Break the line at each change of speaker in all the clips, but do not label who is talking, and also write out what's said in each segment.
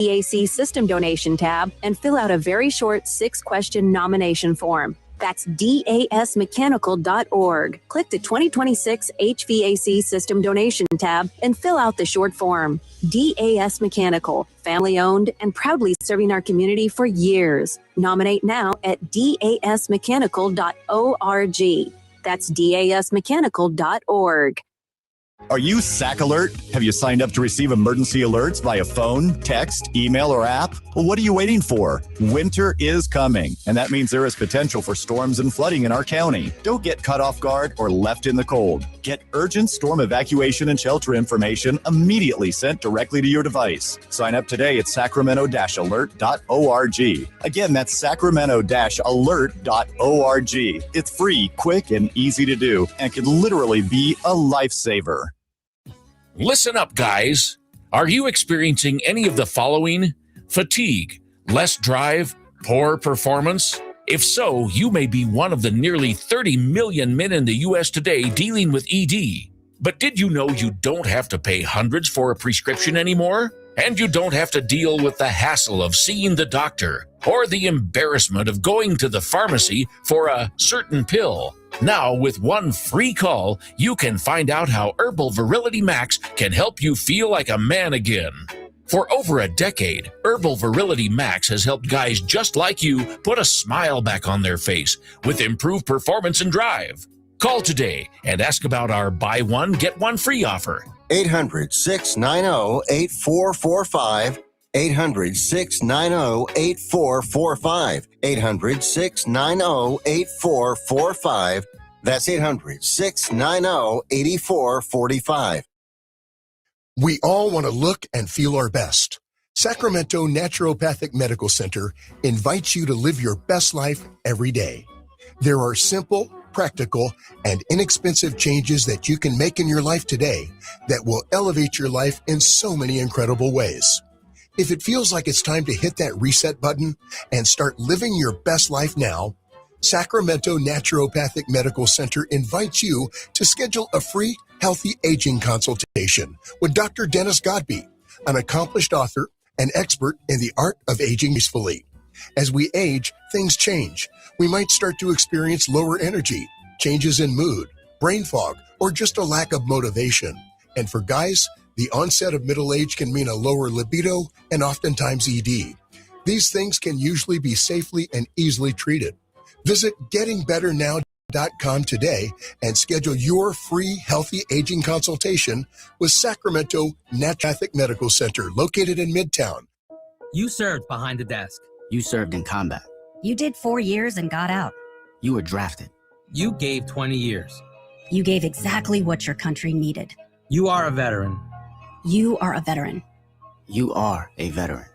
HVAC system donation tab and fill out a very short 6-question nomination form. That's dasmechanical.org. Click the 2026 HVAC system donation tab and fill out the short form. DAS Mechanical, family-owned and proudly serving our community for years. Nominate now at dasmechanical.org. That's dasmechanical.org.
Are you SAC Alert? Have you signed up to receive emergency alerts via phone, text, email, or app? Well, what are you waiting for? Winter is coming, and that means there is potential for storms and flooding in our county. Don't get caught off guard or left in the cold. Get urgent storm evacuation and shelter information immediately sent directly to your device. Sign up today at sacramento-alert.org. Again, that's sacramento-alert.org. It's free, quick, and easy to do, and can literally be a lifesaver.
Listen up, guys. Are you experiencing any of the following? Fatigue, less drive, poor performance? If so, you may be one of the nearly 30 million men in the U.S. today dealing with ED. But did you know you don't have to pay hundreds for a prescription anymore? And you don't have to deal with the hassle of seeing the doctor or the embarrassment of going to the pharmacy for a certain pill. Now, with one free call, you can find out how Herbal Verility Max can help you feel like a man again. For over a decade, Herbal Verility Max has helped guys just like you put a smile back on their face with improved performance and drive. Call today and ask about our buy one, get one free offer.
800-690-8445. 800-690-8445. 800-690-8445. That's 800-690-8445.
We all want to look and feel our best. Sacramento Naturopathic Medical Center invites you to live your best life every day. There are simple, practical, and inexpensive changes that you can make in your life today that will elevate your life in so many incredible ways. If it feels like it's time to hit that reset button and start living your best life now, Sacramento Naturopathic Medical Center invites you to schedule a free healthy aging consultation with Dr. Dennis Godby, an accomplished author and expert in the art of aging gracefully. As we age, things change. We might start to experience lower energy, changes in mood, brain fog, or just a lack of motivation. And for guys, the onset of middle age can mean a lower libido and oftentimes ED. These things can usually be safely and easily treated. Visit gettingbetternow.com today and schedule your free healthy aging consultation with Sacramento Naturopathic Medical Center, located in Midtown.
You served behind the desk.
You served in combat.
You did 4 years and got out.
You were drafted.
You gave 20 years.
You gave exactly what your country needed.
You are a veteran.
You are a veteran.
You are a veteran,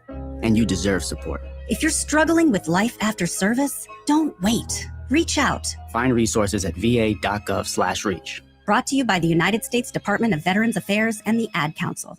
and you deserve support.
If you're struggling with life after service, don't wait. Reach out.
Find resources at va.gov/reach.
Brought to you by the United States Department of Veterans Affairs and the Ad Council.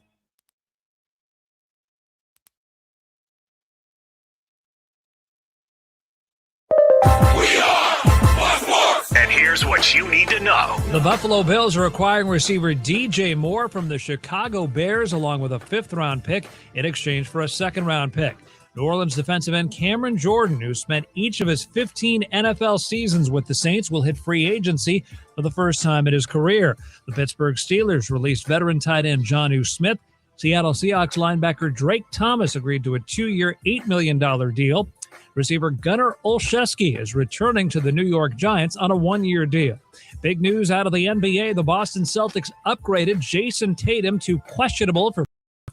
And here's what you need to know.
The Buffalo Bills are acquiring receiver DJ Moore from the Chicago Bears along with a 5th-round pick in exchange for a 2nd-round pick. New Orleans defensive end Cameron Jordan, who spent each of his 15 NFL seasons with the Saints, will hit free agency for the first time in his career. The Pittsburgh Steelers released veteran tight end Jonnu Smith. Seattle Seahawks linebacker Drake Thomas agreed to a 2-year, $8 million deal. Receiver Gunnar Olszewski is returning to the New York Giants on a 1-year deal. Big news out of the NBA, the Boston Celtics upgraded Jason Tatum to questionable for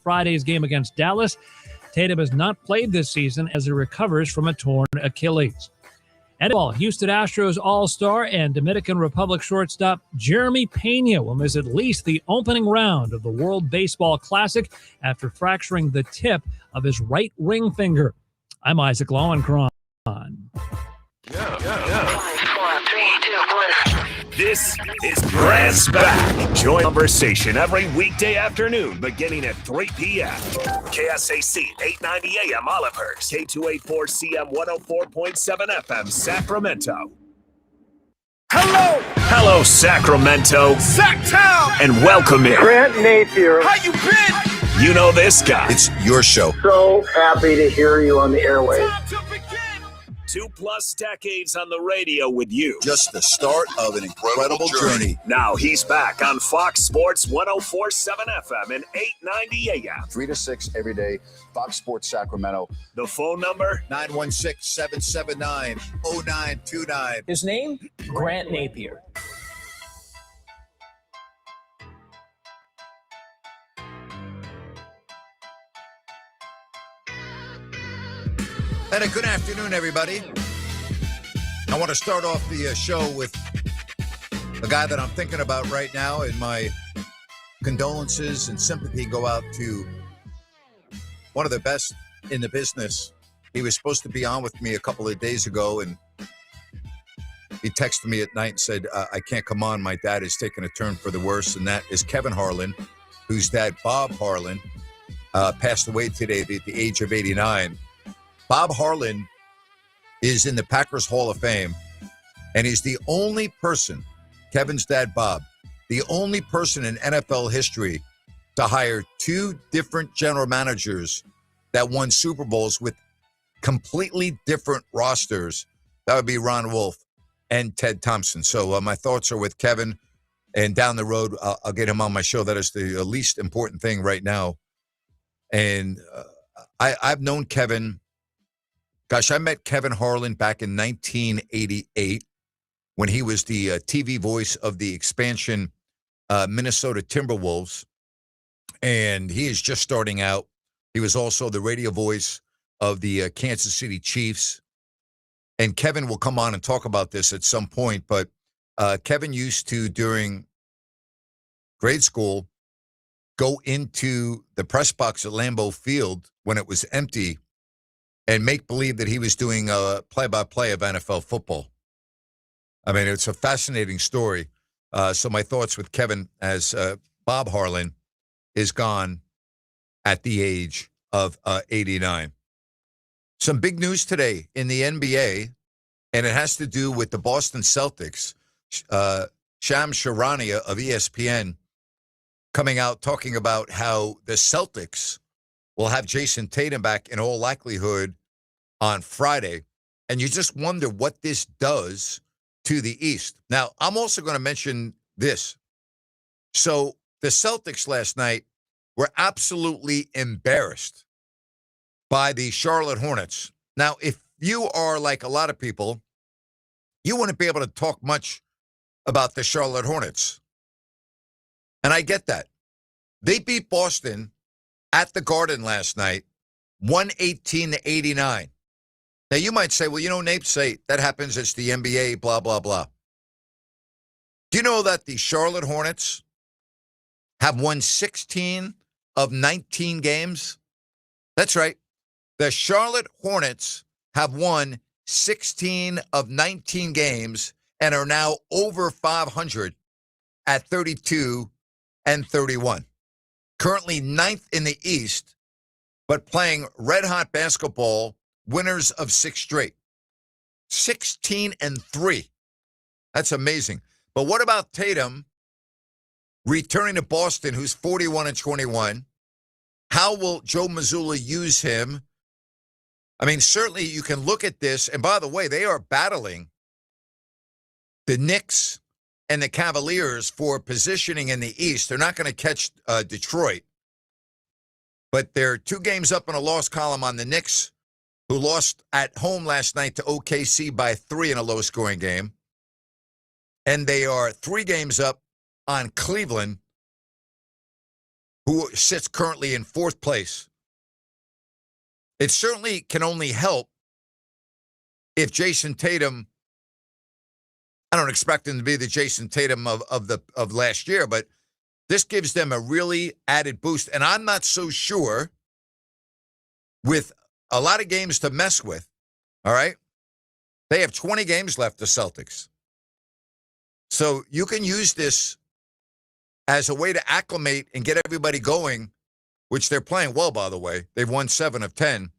Friday's game against Dallas. Tatum has not played this season as he recovers from a torn Achilles. And Houston Astros All-Star and Dominican Republic shortstop Jeremy Pena will miss at least the opening round of the World Baseball Classic after fracturing the tip of his right ring finger. I'm Isaac Lowenkron.
This is Grant's Back. Join the conversation every weekday afternoon beginning at 3 p.m. KSAC 890 AM Olivehurst, K284CM 104.7 FM Sacramento. Hello, Sacramento. Sacktown. And welcome in.
Grant Napear.
How you been? You know this guy.
It's your show.
So happy to hear you on the airwaves.
2+ decades on the radio with you.
Just the start of an incredible journey.
Now he's back on Fox Sports 104.7 FM and 890 AM.
3 to 6 every day, Fox Sports Sacramento.
The phone number?
916-779-0929.
His name? Grant Napear.
And a good afternoon, everybody. I want to start off the show with a guy that I'm thinking about right now, and my condolences and sympathy go out to one of the best in the business. He was supposed to be on with me a couple of days ago, and he texted me at night and said, I can't come on. My dad is taking a turn for the worse, and that is Kevin Harland, whose dad, Bob Harland, passed away today at the age of 89. Bob Harland is in the Packers Hall of Fame, and he's the only person, Kevin's dad, Bob, the only person in NFL history to hire two different general managers that won Super Bowls with completely different rosters. That would be Ron Wolf and Ted Thompson. So my thoughts are with Kevin, and down the road, I'll get him on my show. That is the least important thing right now. And I've known Kevin. Gosh, I met Kevin Harland back in 1988 when he was the TV voice of the expansion Minnesota Timberwolves, and he is just starting out. He was also the radio voice of the Kansas City Chiefs, and Kevin will come on and talk about this at some point, but Kevin used to, during grade school, go into the press box at Lambeau Field when it was empty and make believe that he was doing a play-by-play of NFL football. I mean, it's a fascinating story. So my thoughts with Kevin as Bob Harland is gone at the age of 89. Some big news today in the NBA, and it has to do with the Boston Celtics. Shams Charania of ESPN coming out talking about how the Celtics will have Jason Tatum back in all likelihood on Friday. And you just wonder what this does to the East. Now, I'm also going to mention this. So the Celtics last night were absolutely embarrassed by the Charlotte Hornets. Now, if you are like a lot of people, you wouldn't be able to talk much about the Charlotte Hornets. And I get that. They beat Boston at the Garden last night, 118-89. Now, you might say, well, you know, Nape, say that happens. It's the NBA, blah, blah, blah. Do you know that the Charlotte Hornets have won 16 of 19 games? That's right. The Charlotte Hornets have won 16 of 19 games and are now over 500 at 32-31. Currently ninth in the East, but playing red-hot basketball, winners of 6 straight. 16-3. That's amazing. But what about Tatum returning to Boston, who's 41-21? How will Joe Mazzulla use him? I mean, certainly you can look at this. And by the way, they are battling the Knicks and the Cavaliers for positioning in the East. They're not going to catch Detroit. But they're 2 games up in a loss column on the Knicks, who lost at home last night to OKC by 3 in a low-scoring game. And they are 3 games up on Cleveland, who sits currently in 4th place. It certainly can only help if Jason Tatum, I don't expect him to be the Jason Tatum of last year, but this gives them a really added boost. And I'm not so sure, with a lot of games to mess with, all right? They have 20 games left, the Celtics. So you can use this as a way to acclimate and get everybody going, which they're playing well, by the way. They've won 7 of 10.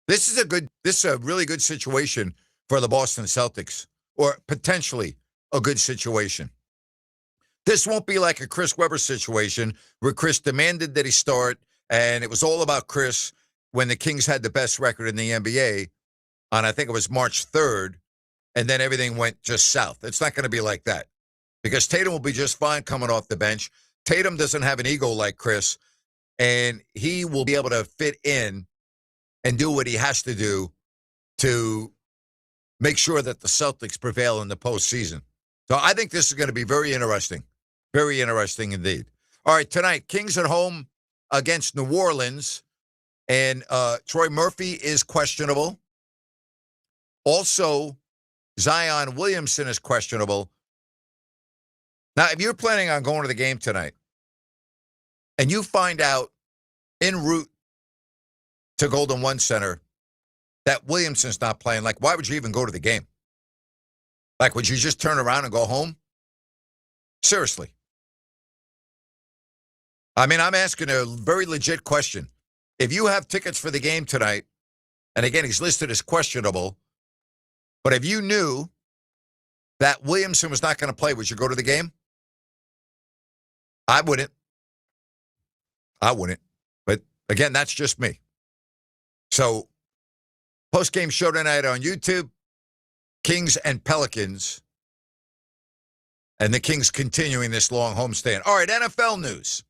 This is a really good situation for the Boston Celtics, or potentially a good situation. This won't be like a Chris Webber situation where Chris demanded that he start And it was all about Chris when the Kings had the best record in the NBA on, I think it was March 3rd, and then everything went just south. It's not going to be like that because Tatum will be just fine coming off the bench. Tatum doesn't have an ego like Chris, and he will be able to fit in and do what he has to do to make sure that the Celtics prevail in the postseason. So I think this is going to be very interesting. Very interesting indeed. All right, tonight, Kings at home against New Orleans, and Troy Murphy is questionable. Also, Zion Williamson is questionable. Now, if you're planning on going to the game tonight and you find out en route to Golden One Center that Williamson's not playing, like, why would you even go to the game? Like, would you just turn around and go home? Seriously. I mean, I'm asking a very legit question. If you have tickets for the game tonight, and again, he's listed as questionable, but if you knew that Williamson was not going to play, would you go to the game? I wouldn't. But again, that's just me. So, post-game show tonight on YouTube, Kings and Pelicans, and the Kings continuing this long homestand. All right, NFL news,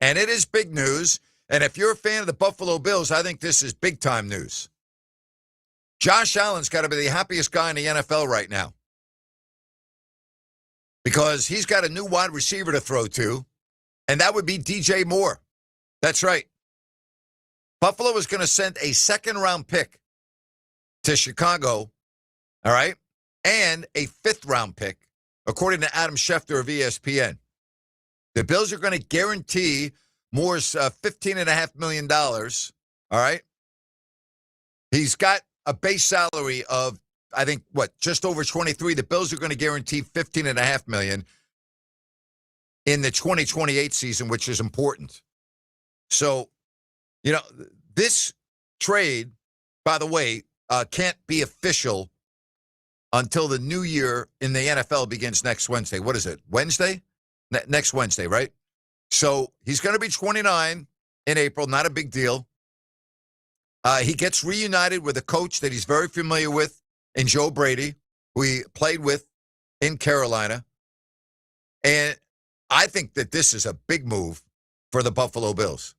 and it is big news, and if you're a fan of the Buffalo Bills, I think this is big-time news. Josh Allen's got to be the happiest guy in the NFL right now because he's got a new wide receiver to throw to, and that would be DJ Moore. That's right. Buffalo is going to send a second-round pick to Chicago, all right, and a fifth-round pick, according to Adam Schefter of ESPN. The Bills are going to guarantee Moore's $15.5 million, all right? He's got a base salary of, I think, just over 23. The Bills are going to guarantee $15.5 million in the 2028 season, which is important. So, you know, this trade, by the way, can't be official until the new year in the NFL begins next Wednesday. What is it, Wednesday? Next Wednesday, right? So he's going to be 29 in April, not a big deal. He gets reunited with a coach that he's very familiar with in Joe Brady, who he played with in Carolina. And I think that this is a big move for the Buffalo Bills.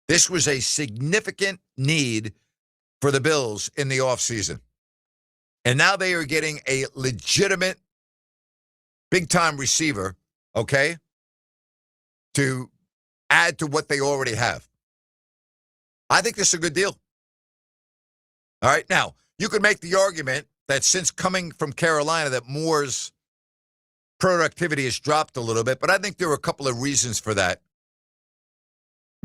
This was a significant need for the Bills in the offseason. And now they are getting a legitimate big-time receiver, okay, to add to what they already have. I think this is a good deal. All right, now, you could make the argument that since coming from Carolina that Moore's productivity has dropped a little bit, but I think there are a couple of reasons for that.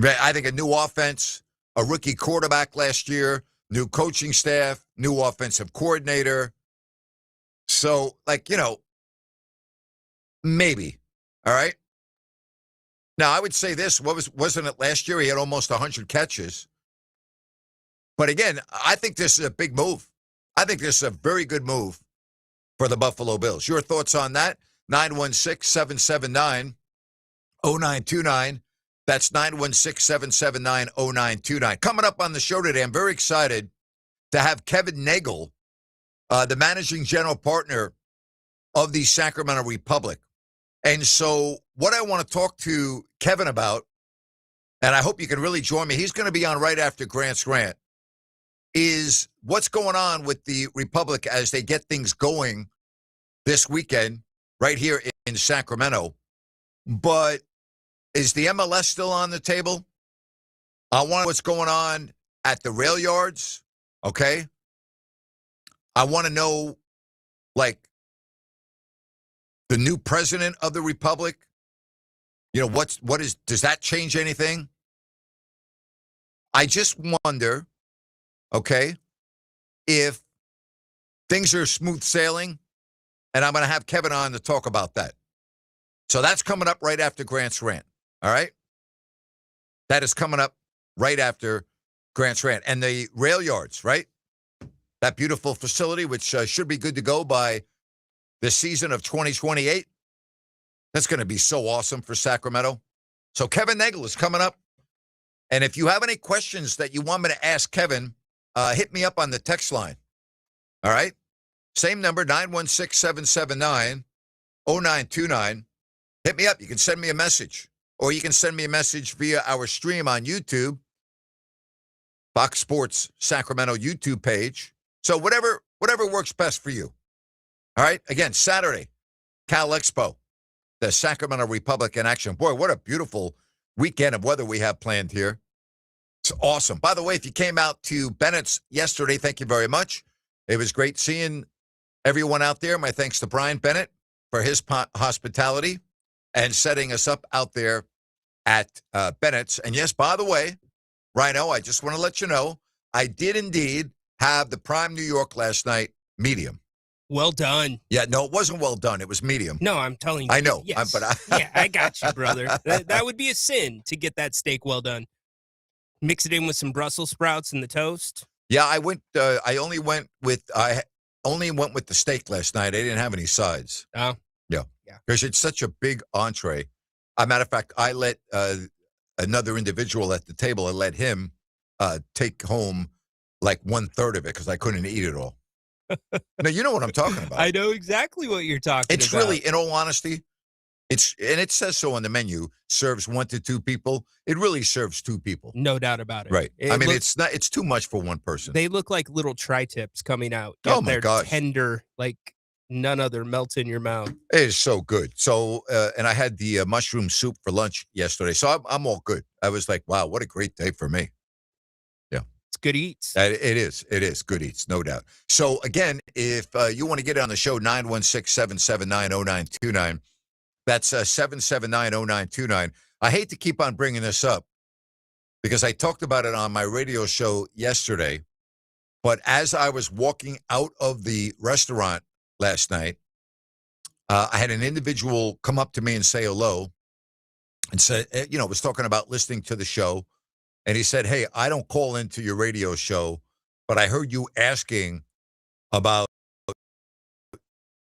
I think a new offense, a rookie quarterback last year, new coaching staff, new offensive coordinator. So, like, you know, maybe, all right? Now, I would say this, wasn't it last year he had almost 100 catches? But again, I think this is a big move. I think this is a very good move for the Buffalo Bills. Your thoughts on that? 916-779-0929. That's 916-779-0929. Coming up on the show today, I'm very excited to have Kevin Nagle, the managing general partner of the Sacramento Republic. And so what I want to talk to Kevin about, and I hope you can really join me, he's going to be on right after Grant's rant, is what's going on with the Republic as they get things going this weekend right here in Sacramento. But is the MLS still on the table? I want what's going on at the rail yards, okay? I want to know, like, the new president of the Republic. You know, does that change anything? I just wonder, okay, if things are smooth sailing, and I'm going to have Kevin on to talk about that. So that's coming up right after Grant's rant. All right? That is coming up right after Grant's rant. And the rail yards, right? That beautiful facility, which should be good to go by the season of 2028. That's going to be so awesome for Sacramento. So Kevin Nagle is coming up And if you have any questions that you want me to ask Kevin, hit me up on the text line. All right? Same number, 916-779-0929. Hit me up. You can send me a message. Or you can send me a message via our stream on YouTube, Fox Sports Sacramento YouTube page. So whatever works best for you. All right? Again, Saturday, Cal Expo, the Sacramento Republic in action. Boy, what a beautiful weekend of weather we have planned here. It's awesome. By the way, if you came out to Bennett's yesterday, thank you very much. It was great seeing everyone out there. My thanks to Brian Bennett for his hospitality and setting us up out there at Bennett's. And yes, by the way, Rhino, I just want to let you know, I did indeed have the Prime New York last night, medium.
Well done.
Yeah, no, it wasn't well done. It was medium.
No, I'm telling you.
I know.
Yes.
But
yeah, I got you, brother. That would be a sin to get that steak well done. Mix it in with some Brussels sprouts and the toast.
Yeah, I only went with the steak last night. I didn't have any sides.
Oh.
Yeah. Because it's such a big entree. As a matter of fact, I let another individual at the table, I let him take home like 1/3 of it because I couldn't eat it all. Now, you know what I'm talking about.
I know exactly what you're talking about.
It's really, in all honesty, and it says so on the menu, serves 1 to 2 people. It really serves 2 people.
No doubt about it.
Right. It's too much for one person.
They look like little tri-tips coming out.
Oh, my
They're
gosh.
tender, like none other, melts in your mouth.
It is so good. So, and I had the mushroom soup for lunch yesterday. So I'm all good. I was like, wow, what a great day for me. Yeah.
It's good eats.
It is. It is good eats, no doubt. So, again, if you want to get on the show, 916-779-0929. That's 779-0929. I hate to keep on bringing this up because I talked about it on my radio show yesterday. But as I was walking out of the restaurant last night, I had an individual come up to me and say hello and said, was talking about listening to the show. And he said, hey, I don't call into your radio show, but I heard you asking about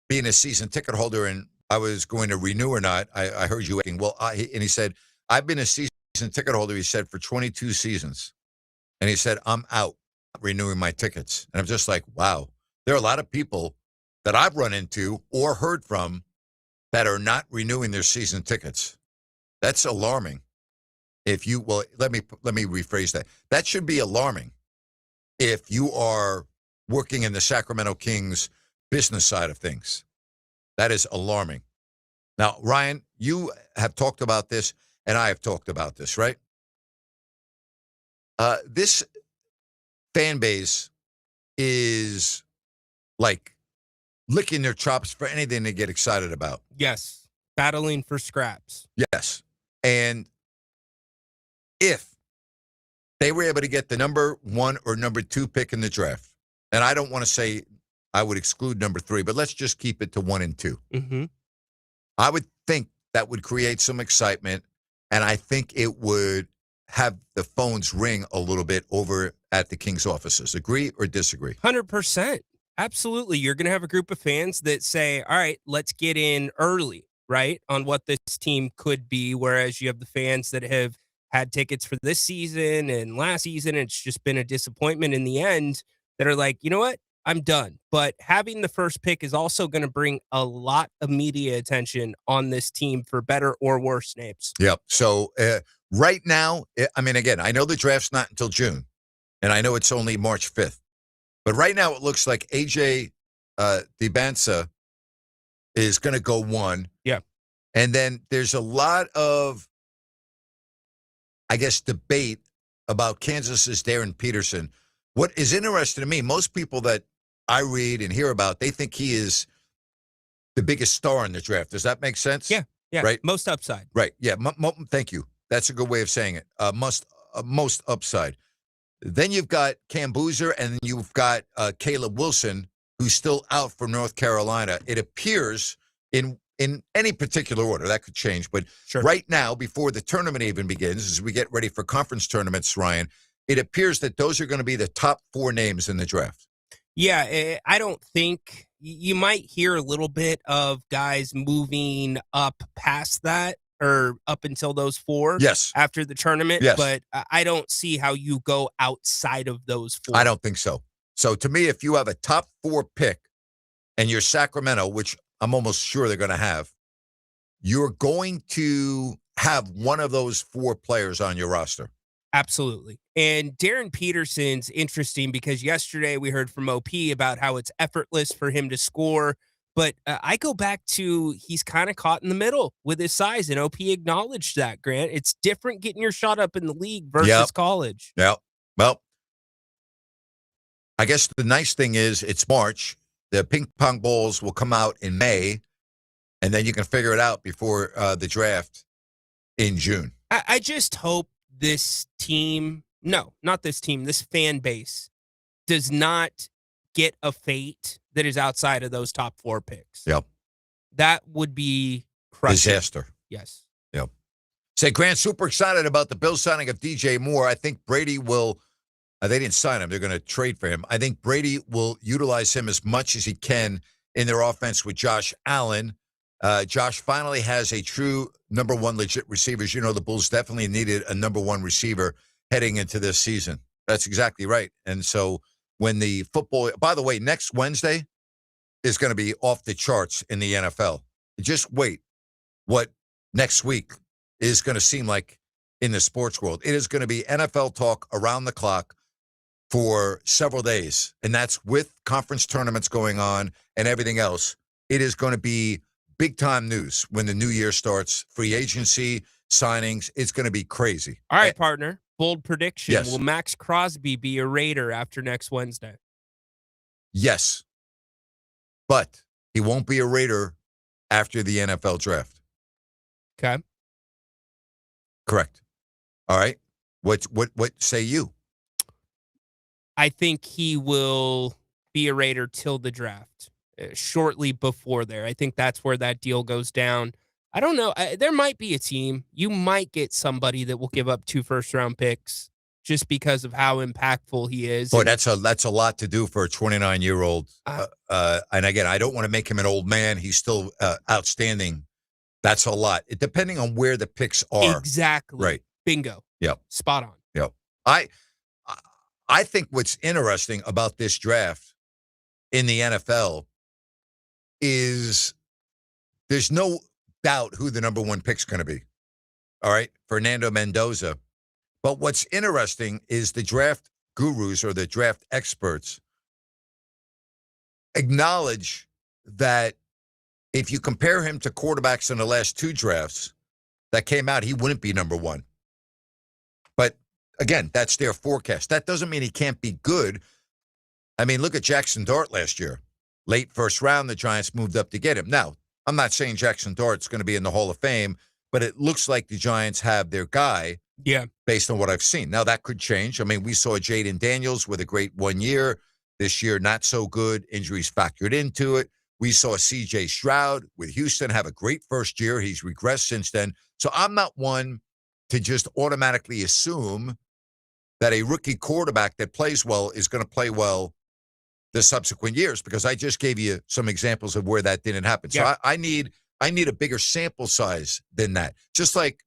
being a season ticket holder and I was going to renew or not. I heard you asking. Well, and he said, I've been a season ticket holder, he said, for 22 seasons. And he said, I'm out renewing my tickets. And I'm just like, wow, there are a lot of people that I've run into or heard from that are not renewing their season tickets. That's alarming. Let me rephrase that. That should be alarming if you are working in the Sacramento Kings business side of things. That is alarming. Now, Ryan, you have talked about this, and I have talked about this, right? This fan base is like licking their chops for anything they get excited about.
Yes. Battling for scraps.
Yes. And if they were able to get the number 1 or number 2 pick in the draft, and I don't want to say I would exclude number 3, but let's just keep it to 1 and 2.
Mm-hmm.
I would think that would create some excitement, and I think it would have the phones ring a little bit over at the Kings offices. Agree or disagree?
100%. Absolutely. You're going to have a group of fans that say, all right, let's get in early, right, on what this team could be, whereas you have the fans that have had tickets for this season and last season, and it's just been a disappointment in the end, that are like, you know what? I'm done. But having the first pick is also going to bring a lot of media attention on this team for better or worse names.
Yep. So right now, again, I know the draft's not until June, and I know it's only March 5th. But right now it looks like AJ DeBansa is going to go 1.
Yeah.
And then there's a lot of, I guess, debate about Kansas's Darren Peterson. What is interesting to me, most people that I read and hear about, they think he is the biggest star in the draft. Does that make sense?
Yeah.
Right?
Most upside.
Right. Yeah. Thank you. That's a good way of saying it. Most upside. Then you've got Cam Boozer, and then you've got Caleb Wilson, who's still out for North Carolina. It appears in any particular order, that could change, but
sure.
Right now, before the tournament even begins, as we get ready for conference tournaments, Ryan, it appears that those are going to be the top 4 names in the draft.
Yeah, I don't think you might hear a little bit of guys moving up past that, or up until those 4.
Yes.
After the tournament.
Yes.
But I don't see how you go outside of those 4.
I don't think so. So to me, if you have a top 4 pick and you're Sacramento, which I'm almost sure they're going to have, you're going to have one of those 4 players on your roster.
Absolutely. And Darren Peterson's interesting because yesterday we heard from OP about how it's effortless for him to score. But I go back to he's kind of caught in the middle with his size, and OP acknowledged that, Grant. It's different getting your shot up in the league versus college.
Yeah. Well, I guess the nice thing is it's March. The ping pong balls will come out in May, and then you can figure it out before the draft in June.
I just hope this team, no, not this team, this fan base does not get a fate that is outside of those top 4 picks.
Yep.
That would be crushing.
Disaster.
Yes.
Yep. Say, Grant, super excited about the Bills signing of DJ Moore. I think Brady will, they didn't sign him. They're going to trade for him. I think Brady will utilize him as much as he can in their offense with Josh Allen. Josh finally has a true number 1 legit receiver. As you know, the Bulls definitely needed a number 1 receiver heading into this season. That's exactly right. And so when the football, by the way, next Wednesday is going to be off the charts in the NFL. Just wait what next week is going to seem like in the sports world. It is going to be NFL talk around the clock for several days. And that's with conference tournaments going on and everything else. It is going to be big time news when the new year starts. Free agency, signings, it's going to be crazy.
All right, partner. Bold prediction.
Yes.
Will Max Crosby be a Raider after next Wednesday?
Yes. But he won't be a Raider after the NFL draft.
Okay.
Correct. All right. What say you?
I think he will be a Raider till the draft, shortly before there. I think that's where that deal goes down. I don't know. There might be a team. You might get somebody that will give up 2 first-round picks just because of how impactful he is.
Boy, that's a lot to do for a 29-year-old. And again, I don't want to make him an old man. He's still outstanding. That's a lot. Depending on where the picks are.
Exactly.
Right.
Bingo.
Yep.
Spot on.
Yep. I think what's interesting about this draft in the NFL is there's no doubt who the number 1 pick's going to be. All right. Fernando Mendoza. But what's interesting is the draft gurus or the draft experts acknowledge that if you compare him to quarterbacks in the last 2 drafts that came out, he wouldn't be number 1. But again, that's their forecast. That doesn't mean he can't be good. I mean, look at Jackson Dart last year. Late first round, the Giants moved up to get him. Now, I'm not saying Jackson Dart's going to be in the Hall of Fame, but it looks like the Giants have their guy.
Yeah.
Based on what I've seen. Now, that could change. I mean, we saw Jaden Daniels with a great 1 year. This year, not so good. Injuries factored into it. We saw C.J. Stroud with Houston have a great first year. He's regressed since then. So I'm not one to just automatically assume that a rookie quarterback that plays well is going to play well the subsequent years, because I just gave you some examples of where that didn't happen. So I need a bigger sample size than that. Just like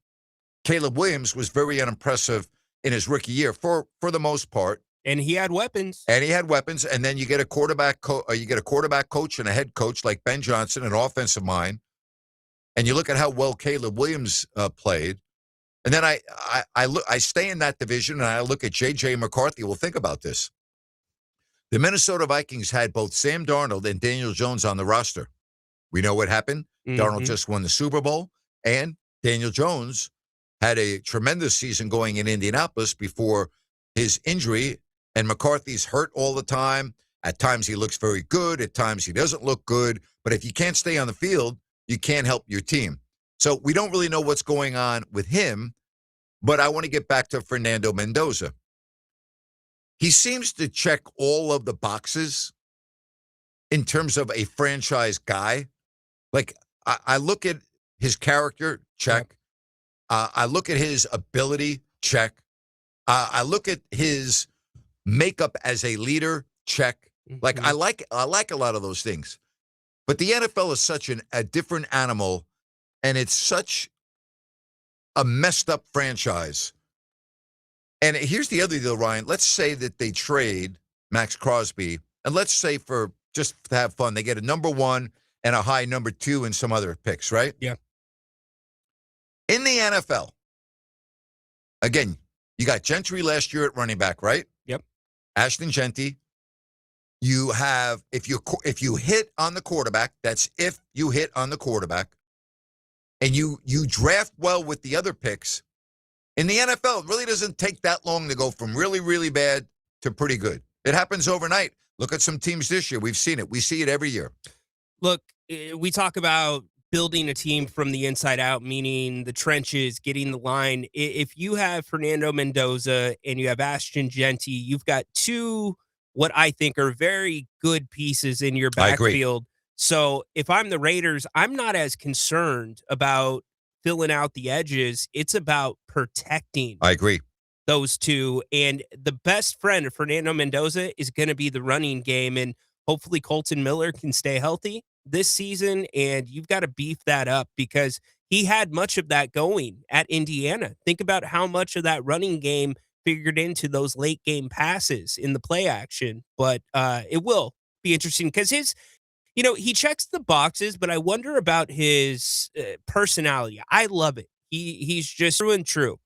Caleb Williams was very unimpressive in his rookie year for the most part.
And he had weapons.
And then you get a quarterback coach and a head coach like Ben Johnson, an offensive mind. And you look at how well Caleb Williams played. And then I stay in that division and I look at J.J. McCarthy. Well, think about this. The Minnesota Vikings had both Sam Darnold and Daniel Jones on the roster. We know what happened. Mm-hmm. Darnold just won the Super Bowl, and Daniel Jones had a tremendous season going in Indianapolis before his injury, and McCarthy's hurt all the time. At times he looks very good. At times he doesn't look good. But if you can't stay on the field, you can't help your team. So we don't really know what's going on with him, but I want to get back to Fernando Mendoza. He seems to check all of the boxes in terms of a franchise guy. Like, I look at his character, check. I look at his ability, check. I look at his makeup as a leader, check. Like, I like a lot of those things. But the NFL is such a different animal, and it's such a messed up franchise. And here's the other deal, Ryan. Let's say that they trade Max Crosby, and let's say for just to have fun, they get a number 1 and a high number 2 and some other picks, right?
Yeah.
In the NFL, again, you got Gentry last year at running back, right?
Yep.
Ashton Genty. You have, if you hit on the quarterback, that's if you hit on the quarterback, and you draft well with the other picks. In the NFL, it really doesn't take that long to go from really, really bad to pretty good. It happens overnight. Look at some teams this year. We've seen it. We see it every year.
Look, we talk about building a team from the inside out, meaning the trenches, getting the line. If you have Fernando Mendoza and you have Ashton Genty, you've got two what I think are very good pieces in your backfield. So if I'm the Raiders, I'm not as concerned about filling out the edges. It's about protecting.
I agree.
Those two. And the best friend of Fernando Mendoza is going to be the running game. And hopefully Colton Miller can stay healthy this season. And you've got to beef that up because he had much of that going at Indiana. Think about how much of that running game figured into those late game passes in the play action. But it will be interesting because he checks the boxes, but I wonder about his personality. I love it. He's just true and true.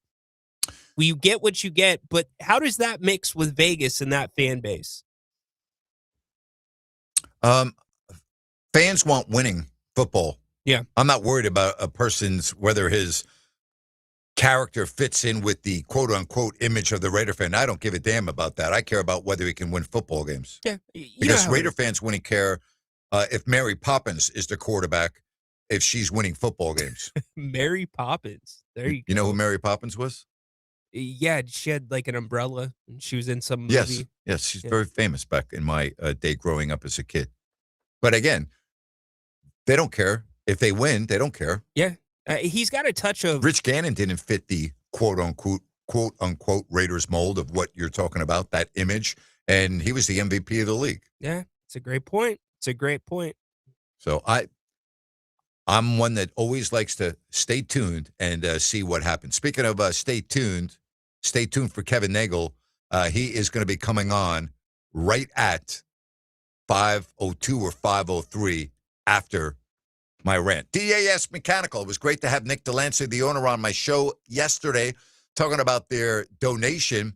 Well, you get what you get, but how does that mix with Vegas and that fan base?
Fans want winning football.
Yeah.
I'm not worried about a person's, whether his character fits in with the quote-unquote image of the Raider fan. I don't give a damn about that. I care about whether he can win football games.
Yeah.
Because Raider fans wouldn't care if Mary Poppins is the quarterback if she's winning football games.
Mary Poppins. There you go.
You know who Mary Poppins was?
Yeah, she had like an umbrella and she was in some movie.
Yes, she's very famous back in my day growing up as a kid. But again, they don't care. If they win, they don't care.
Yeah. He's got a touch of...
Rich Gannon didn't fit the quote-unquote Raiders mold of what you're talking about, that image, and he was the MVP of the league.
Yeah, it's a great point. It's a great point.
So I'm one that always likes to stay tuned and see what happens. Speaking of stay tuned for Kevin Nagle. He is going to be coming on right at 5:02 or 5:03 after my rant. DAS Mechanical. It was great to have Nick Delancey, the owner, on my show yesterday talking about their donation.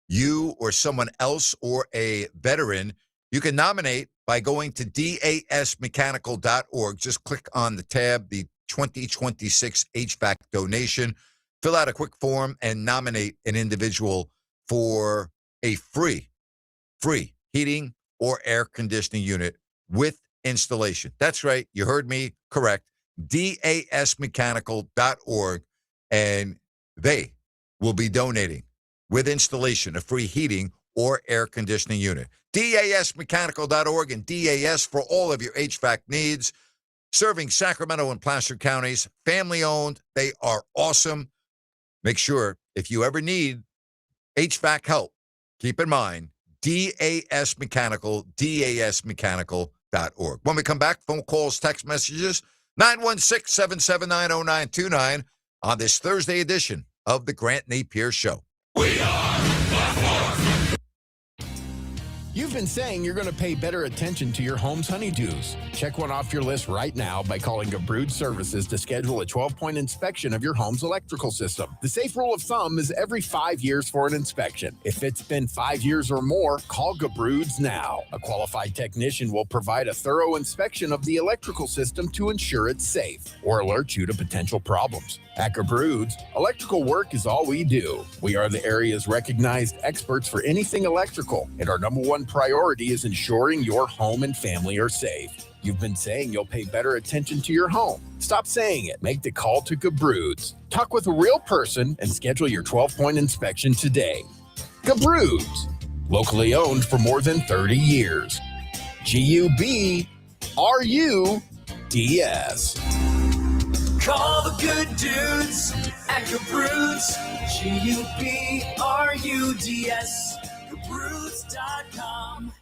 You or someone else or a veteran, you can nominate by going to dasmechanical.org. Just click on the tab, the 2026 HVAC donation. Fill out a quick form and nominate an individual for a free heating or air conditioning unit with installation. That's right. You heard me correct. dasmechanical.org, and they will be donating with installation a free heating or air conditioning unit. dasmechanical.org and DAS for all of your HVAC needs. Serving Sacramento and Placer counties. Family owned. They are awesome. Make sure if you ever need HVAC help, keep in mind DAS Mechanical, dasmechanical.org. When we come back, phone calls, text messages, 916-779-0929 on this Thursday edition of the Grant Napear Show.
We are the
You've been saying you're going to pay better attention to your home's honeydews. Check one off your list right now by calling Gabrud Services to schedule a 12-point inspection of your home's electrical system. The safe rule of thumb is every 5 years for an inspection. If it's been 5 years or more, call Gabrud's now. A qualified technician will provide a thorough inspection of the electrical system to ensure it's safe or alert you to potential problems. At Gabrud's, electrical work is all we do. We are the area's recognized experts for anything electrical, and our number one priority is ensuring your home and family are safe. You've been saying you'll pay better attention to your home. Stop saying it. Make the call to Gabrud's. Talk with a real person and schedule your 12-point inspection today. Gabrud's, locally owned for more than 30 years. G-U-B-R-U-D-S.
Call the good dudes at Gabrud's, G-U-B-R-U-D-S, Gabrud's.com.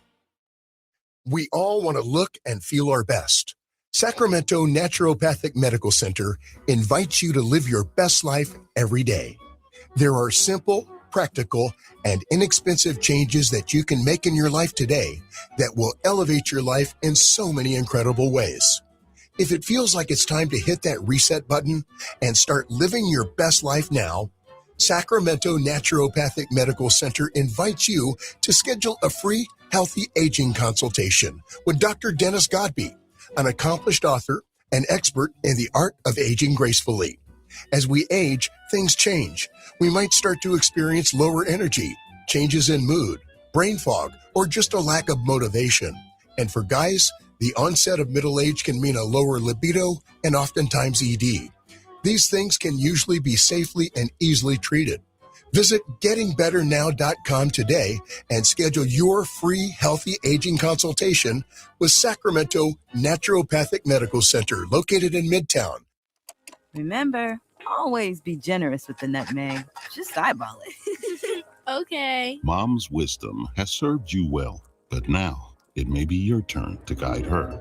We all want to look and feel our best. Sacramento Naturopathic Medical Center invites you to live your best life every day. There are simple, practical, and inexpensive changes that you can make in your life today that will elevate your life in so many incredible ways. If it feels like it's time to hit that reset button and start living your best life now, Sacramento Naturopathic Medical Center invites you to schedule a free healthy aging consultation with Dr. Dennis Godby, an accomplished author and expert in the art of aging gracefully. As we age, things change. We might start to experience lower energy, changes in mood, brain fog, or just a lack of motivation. And for guys, the onset of middle age can mean a lower libido and oftentimes ED. These things can usually be safely and easily treated. Visit gettingbetternow.com today and schedule your free healthy aging consultation with Sacramento Naturopathic Medical Center, located in Midtown.
Remember, always be generous with the nutmeg. Just eyeball it.
Okay.
Mom's wisdom has served you well, but now it may be your turn to guide her.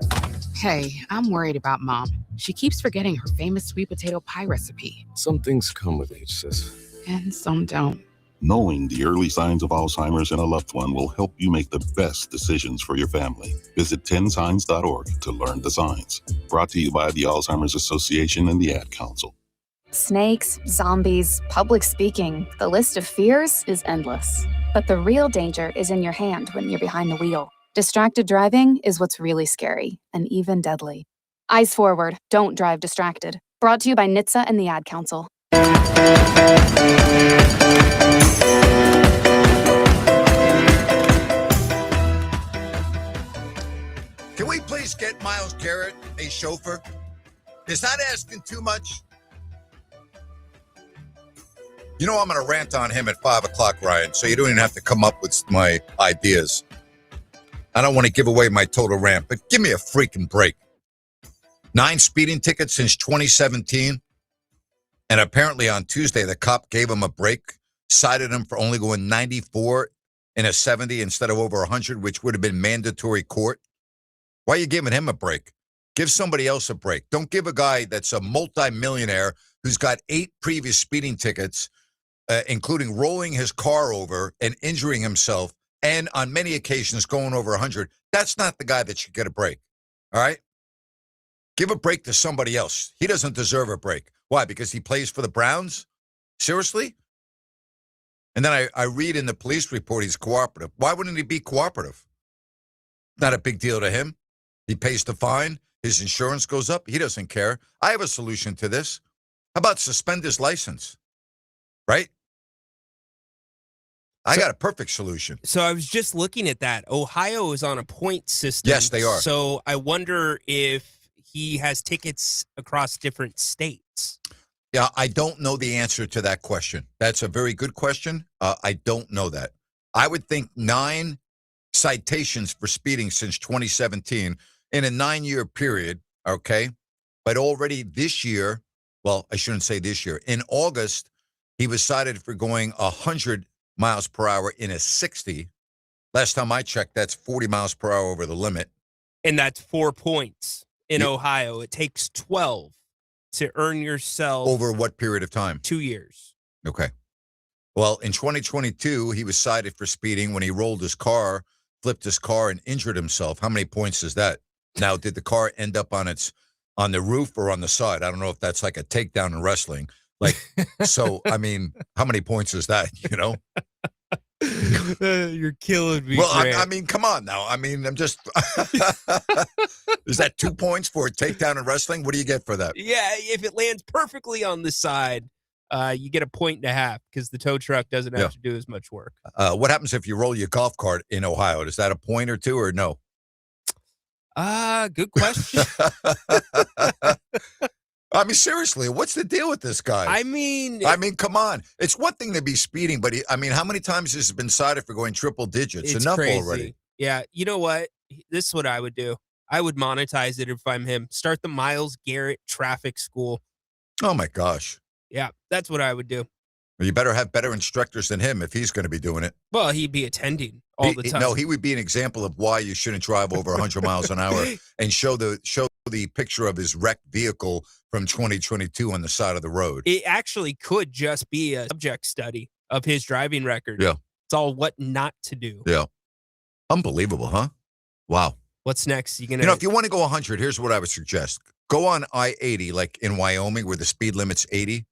Hey, I'm worried about Mom. She keeps forgetting her famous sweet potato pie recipe.
Some things come with age, sis.
And some don't.
Knowing the early signs of Alzheimer's in a loved one will help you make the best decisions for your family. Visit 10signs.org to learn the signs. Brought to you by the Alzheimer's Association and the Ad Council.
Snakes, zombies, public speaking. The list of fears is endless. But the real danger is in your hand when you're behind the wheel. Distracted driving is what's really scary and even deadly. Eyes forward, don't drive distracted. Brought to you by NHTSA and the Ad Council.
Can we please get Myles Garrett a chauffeur? Is that asking too much? You know I'm going to rant on him at 5 o'clock, Ryan, so you don't even have to come up with my ideas. I don't want to give away my total rant, but give me a freaking break. 9 speeding tickets since 2017. And apparently on Tuesday, the cop gave him a break, cited him for only going 94 in a 70 instead of over 100, which would have been mandatory court. Why are you giving him a break? Give somebody else a break. Don't give a guy that's a multimillionaire who's got 8 previous speeding tickets, including rolling his car over and injuring himself, and on many occasions going over 100. That's not the guy that should get a break. All right? Give a break to somebody else. He doesn't deserve a break. Why? Because he plays for the Browns? Seriously? And then I read in the police report he's cooperative. Why wouldn't he be cooperative? Not a big deal to him. He pays the fine. His insurance goes up. He doesn't care. I have a solution to this. How about suspend his license? Right? I got a perfect solution.
So I was just looking at that. Ohio is on a point system.
Yes, they are.
So I wonder if he has tickets across different states.
Yeah, I don't know the answer to that question. That's a very good question. I don't know that. I would think 9 citations for speeding since 2017 in a 9-year period, okay? But already this year, well, I shouldn't say this year. In August, he was cited for going 100 miles per hour in a 60. Last time I checked, that's 40 miles per hour over the limit.
And that's 4 points in Ohio. It takes 12 to earn yourself.
Over what period of time?
2 years.
Okay. Well, in 2022, he was cited for speeding when he rolled his car, flipped his car, and injured himself. How many points is that? Now, did the car end up on the roof or on the side? I don't know if that's like a takedown in wrestling. Like, so, I mean, how many points is that, you know?
You're killing me.
Well, I mean, come on now. I mean, I'm just, is that 2 points for a takedown in wrestling? What do you get for that?
Yeah, if it lands perfectly on the side, you get 1.5 points because the tow truck doesn't have to do as much work.
What happens if you roll your golf cart in Ohio? Is that a point or 2 or no?
Good question.
I mean, seriously, what's the deal with this guy?
I mean,
come on. It's one thing to be speeding, but how many times has he been cited for going triple digits?
It's
enough
crazy.
Already.
Yeah, you know what? This is what I would do. I would monetize it if I'm him. Start the Myles Garrett traffic school.
Oh, my gosh.
Yeah, that's what I would do.
Well, you better have better instructors than him if he's going to be doing it.
Well, he'd be attending all the time.
No, he would be an example of why you shouldn't drive over 100 miles an hour and show the picture of his wrecked vehicle from 2022 on the side of the road.
It actually could just be a subject study of his driving record.
Yeah.
It's all what not to do.
Yeah. Unbelievable, huh? Wow.
What's next?
You know, if you want to go 100, here's what I would suggest. Go on I-80, like in Wyoming, where the speed limit's 80,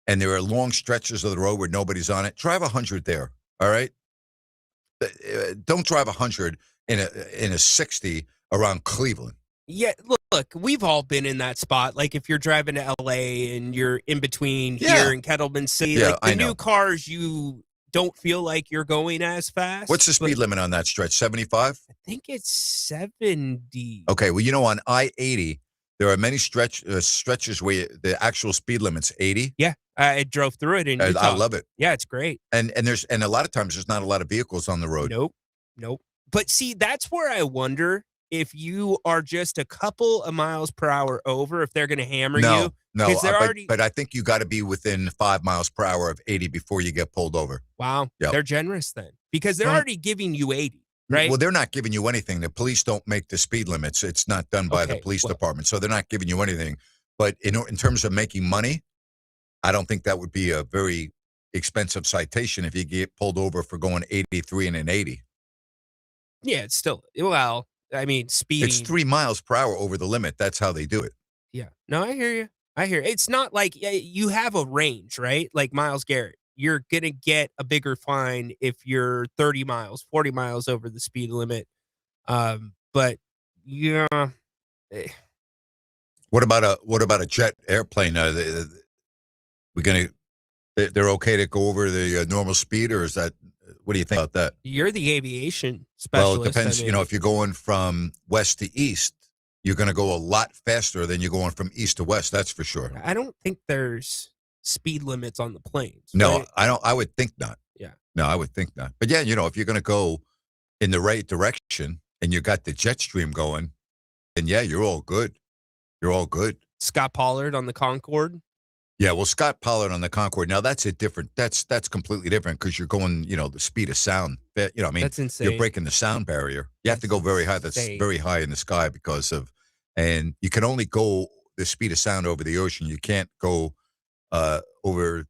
and there are long stretches of the road where nobody's on it. Drive 100 there, all right? Don't drive 100 in a 60 around Cleveland.
Yeah, look, we've all been in that spot. Like if you're driving to LA and you're in between here and Kettleman City, like the new cars, you don't feel like you're going as fast.
What's the speed limit on that stretch? 75?
I think it's 70.
Okay, well, you know, on I-80, there are many stretches where the actual speed limit's 80.
Yeah, I drove through it in Utah.
I love it.
Yeah, it's great.
And a lot of times there's not a lot of vehicles on the road.
Nope. But see, that's where I wonder if you are just a couple of miles per hour over, if they're going to hammer you.
No, but I think you got to be within 5 miles per hour of 80 before you get pulled over.
Wow, they're generous then, because they're already giving you 80. Right?
Well, they're not giving you anything. The police don't make the speed limits. It's not done by the police department. So they're not giving you anything. But in terms of making money, I don't think that would be a very expensive citation if you get pulled over for going 83 and an 80.
Yeah, it's still, well, I mean, speeding.
It's 3 miles per hour over the limit. That's how they do it.
Yeah. No, I hear you. It's not like you have a range, right? Like Myles Garrett. You're going to get a bigger fine if you're 30 miles, 40 miles over the speed limit. But yeah.
What about a jet airplane? They're okay to go over the normal speed, or is that, what do you think about that?
You're the aviation specialist.
Well, it depends. I mean, if you're going from west to east, you're going to go a lot faster than you're going from east to west. That's for sure.
I don't think there's speed limits on the planes.
No,
right?
I don't. I would think not.
Yeah.
No, I would think not. But yeah, if you're going to go in the right direction and you got the jet stream going, then yeah, you're all good. You're all good.
Scott Pollard on the Concorde.
Yeah, well, Scott Pollard on the Concorde. Now that's that's completely different because you're going, the speed of sound. I mean,
that's insane.
You're breaking the sound barrier. You have to go very high. That's very high in the sky and you can only go the speed of sound over the ocean. You can't go over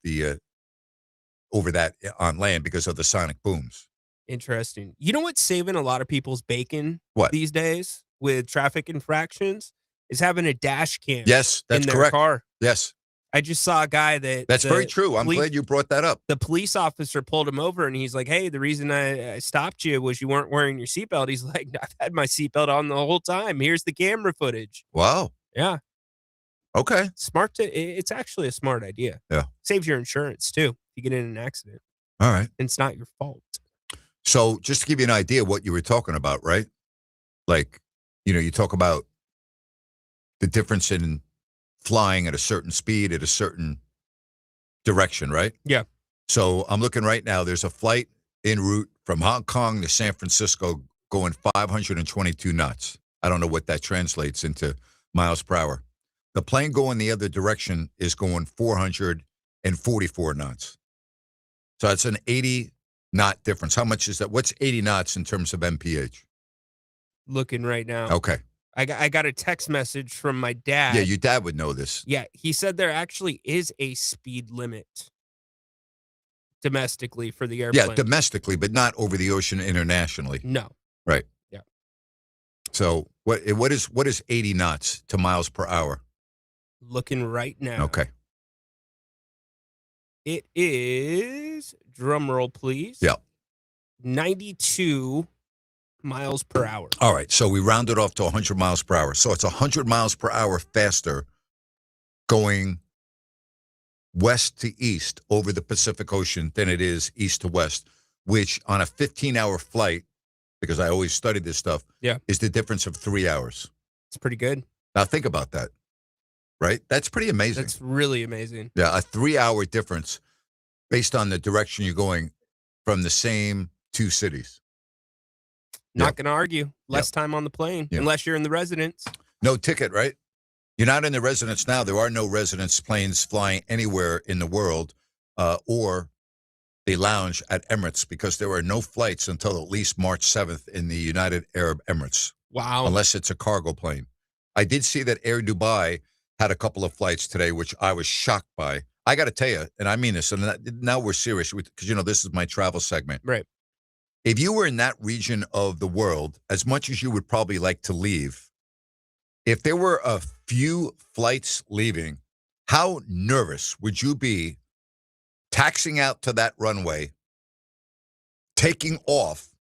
that on land because of the sonic booms.
Interesting. You know what's saving a lot of people's bacon these days with traffic infractions is having a dash cam.
Yes, that's
in their
correct.
car.
Yes.
I just saw a guy
that's very true. I'm glad you brought that up.
The police officer pulled him over and he's like, hey, the reason I stopped you was you weren't wearing your seatbelt. He's like, I've had my seatbelt on the whole time. Here's the camera footage.
Wow.
Yeah.
Okay.
It's actually a smart idea.
Yeah.
Saves your insurance too if you get in an accident.
All right.
And it's not your fault.
So just to give you an idea of what you were talking about, right? Like, you talk about the difference in flying at a certain speed at a certain direction, right?
Yeah.
So I'm looking right now. There's a flight en route from Hong Kong to San Francisco going 522 knots. I don't know what that translates into miles per hour. The plane going the other direction is going 444 knots. So it's an 80 knot difference. How much is that? What's 80 knots in terms of MPH?
Looking right now.
Okay.
I got a text message from my dad.
Yeah, your dad would know this.
Yeah, he said there actually is a speed limit domestically for the airplane.
Yeah, domestically, but not over the ocean internationally.
No.
Right.
Yeah.
So what is 80 knots to miles per hour?
Looking right now.
Okay.
It is, drum roll please.
Yeah.
92 miles per hour.
All right, so we rounded off to 100 miles per hour. So it's 100 miles per hour faster going west to east over the Pacific Ocean than it is east to west, which on a 15-hour flight, because I always studied this stuff, is the difference of 3 hours.
It's pretty good.
Now think about that, right? That's pretty amazing.
That's really amazing.
Yeah, a 3-hour difference based on the direction you're going from the same two cities.
Not going to argue. Less time on the plane, unless you're in the residence.
No ticket, right? You're not in the residence now. There are no residence planes flying anywhere in the world or the lounge at Emirates because there were no flights until at least March 7th in the United Arab Emirates.
Wow.
Unless it's a cargo plane. I did see that Air Dubai had a couple of flights today, which I was shocked by. I got to tell you, and I mean this, and now we're serious because, this is my travel segment.
Right.
If you were in that region of the world, as much as you would probably like to leave, if there were a few flights leaving, how nervous would you be taxiing out to that runway, taking off,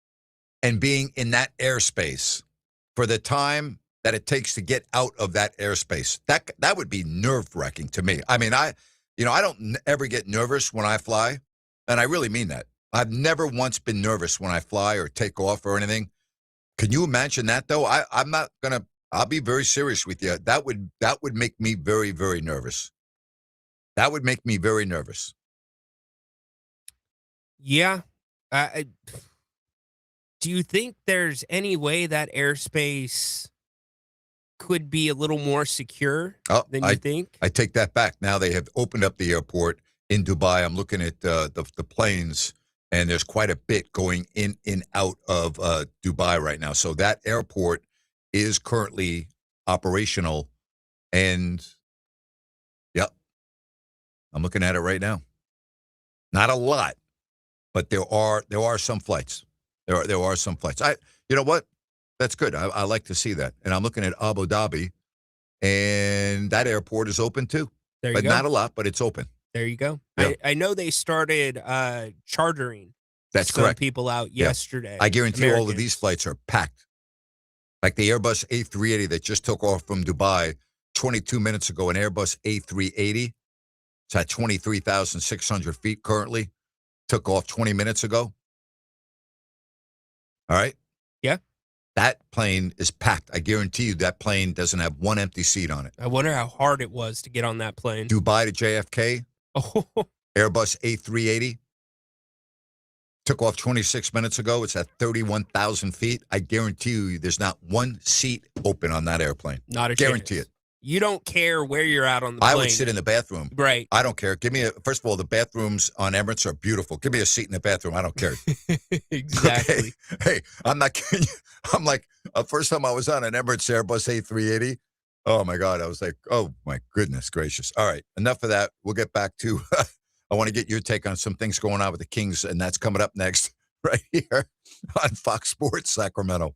and being in that airspace for the time that it takes to get out of that airspace? That would be nerve-wracking to me. I mean, I don't ever get nervous when I fly, and I really mean that. I've never once been nervous when I fly or take off or anything. Can you imagine that, though? I'll be very serious with you. That would make me very, very nervous. That would make me very nervous.
Yeah. Do you think there's any way that airspace could be a little more secure than you think?
I take that back. Now they have opened up the airport in Dubai. I'm looking at the planes, and there's quite a bit going in and out of Dubai right now. So that airport is currently operational, and yep, I'm looking at it right now. Not a lot, but there are some flights. There are some flights. You know what? That's good. I like to see that. And I'm looking at Abu Dhabi, and that airport is open too.
There you go.
Not a lot, but it's open.
There you go.
Yeah.
I know they started chartering
That's
some
correct.
people out
Yeah.
yesterday.
I guarantee all of
Americans.
these flights are packed. Like the Airbus A380 that just took off from Dubai 22 minutes ago, an Airbus A380. It's at 23,600 feet currently. Took off 20 minutes ago. All right?
Yeah.
That plane is packed. I guarantee you that plane doesn't have one empty seat on it.
I wonder how hard it was to get on that plane.
Dubai to JFK,
Oh,
Airbus A380. Took off 26 minutes ago. It's at 31,000 feet. I guarantee you there's not one seat open on that airplane.
not a
Guarantee
chance.
it.
You don't care where you're at on the plane.
I would sit in the bathroom.
Right.
I don't care. First of all, the bathrooms on Emirates are beautiful. Give me a seat in the bathroom. I don't care.
Exactly.
Okay? Hey, I'm not kidding you. I'm like, first time I was on an Emirates Airbus A380, oh my God, I was like, oh my goodness gracious. All right, enough of that. We'll get back to, I want to get your take on some things going on with the Kings, and that's coming up next right here on Fox Sports Sacramento.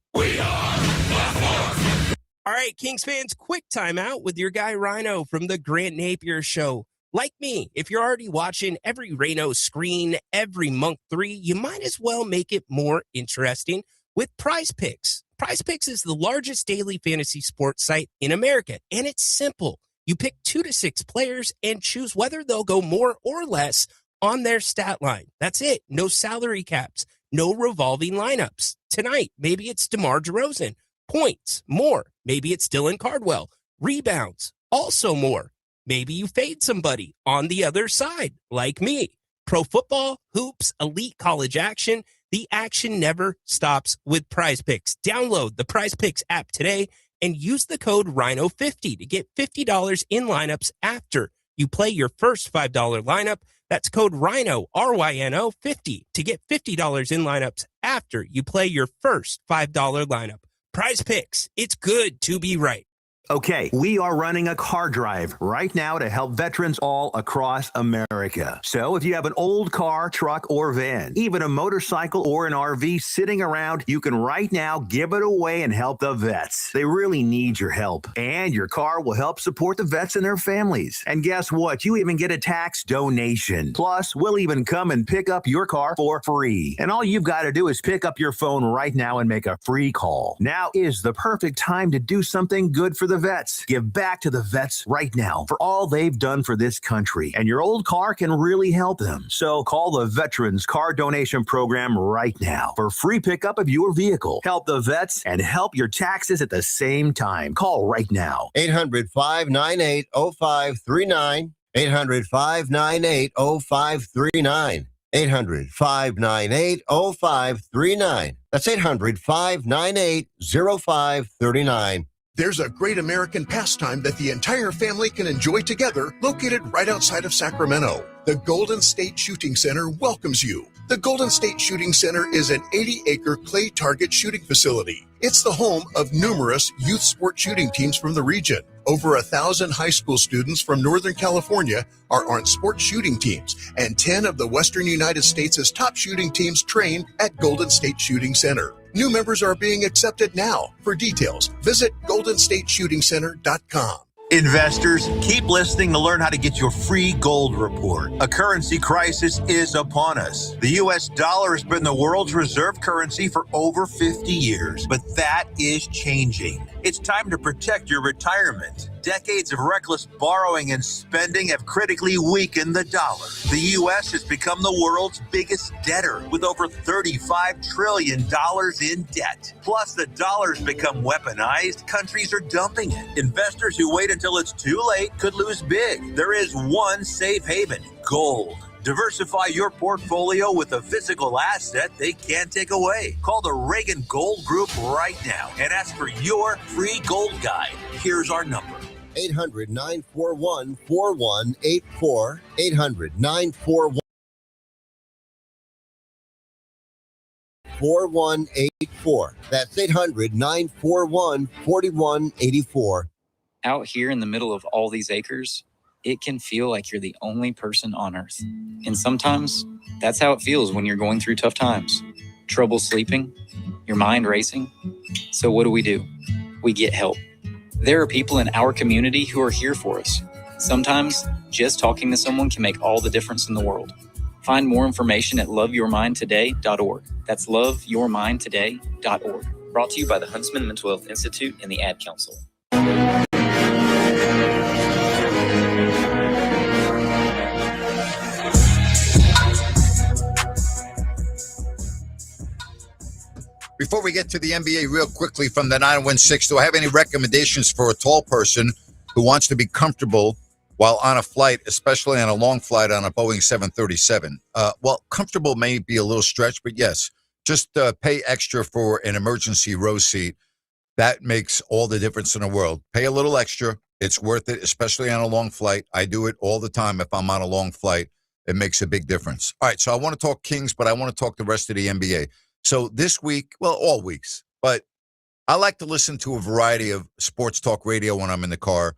All right, Kings fans, quick timeout with your guy Rhino from the Grant Napear Show. Like me, if you're already watching every Reno screen every month 3, you might as well make it more interesting with Prize Picks. Prize Picks is the largest daily fantasy sports site in America, and it's simple. You pick 2 to 6 players and choose whether they'll go more or less on their stat line. That's it. No salary caps, no revolving lineups. Tonight, maybe it's DeMar DeRozan. Points, more. Maybe it's Dylan Cardwell. Rebounds, also more. Maybe you fade somebody on the other side, like me. Pro football, hoops, elite college action. The action never stops with Prize Picks. Download the Prize Picks app today and use the code RHINO50 to get $50 in lineups after you play your first $5 lineup. That's code RHINO, RYNO 50 to get $50 in lineups after you play your first $5 lineup. Prize Picks. It's good to be right.
Okay, we are running a car drive right now to help veterans all across America. So if you have an old car, truck, or van, even a motorcycle or an RV sitting around, you can right now give it away and help the vets. They really need your help. And your car will help support the vets and their families. And guess what? You even get a tax donation. Plus, we'll even come and pick up your car for free. And all you've got to do is pick up your phone right now and make a free call. Now is the perfect time to do something good for the vets. Give back to the vets right now for all they've done for this country. And your old car can really help them. So call the Veterans Car Donation Program right now for free pickup of your vehicle. Help the vets and help your taxes at the same time. Call right now.
800-598-0539. 800-598-0539. 800-598-0539. That's 800-598-0539.
There's a great American pastime that the entire family can enjoy together, located right outside of Sacramento. The Golden State Shooting Center welcomes you. The Golden State Shooting Center is an 80-acre clay target shooting facility. It's the home of numerous youth sport shooting teams from the region. Over 1,000 high school students from Northern California are on sports shooting teams, and 10 of the Western United States' top shooting teams train at Golden State Shooting Center. New members are being accepted now. For details, visit goldenstateshootingcenter.com.
Investors, keep listening to learn how to get your free gold report. A currency crisis is upon us. The U.S. dollar has been the world's reserve currency for over 50 years, but that is changing. It's time to protect your retirement. Decades of reckless borrowing and spending have critically weakened the dollar. The U.S. has become the world's biggest debtor with over $35 trillion in debt. Plus, the dollar's become weaponized. Countries are dumping it. Investors who wait until it's too late could lose big. There is one safe haven: gold. Diversify your portfolio with a physical asset they can't take away. Call the Reagan Gold Group right now and ask for your free gold guide. Here's our number:
800-941-4184. 800-941-4184. That's 800-941-4184.
Out here in the middle of all these acres, it can feel like you're the only person on earth. And sometimes that's how it feels when you're going through tough times. Trouble sleeping, your mind racing. So what do? We get help. There are people in our community who are here for us. Sometimes just talking to someone can make all the difference in the world. Find more information at loveyourmindtoday.org. That's loveyourmindtoday.org. Brought to you by the Huntsman Mental Health Institute and the Ad Council.
Before we get to the NBA real quickly from the 916, do I have any recommendations for a tall person who wants to be comfortable while on a flight, especially on a long flight on a Boeing 737? Well, comfortable may be a little stretch, but yes, just pay extra for an emergency row seat. That makes all the difference in the world. Pay a little extra. It's worth it, especially on a long flight. I do it all the time if I'm on a long flight. It makes a big difference. All right, so I want to talk Kings, but I want to talk the rest of the NBA. So this week, well, all weeks, but I like to listen to a variety of sports talk radio when I'm in the car.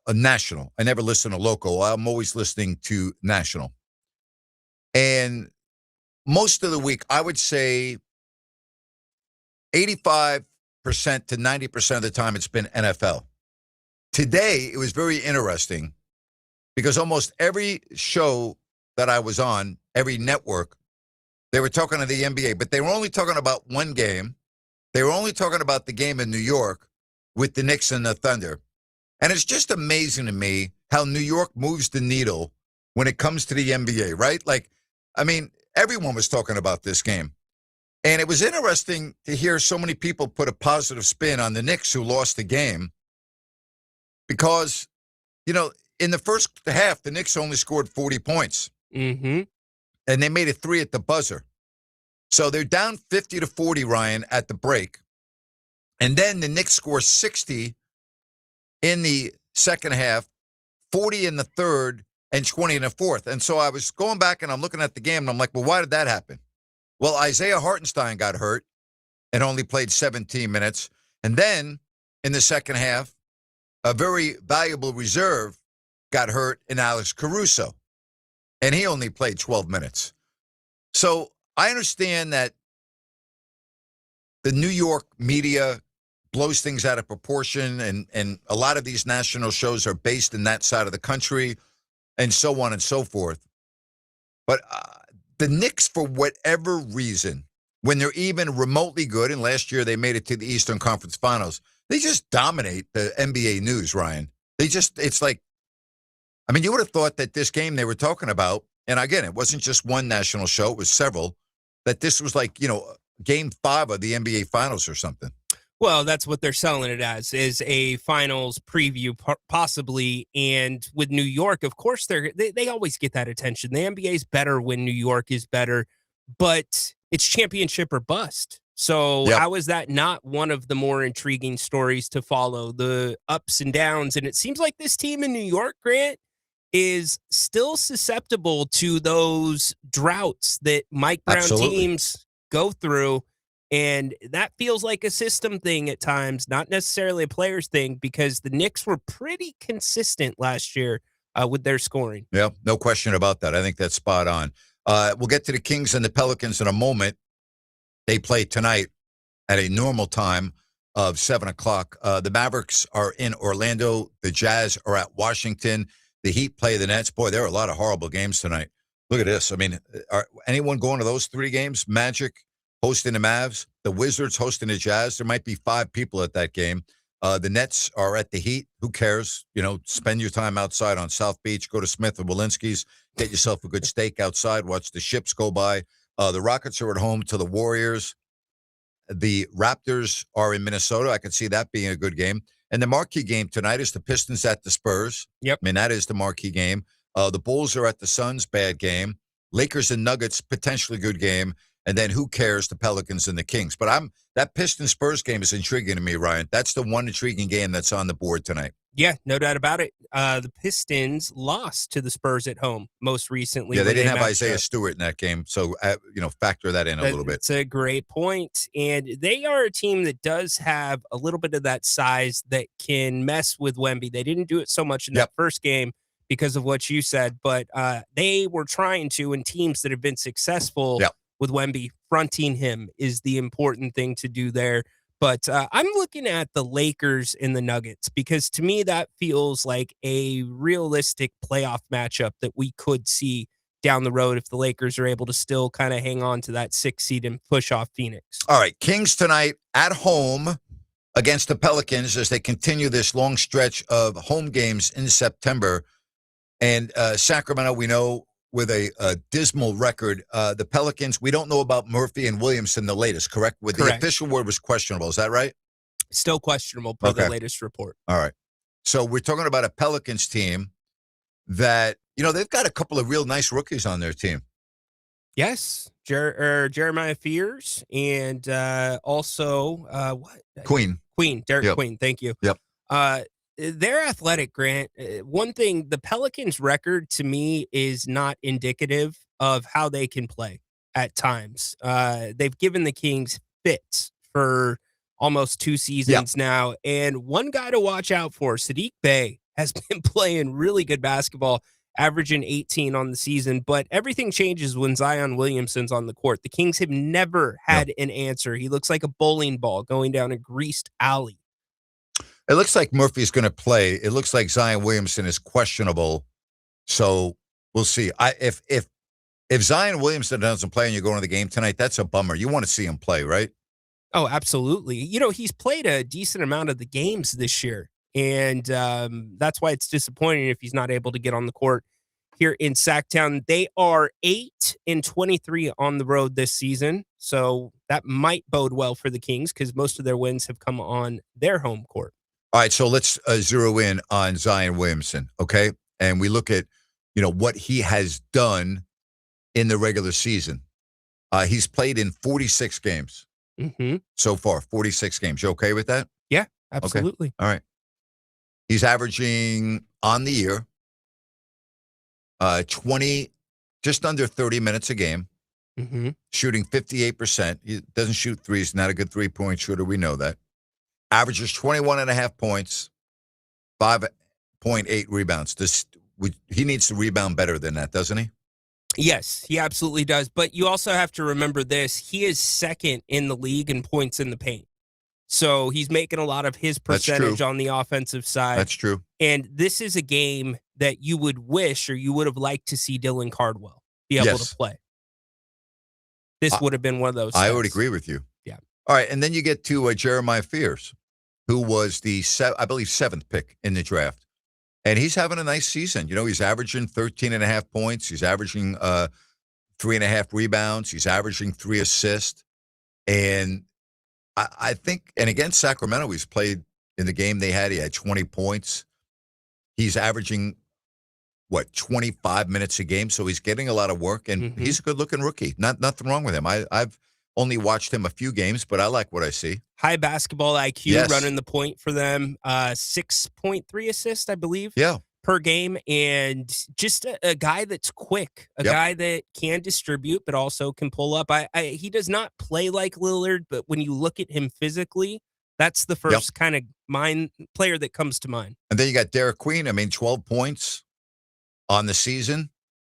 A national. I never listen to local. I'm always listening to national. And most of the week, I would say 85% to 90% of the time, it's been NFL. Today, it was very interesting because almost every show that I was on, every network, they were talking to the NBA, but they were only talking about one game. They were only talking about the game in New York with the Knicks and the Thunder. And it's just amazing to me how New York moves the needle when it comes to the NBA, right? Like, I mean, everyone was talking about this game. And it was interesting to hear so many people put a positive spin on the Knicks who lost the game because, you know, in the first half, the Knicks only scored 40 points.
Mm-hmm.
And they made it 3 at the buzzer. So they're down 50-40, Ryan, at the break. And then the Knicks score 60 in the second half, 40 in the third, and 20 in the fourth. And so I was going back and I'm looking at the game and I'm like, well, why did that happen? Well, Isaiah Hartenstein got hurt and only played 17 minutes. And then in the second half, a very valuable reserve got hurt in Alex Caruso. And he only played 12 minutes. So I understand that the New York media blows things out of proportion, and a lot of these national shows are based in that side of the country, and so on and so forth. But the Knicks, for whatever reason, when they're even remotely good, and last year they made it to the Eastern Conference Finals, they just dominate the NBA news, Ryan. It's like, I mean, you would have thought that this game they were talking about, and again, it wasn't just one national show, it was several, that this was like, you know, game 5 of the NBA Finals or something.
Well, that's what they're selling it as, is a finals preview, possibly. And with New York, of course, they always get that attention. The NBA is better when New York is better, but it's championship or bust. So how is that not one of the more intriguing stories to follow, the ups and downs? And it seems like this team in New York, Grant, is still susceptible to those droughts that Mike Brown teams go through. And that feels like a system thing at times, not necessarily a player's thing, because the Knicks were pretty consistent last year with their scoring.
Yeah, no question about that. I think that's spot on. We'll get to the Kings and the Pelicans in a moment. They play tonight at a normal time of 7 o'clock. The Mavericks are in Orlando. The Jazz are at Washington. The Heat play the Nets. Boy, there are a lot of horrible games tonight. Look at this. I mean, anyone going to those 3 games? Magic hosting the Mavs, the Wizards hosting the Jazz. There might be 5 people at that game. The Nets are at the Heat. Who cares? You know, spend your time outside on South Beach. Go to Smith or Walensky's. Get yourself a good steak outside. Watch the ships go by. The Rockets are at home to the Warriors. The Raptors are in Minnesota. I could see that being a good game. And the marquee game tonight is the Pistons at the Spurs.
Yep.
I mean, that is the marquee game. The Bulls are at the Suns. Bad game. Lakers and Nuggets, potentially good game. And then who cares, the Pelicans and the Kings. But that Pistons-Spurs game is intriguing to me, Ryan. That's the one intriguing game that's on the board tonight.
Yeah, no doubt about it. The Pistons lost to the Spurs at home most recently.
Yeah, they didn't have Isaiah Stewart in that game. So, factor that in a little bit.
It's a great point. And they are a team that does have a little bit of that size that can mess with Wemby. They didn't do it so much in that first game because of what you said, but they were trying to, and teams that have been successful with Wemby, fronting him is the important thing to do there. But I'm looking at the Lakers and the Nuggets because to me that feels like a realistic playoff matchup that we could see down the road if the Lakers are able to still kind of hang on to that 6th seed and push off Phoenix.
All right, Kings tonight at home against the Pelicans as they continue this long stretch of home games in September. And Sacramento, we know, with a dismal record. The Pelicans, we don't know about Murphy and Williamson, the latest, correct? The official word was questionable. Is that right?
Still questionable per the latest report.
All right. So we're talking about a Pelicans team that, they've got a couple of real nice rookies on their team.
Yes. Jeremiah Fears and also
Queen,
Derek Queen. Thank you.
Yep.
They're athletic, Grant. One thing, the Pelicans' record to me is not indicative of how they can play at times. They've given the Kings fits for almost 2 seasons now. And one guy to watch out for, Sadiq Bey, has been playing really good basketball, averaging 18 on the season. But everything changes when Zion Williamson's on the court. The Kings have never had an answer. He looks like a bowling ball going down a greased alley.
It looks like Murphy's going to play. It looks like Zion Williamson is questionable. So we'll see. If Zion Williamson doesn't play and you go into the game tonight, that's a bummer. You want to see him play, right?
Oh, absolutely. He's played a decent amount of the games this year. And that's why it's disappointing if he's not able to get on the court here in Sacktown. They are 8-23 on the road this season. So that might bode well for the Kings because most of their wins have come on their home court.
All right, so let's zero in on Zion Williamson, okay? And we look at, what he has done in the regular season. He's played in 46 games so far, 46 games. You okay with that?
Yeah, absolutely.
Okay. All right. He's averaging on the year just under 30 minutes a game, shooting 58%. He doesn't shoot threes, not a good three-point shooter. We know that. Averages 21.5 points, 5.8 rebounds. He needs to rebound better than that, doesn't he?
Yes, he absolutely does. But you also have to remember this. He is second in the league in points in the paint. So he's making a lot of his percentage on the offensive side.
That's true.
And this is a game that you would wish or you would have liked to see Dylan Cardwell be able to play. This would have been one of those.
I would agree with you.
Yeah.
All right, and then you get to Jeremiah Fears, who was the, I believe, 7th pick in the draft. And he's having a nice season. He's averaging 13.5 points. He's averaging 3.5 rebounds. He's averaging 3 assists. And I think, and against Sacramento, he's played in the game they had. He had 20 points. He's averaging, 25 minutes a game. So he's getting a lot of work, and he's a good-looking rookie. Nothing wrong with him. I've Only watched him a few games, but I like what I see.
High basketball IQ,
Yes.
running the point for them. 6.3 assists, I believe.
Yeah.
Per game, and just a guy that's quick, a guy that can distribute, but also can pull up. He does not play like Lillard, but when you look at him physically, that's the first kind of player that comes to mind.
And then you got Derek Queen. I mean, 12 points on the season,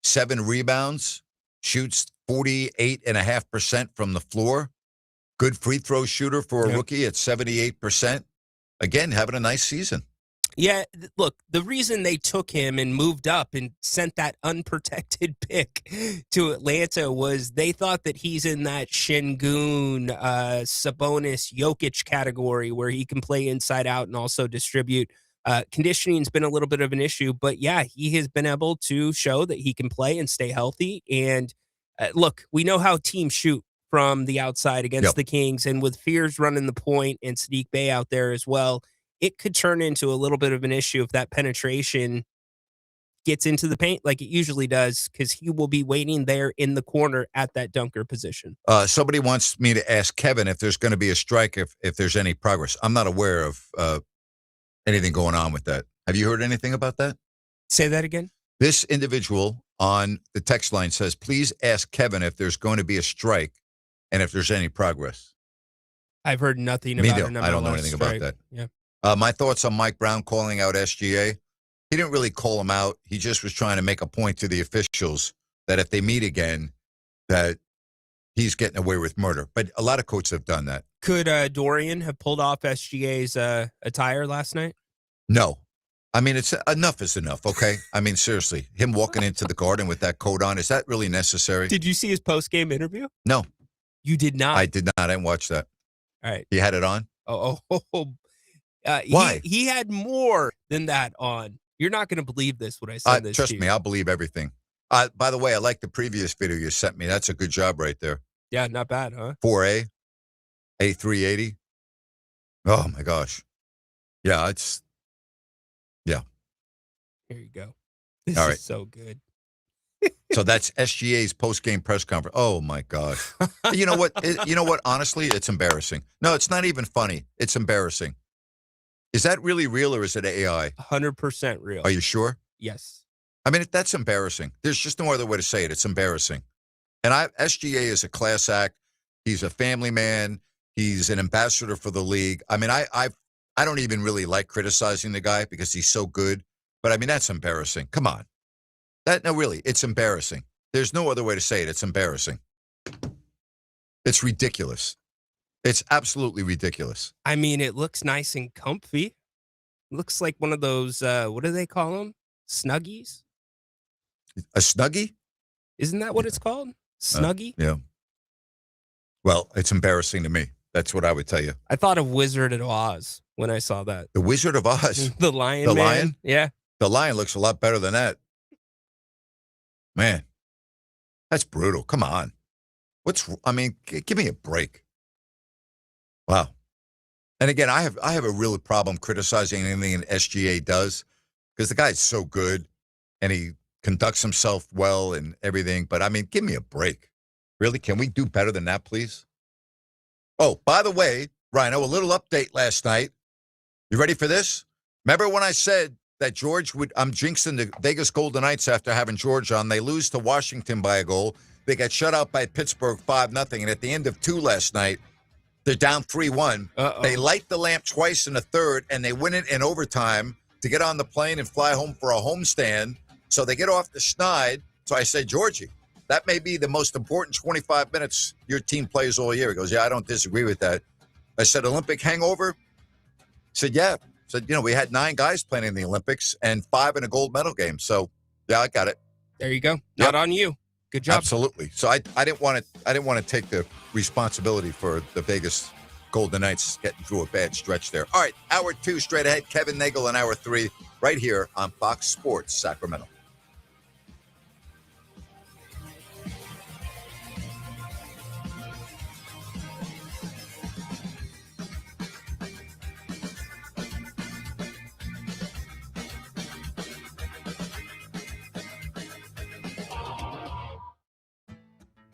7 rebounds, shoots 48.5% from the floor. Good free throw shooter for a rookie at 78%. Again, having a nice season.
Yeah, look, the reason they took him and moved up and sent that unprotected pick to Atlanta was they thought that he's in that Şengün, Sabonis, Jokic category where he can play inside out and also distribute. Conditioning's been a little bit of an issue, but yeah, he has been able to show that he can play and stay healthy. And look, we know how teams shoot from the outside against the Kings, and with Fears running the point and Sadiq Bey out there as well, it could turn into a little bit of an issue if that penetration gets into the paint like it usually does, because he will be waiting there in the corner at that dunker position.
Somebody wants me to ask Kevin if there's going to be a strike, if there's any progress. I'm not aware of anything going on with that. Have you heard anything about that?
Say that again.
This individual on the text line says, please ask Kevin if there's going to be a strike and if there's any progress.
I've heard nothing about it.
I don't know anything about that.
Yeah.
My thoughts on Mike Brown calling out SGA. He didn't really call him out. He just was trying to make a point to the officials that if they meet again, that he's getting away with murder. But a lot of coaches have done that.
Could Dorian have pulled off SGA's attire last night?
No. I mean, it's enough is enough, okay? I mean, seriously, him walking into the Garden with that coat on, is that really necessary?
Did you see his post-game interview?
No.
You did not?
I did not. I didn't watch that.
All right.
He had it on?
Why? He had more than that on. You're not going to believe this when I send this
trust
to you.
me, I'll believe everything. By the way, I like the previous video you sent me. That's a good job right there.
Yeah, not bad, huh?
4A, A380. Oh, my gosh. Yeah, yeah.
Here you go. This
All right.
is so good.
So that's SGA's post-game press conference. Oh, my gosh. You know what? Honestly, it's embarrassing. No, it's not even funny. It's embarrassing. Is that really real or is it AI?
100% real.
Are you sure?
Yes.
I mean, that's embarrassing. There's just no other way to say it. It's embarrassing. And SGA is a class act. He's a family man. He's an ambassador for the league. I mean, I don't even really like criticizing the guy because he's so good. But I mean, that's embarrassing. Come on. No, really, it's embarrassing. There's no other way to say it. It's embarrassing. It's ridiculous. It's absolutely ridiculous.
I mean, it looks nice and comfy. Looks like one of those, what do they call them? Snuggies?
A Snuggie?
Isn't that what it's called? Snuggie?
Yeah. Well, it's embarrassing to me. That's what I would tell you.
I thought of Wizard of Oz when I saw that.
The Wizard of Oz?
The lion.
The
man.
lion?
Yeah.
The lion looks a lot better than that. Man, that's brutal. Come on. Give me a break. Wow. And again, I have a real problem criticizing anything an SGA does because the guy's so good and he conducts himself well and everything. But I mean, give me a break. Really? Can we do better than that, please? Oh, by the way, Rhino, a little update last night. You ready for this? Remember when I said that I'm jinxing the Vegas Golden Knights after having George on. They lose to Washington by a goal. They get shut out by Pittsburgh 5-0. And at the end of 2 last night, they're down 3-1. They light the lamp twice in the third, and they win it in overtime to get on the plane and fly home for a homestand. So they get off the schneid. So I said, Georgie, that may be the most important 25 minutes your team plays all year. He goes, yeah, I don't disagree with that. I said, Olympic hangover? He said, yeah. Said, we had 9 guys playing in the Olympics and 5 in a gold medal game. So, yeah, I got it.
There you go. Not on you. Good job.
Absolutely. So I didn't want to take the responsibility for the Vegas Golden Knights getting through a bad stretch there. All right, hour 2 straight ahead. Kevin Nagle in hour 3 right here on Fox Sports Sacramento.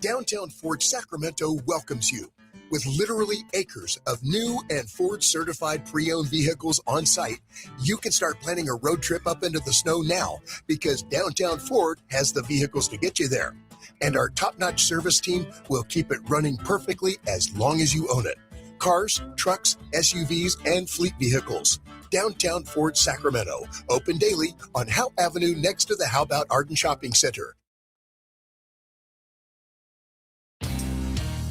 Downtown Ford Sacramento welcomes you. With literally acres of new and Ford-certified pre-owned vehicles on site, you can start planning a road trip up into the snow now because Downtown Ford has the vehicles to get you there. And our top-notch service team will keep it running perfectly as long as you own it. Cars, trucks, SUVs, and fleet vehicles. Downtown Ford Sacramento. Open daily on Howe Avenue next to the How About Arden Shopping Center.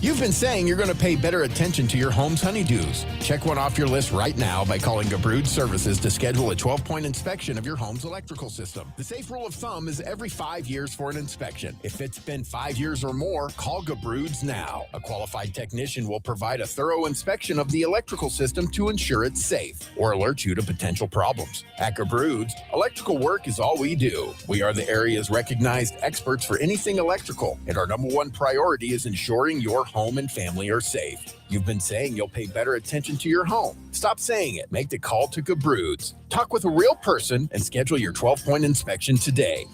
You've been saying you're going to pay better attention to your home's honeydews. Check one off your list right now by calling Brood Services to schedule a 12-point inspection of your home's electrical system. The safe rule of thumb is every 5 years for an inspection. If it's been 5 years or more, call Gabroods now. A qualified technician will provide a thorough inspection of the electrical system to ensure it's safe or alert you to potential problems. At Gabroods, electrical work is all we do. We are the area's recognized experts for anything electrical, and our number one priority is ensuring your home and family are safe. You've been saying you'll pay better attention to your home. Stop saying it. Make the call to Gabroods. Talk with a real person and schedule your 12-point inspection today.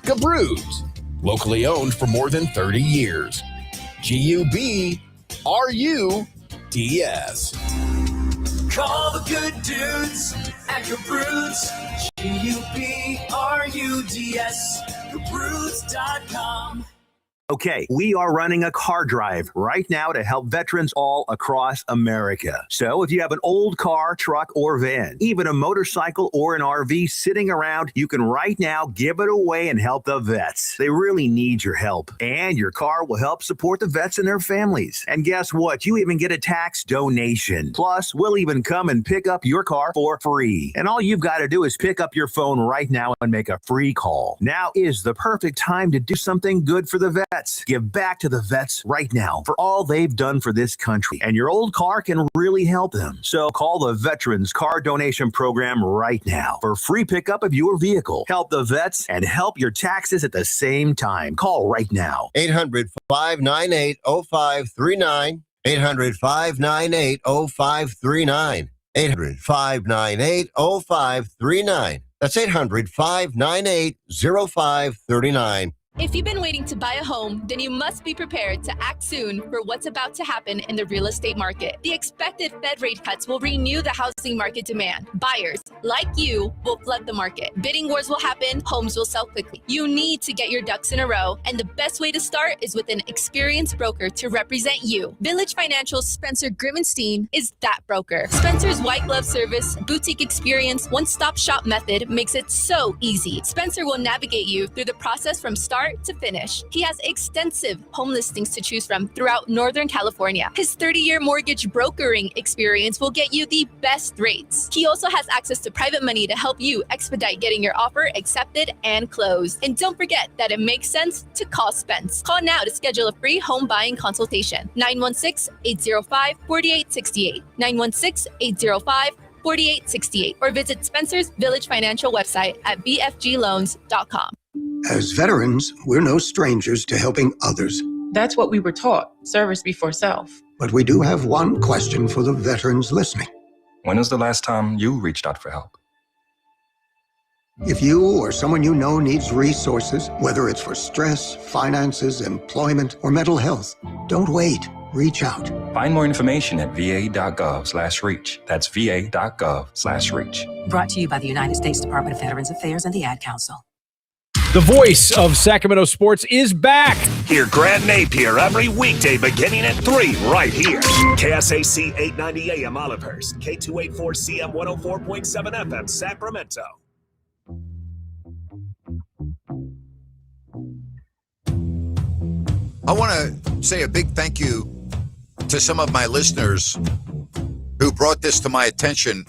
Gabroods, locally owned for more than 30 years. Gubroods.
Call the good dudes at Gabroods. Gubroods. Gabroods.com.
Okay, we are running a car drive right now to help veterans all across America. So if you have an old car, truck, or van, even a motorcycle or an RV sitting around, you can right now give it away and help the vets. They really need your help. And your car will help support the vets and their families. And guess what? You even get a tax donation. Plus, we'll even come and pick up your car for free. And all you've got to do is pick up your phone right now and make a free call. Now is the perfect time to do something good for the vets. Give back to the vets right now for all they've done for this country. And your old car can really help them. So call the Veterans Car Donation Program right now for free pickup of your vehicle. Help the vets and help your taxes at the same time. Call right now.
800-598-0539. 800-598-0539. 800-598-0539. That's 800-598-0539.
If you've been waiting to buy a home, then you must be prepared to act soon for what's about to happen in the real estate market. The expected Fed rate cuts will renew the housing market demand. Buyers, like you, will flood the market. Bidding wars will happen, homes will sell quickly. You need to get your ducks in a row, and the best way to start is with an experienced broker to represent you. Village Financial's Spencer Grimenstein is that broker. Spencer's white glove service, boutique experience, one-stop shop method makes it so easy. Spencer will navigate you through the process from start to finish. He has extensive home listings to choose from throughout Northern California. His 30-year mortgage brokering experience will get you the best rates. He also has access to private money to help you expedite getting your offer accepted and closed. And don't forget that it makes sense to call Spence. Call now to schedule a free home buying consultation. 916-805-4868. 916-805-4868. Or visit Spencer's Village Financial website at bfgloans.com.
As veterans, we're no strangers to helping others.
That's what we were taught, service before self.
But we do have one question for the veterans listening.
When was the last time you reached out for help?
If you or someone you know needs resources, whether it's for stress, finances, employment, or mental health, don't wait. Reach out.
Find more information at va.gov/reach. That's va.gov/reach.
Brought to you by the United States Department of Veterans Affairs and the Ad Council.
The voice of Sacramento sports is back.
Hear Grant Napear every weekday beginning at 3 right here. KSAC 890 AM Olivehurst, K284CM 104.7 FM Sacramento.
I want to say a big thank you to some of my listeners who brought this to my attention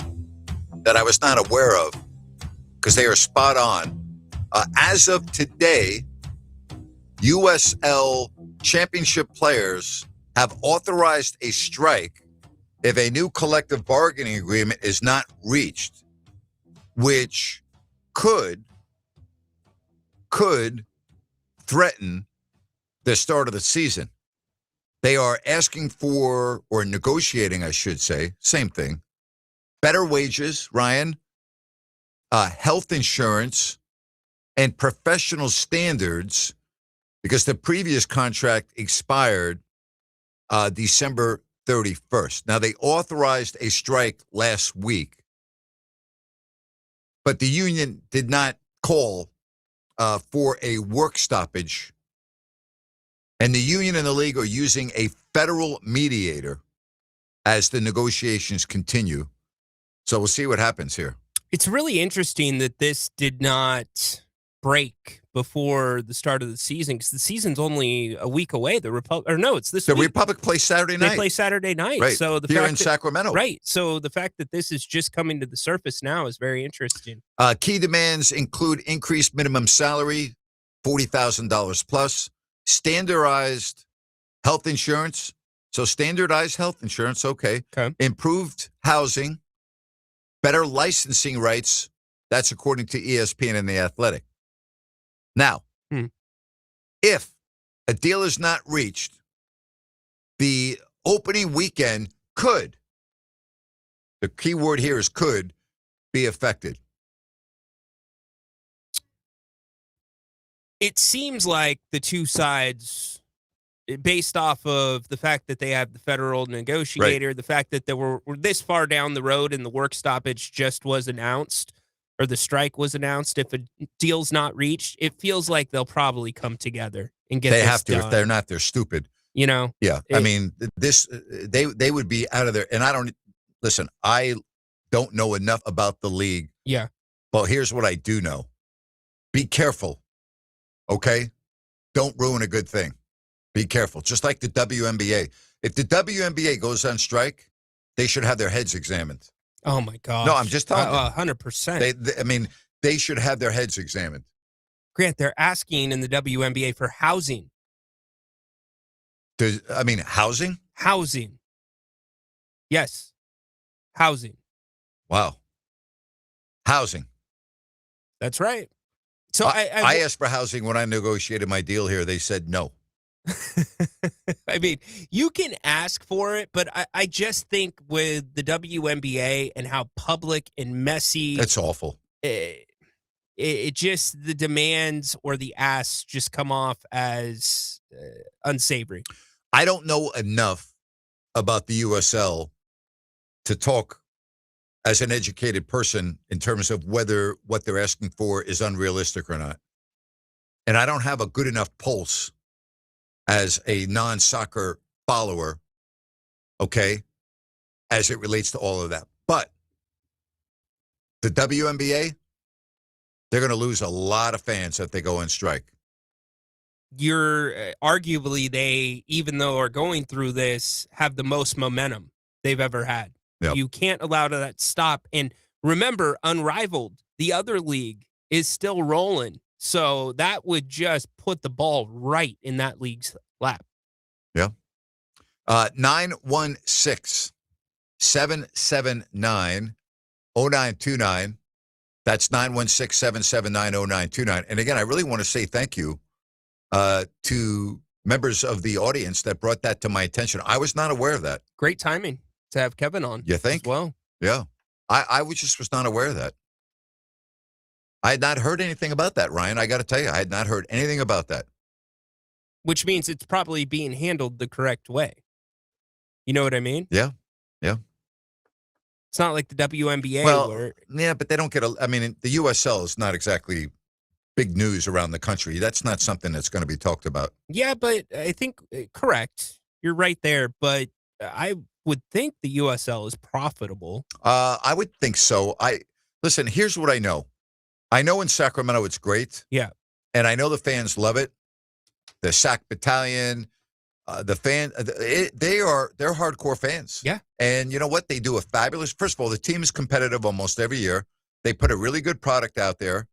that I was not aware of, because they are spot on. As of today, USL championship players have authorized a strike if a new collective bargaining agreement is not reached, which could threaten the start of the season. They are asking for, or negotiating, I should say, same thing, better wages, Ryan, health insurance, and professional standards because the previous contract expired December 31st. Now, they authorized a strike last week, but the union did not call for a work stoppage. And the union and the league are using a federal mediator as the negotiations continue. So we'll see what happens here.
It's really interesting that this did not break before the start of the season, because the season's only a week away. The
Republic plays Saturday night.
They play Saturday night.
Right.
So the
Here
fact
in
that,
Sacramento.
Right. So the fact that this is just coming to the surface now is very interesting.
Key demands include increased minimum salary, $40,000 plus, standardized health insurance. So standardized health insurance, okay. Improved housing, better licensing rights. That's according to ESPN and The Athletic. Now, if a deal is not reached, the opening weekend could, the key word here is could, be affected.
It seems like the two sides, based off of the fact that they have the federal negotiator, the fact that they were this far down the road and the work stoppage just was announced, or the strike was announced, if a deal's not reached, it feels like they'll probably come together and get
They
this
have to.
done.
If they're not, they're stupid.
You know?
Yeah. I mean, they would be out of there. And I don't know enough about the league.
Yeah.
But here's what I do know. Be careful. Okay? Don't ruin a good thing. Be careful. Just like the WNBA. If the WNBA goes on strike, they should have their heads examined.
Oh, my God.
No, I'm just telling you.
100%.
They should have their heads examined.
Grant, they're asking in the WNBA for housing.
Housing?
Housing. Yes. Housing.
Wow. Housing.
That's right. So
I asked for housing when I negotiated my deal here. They said no.
I mean, you can ask for it, but I just think with the WNBA and how public and messy.
It's awful.
It just, the demands or the asks just come off as unsavory.
I don't know enough about the USL to talk as an educated person in terms of whether what they're asking for is unrealistic or not. And I don't have a good enough pulse as a non-soccer follower, okay, as it relates to all of that. But the WNBA, they're going to lose a lot of fans if they go on strike.
Arguably, they, even though are going through this, have the most momentum they've ever had.
Yep.
You can't allow that to stop. And remember, Unrivaled, the other league, is still rolling. So that would just put the ball right in that league's lap.
Yeah. 916-779-0929. That's 916-779-0929. And again, I really want to say thank you to members of the audience that brought that to my attention. I was not aware of that.
Great timing to have Kevin on.
You think?
As well.
Yeah. I was not aware of that. I had not heard anything about that, Ryan. I got to tell you, I had not heard anything about that.
Which means it's probably being handled the correct way. You know what I mean?
Yeah. Yeah.
It's not like the WNBA.
Well, yeah, but they don't get the USL is not exactly big news around the country. That's not something that's going to be talked about.
Yeah, but I think, correct. You're right there. But I would think the USL is profitable.
I would think so. Listen, here's what I know. I know in Sacramento it's great.
Yeah.
And I know the fans love it. The SAC Battalion, they're hardcore fans.
Yeah.
And you know what? They do a fabulous, first of all, the team is competitive almost every year. They put a really good product out there.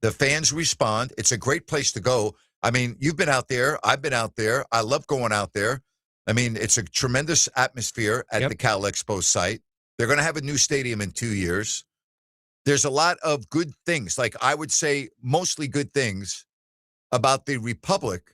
The fans respond. It's a great place to go. I mean, you've been out there. I've been out there. I love going out there. I mean, it's a tremendous atmosphere at the Cal Expo site. They're going to have a new stadium in 2 years. There's a lot of good things, like I would say mostly good things about the Republic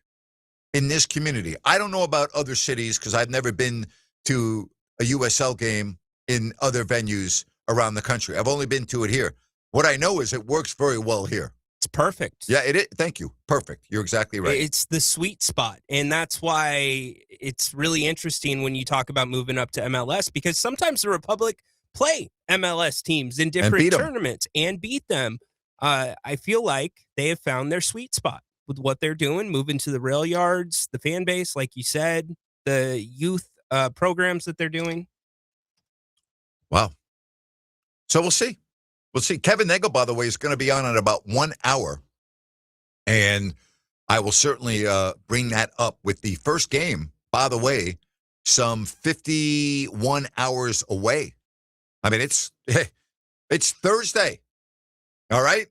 in this community. I don't know about other cities because I've never been to a USL game in other venues around the country. I've only been to it here. What I know is it works very well here.
It's perfect.
Yeah, it is. Thank you. Perfect. You're exactly right.
It's the sweet spot. And that's why it's really interesting when you talk about moving up to MLS, because sometimes the Republic play MLS teams in different tournaments and beat them. I feel like they have found their sweet spot with what they're doing, moving to the rail yards, the fan base, like you said, the youth programs that they're doing.
Wow. So we'll see. We'll see. Kevin Nagle, by the way, is going to be on in about 1 hour. And I will certainly bring that up with the first game, by the way, some 51 hours away. I mean, it's Thursday. All right?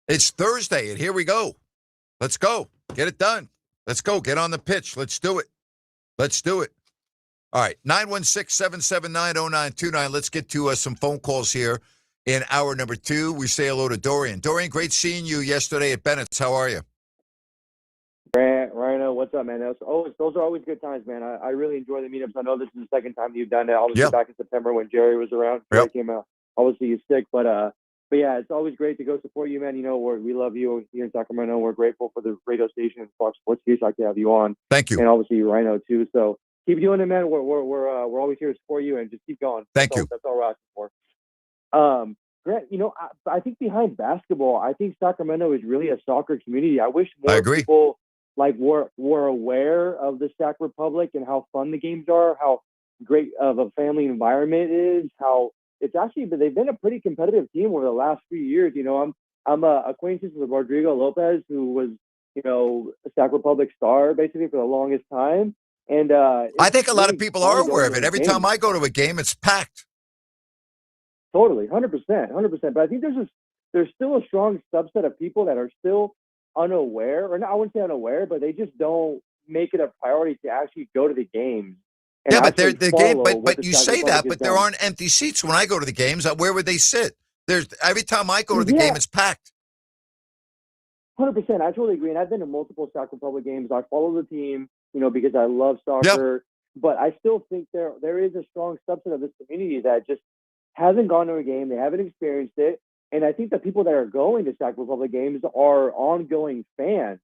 It's Thursday, and here we go. Let's go. Get it done. Let's go. Get on the pitch. Let's do it. Let's do it. All right, 916-779-0929. Let's get to some phone calls here in hour number 2. We say hello to Dorian. Dorian, great seeing you yesterday at Bennett's. How are you?
Rhino, what's up, man? Those are always good times, man. I really enjoy the meetups. I know this is the second time you've done it. Obviously, back in September when Jerry was around. Jerry came out. Obviously, he's sick, but yeah, it's always great to go support you, man. You know, we love you here in Sacramento. We're grateful for the radio station and Fox Sports KSAC to have you on.
Thank you.
And obviously, Rhino too. So keep doing it, man. We're always here to support you, and just keep going.
Thank you.
That's all we're asking for. Grant, you know, I think behind basketball, I think Sacramento is really a soccer community. I wish more people were aware of the Sac Republic and how fun the games are, how great of a family environment it is, how it's actually, but they've been a pretty competitive team over the last few years. You know, I'm acquaintances with Rodrigo Lopez, who was, you know, a Sac Republic star basically for the longest time. And
I think a lot of people are aware of it. Every time I go to a game, it's packed.
Totally, 100%. But I think there's still a strong subset of people that are still unaware, or not, I wouldn't say unaware, but they just don't make it a priority to actually go to the games.
Yeah, but they're the game. But you say that, but there aren't empty seats when I go to the games. Where would they sit? There's every time I go to the game, it's packed.
100%. I totally agree. And I've been to multiple Sac Republic games. I follow the team, you know, because I love soccer. Yep. But I still think there is a strong subset of this community that just hasn't gone to a game. They haven't experienced it. And I think the people that are going to Sac Republic games are ongoing fans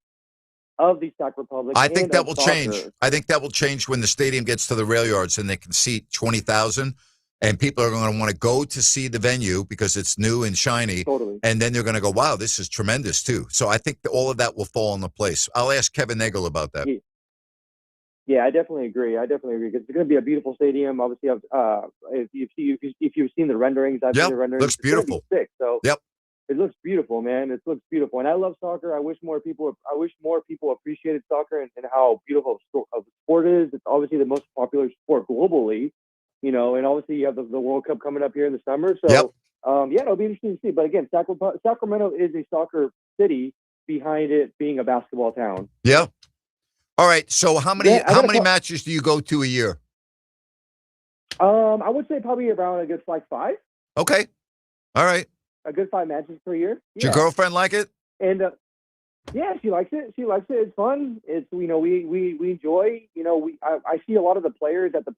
of the Sac Republic.
I think that will change. I think that will change when the stadium gets to the rail yards and they can seat 20,000. And people are going to want to go to see the venue because it's new and shiny.
Totally.
And then they're going to go, wow, this is tremendous too. So I think all of that will fall into place. I'll ask Kevin Nagle about that.
Yeah, I definitely agree. Because it's going to be a beautiful stadium. Obviously, if you've seen the renderings, I've seen the renderings.
Looks beautiful.
Sick. So
yep.
It looks beautiful, man. It looks beautiful. And I love soccer. I wish more people appreciated soccer and how beautiful of a sport it is. It's obviously the most popular sport globally, you know, and obviously you have the World Cup coming up here in the summer. So, yeah, it'll be interesting to see. But again, Sacramento is a soccer city behind it being a basketball town.
Yeah. All right. So how many matches do you go to a year?
I would say probably around a good 5.
Okay. All right.
A good 5 matches per year.
Does your girlfriend like it?
And yeah, she likes it. It's fun. It's, you know, we enjoy. You know, I see a lot of the players at the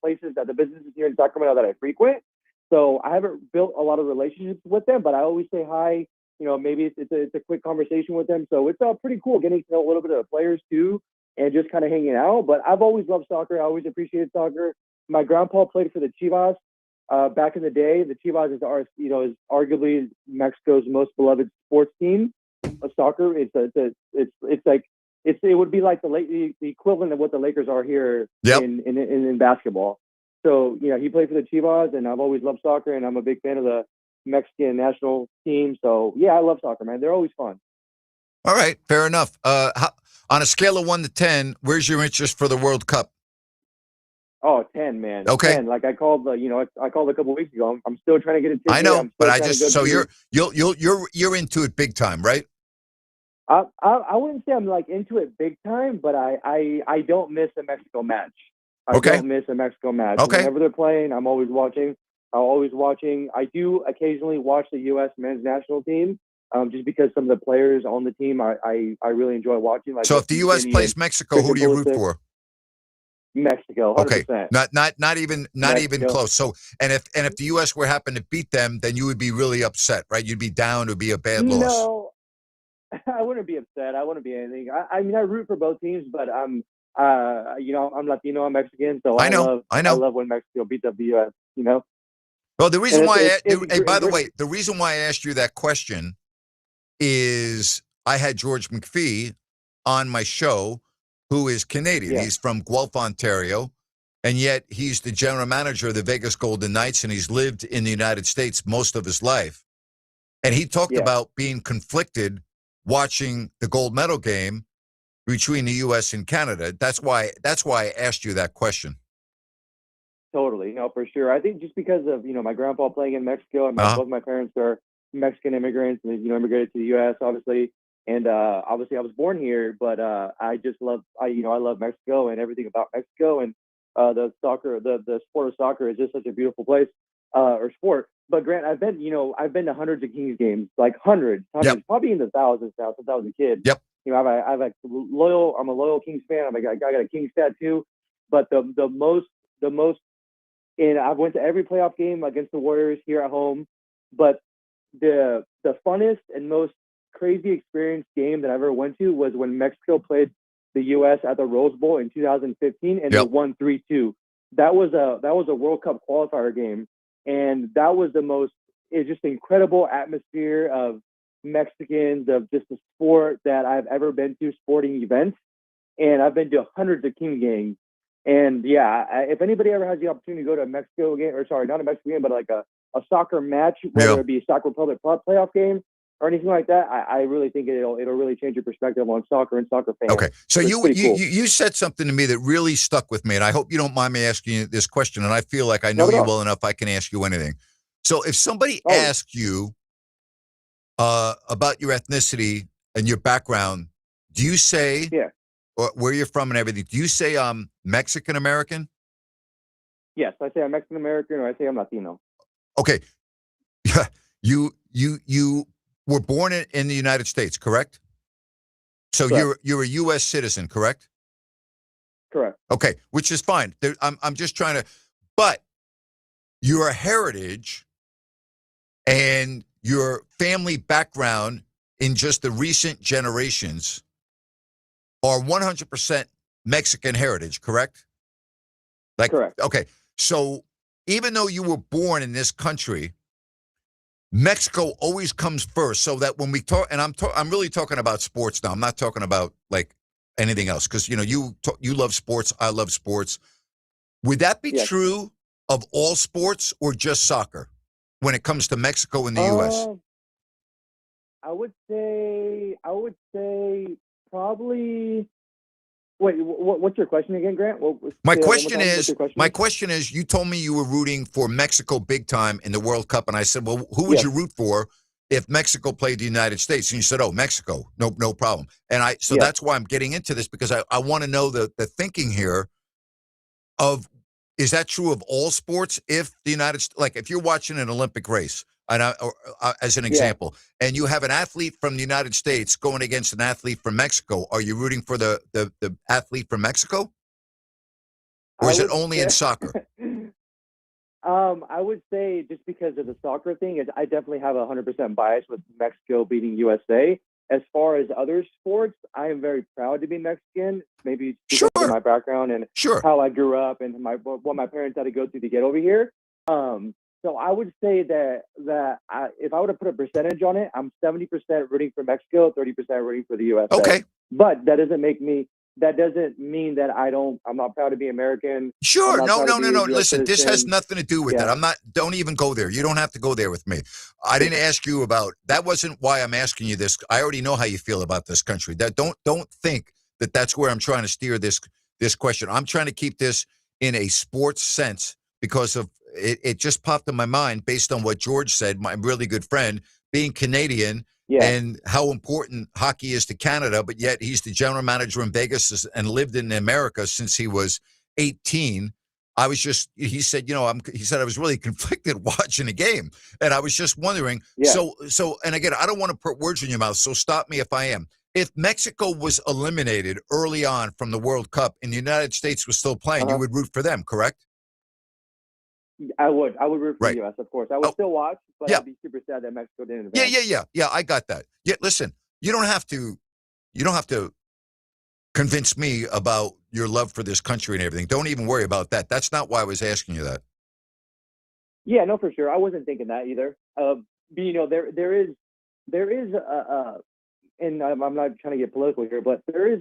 businesses here in Sacramento that I frequent. So I haven't built a lot of relationships with them, but I always say hi. You know, maybe it's a quick conversation with them. So it's pretty cool getting to know a little bit of the players too, and just kind of hanging out. But I've always loved soccer. I always appreciated soccer. My grandpa played for the Chivas. Back in the day, the Chivas is arguably Mexico's most beloved sports team of soccer. It would be like the equivalent of what the Lakers are here in basketball. So, you know, he played for the Chivas, and I've always loved soccer, and I'm a big fan of the Mexican national team. So, yeah, I love soccer, man. They're always fun.
All right, fair enough. On a scale of 1 to 10, where's your interest for the World Cup?
Oh, 10, man.
Okay.
10. Like I called a couple weeks ago. I'm still trying to get a ticket.
I know, but you're into it big time, right?
I wouldn't say I'm like into it big time, but I don't miss a Mexico match. I don't miss a Mexico match.
Okay.
Whenever they're playing, I'm always watching. I do occasionally watch the U.S. men's national team, just because some of the players on the team I really enjoy watching. Like,
so if the U.S. plays Mexico, who do you root for?
Mexico, 100%.
Okay, not even close. So, and if the U.S. were happen to beat them, then you would be really upset, right? You'd be down. It would be a bad loss.
No, I wouldn't be upset. I wouldn't be anything. I mean, I root for both teams, but I'm Latino, I'm Mexican, so I love when Mexico beats up the U.S.
Well, the reason why, by the
way,
the reason why I asked you that question is I had George McPhee on my show, who is Canadian.
Yeah.
He's from Guelph, Ontario, and yet he's the general manager of the Vegas Golden Knights, and he's lived in the United States most of his life. And he talked about being conflicted watching the gold medal game between the U.S. and Canada. That's why I asked you that question.
Totally, for sure. I think just because of my grandpa playing in Mexico, and both my parents are Mexican immigrants, and immigrated to the U.S. obviously, and obviously I was born here, but I just love I love Mexico and everything about Mexico, and the soccer, the sport of soccer is just such a beautiful place or sport. But Grant, I've been to hundreds of Kings games, like hundreds, probably in the thousands now since I was a kid.
Yep.
I'm a loyal Kings fan. I got a Kings tattoo, but the most. And I went to every playoff game against the Warriors here at home. But the funnest and most crazy experience game that I ever went to was when Mexico played the U.S. at the Rose Bowl in 2015, and they won 3-2. That was a World Cup qualifier game, and that was it's just incredible atmosphere of Mexicans, of just the sport that I've ever been to, sporting events. And I've been to hundreds of King games. And if anybody ever has the opportunity to go to a Mexico game, or sorry, not a Mexico game, but like a soccer match, whether it be a Soccer Republic playoff game or anything like that, I really think it'll really change your perspective on soccer and soccer fans.
Okay, so
cool.
you said something to me that really stuck with me, and I hope you don't mind me asking you this question. And I feel like I know you well enough; I can ask you anything. So, if somebody asked you about your ethnicity and your background, do you say or where you're from and everything? Do you say Mexican American?
Yes, I say I'm Mexican American, or I say I'm Latino.
Okay, you were born in the United States, correct? So
correct.
You're a U.S. citizen, correct?
Correct.
Okay, which is fine. I'm just trying to, but your heritage and your family background in just the recent generations are 100% Mexican heritage, correct?
Correct.
Okay, so even though you were born in this country, Mexico always comes first. So that when we talk, and I'm really talking about sports now. I'm not talking about like anything else, because you love sports, I love sports. Would that be true of all sports or just soccer when it comes to Mexico and the U.S.?
I would say probably. Wait, what's your question again, Grant?
My question is, you told me you were rooting for Mexico big time in the World Cup, and I said, well, who would you root for if Mexico played the United States? And you said, oh, Mexico, no problem. And that's why I'm getting into this, because I want to know the thinking here of, is that true of all sports? If the United States, like if you're watching an Olympic race, and as an example, and you have an athlete from the United States going against an athlete from Mexico, are you rooting for the athlete from Mexico? Or is it only in soccer?
I would say, just because of the soccer thing, I definitely have 100% bias with Mexico beating USA. As far as other sports, I am very proud to be Mexican, maybe because of my background and how I grew up and what my parents had to go through to get over here. So I would say that if I were to put a percentage on it, I'm 70% rooting for Mexico, 30% rooting for the USA.
Okay.
But that doesn't mean that I'm not proud to be American.
Sure. No. Listen, this has nothing to do with that. Don't even go there. You don't have to go there with me. I didn't ask you about, that wasn't why I'm asking you this. I already know how you feel about this country. Don't think that that's where I'm trying to steer this question. I'm trying to keep this in a sports sense, because of it just popped in my mind based on what George said, my really good friend, being Canadian and how important hockey is to Canada, but yet he's the general manager in Vegas and lived in America since he was 18. He said I was really conflicted watching the game, and I was just wondering. So, and again, I don't want to put words in your mouth, so stop me if I am. If Mexico was eliminated early on from the World Cup and the United States was still playing, you would root for them, correct?
I would root for the U.S., of course. I would still watch, but I'd be super sad that Mexico didn't advance.
Yeah, I got that. Yeah, listen, You don't have to convince me about your love for this country and everything. Don't even worry about that. That's not why I was asking you that.
Yeah, no, for sure. I wasn't thinking that either. But, there is and I'm not trying to get political here, but there is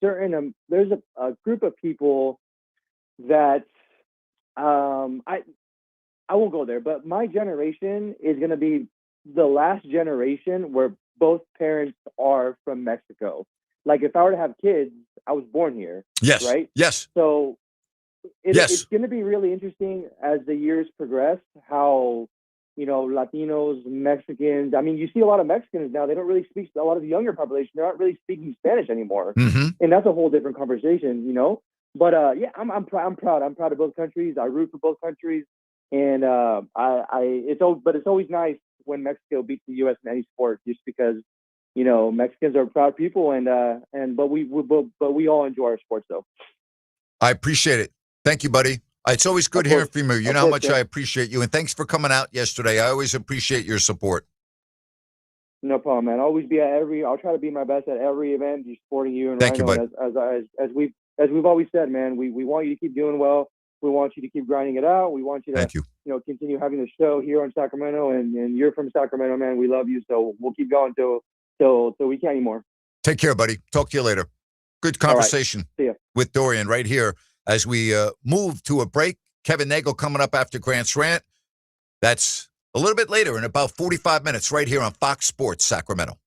there's a group of people that I won't go there, but my generation is going to be the last generation where both parents are from Mexico. Like if I were to have kids, I was born here.
Yes.
Right.
Yes.
So
Yes.
it's going to be really interesting as the years progress, how, Latinos, Mexicans, I mean, you see a lot of Mexicans now, they don't really speak, a lot of the younger population, they're not really speaking Spanish anymore.
Mm-hmm.
And that's a whole different conversation, But yeah, I'm proud. I'm proud of both countries. I root for both countries. And it's always nice when Mexico beats the U.S. in any sport, just because, Mexicans are proud people but we all enjoy our sports though.
I appreciate it. Thank you, buddy. It's always good hearing from you. You know how much I appreciate you. And thanks for coming out yesterday. I always appreciate your support.
No problem, man. I'll always be I'll try to be my best at every event, just supporting you. And
thank you, buddy.
As we've always said, man, we want you to keep doing well. We want you to keep grinding it out. We want you to, continue having the show here in Sacramento. And you're from Sacramento, man. We love you. So we'll keep going till we can't anymore.
Take care, buddy. Talk to you later. Good conversation with Dorian right here as we move to a break. Kevin Nagle coming up after Grant's Rant. That's a little bit later in about 45 minutes right here on Fox Sports Sacramento.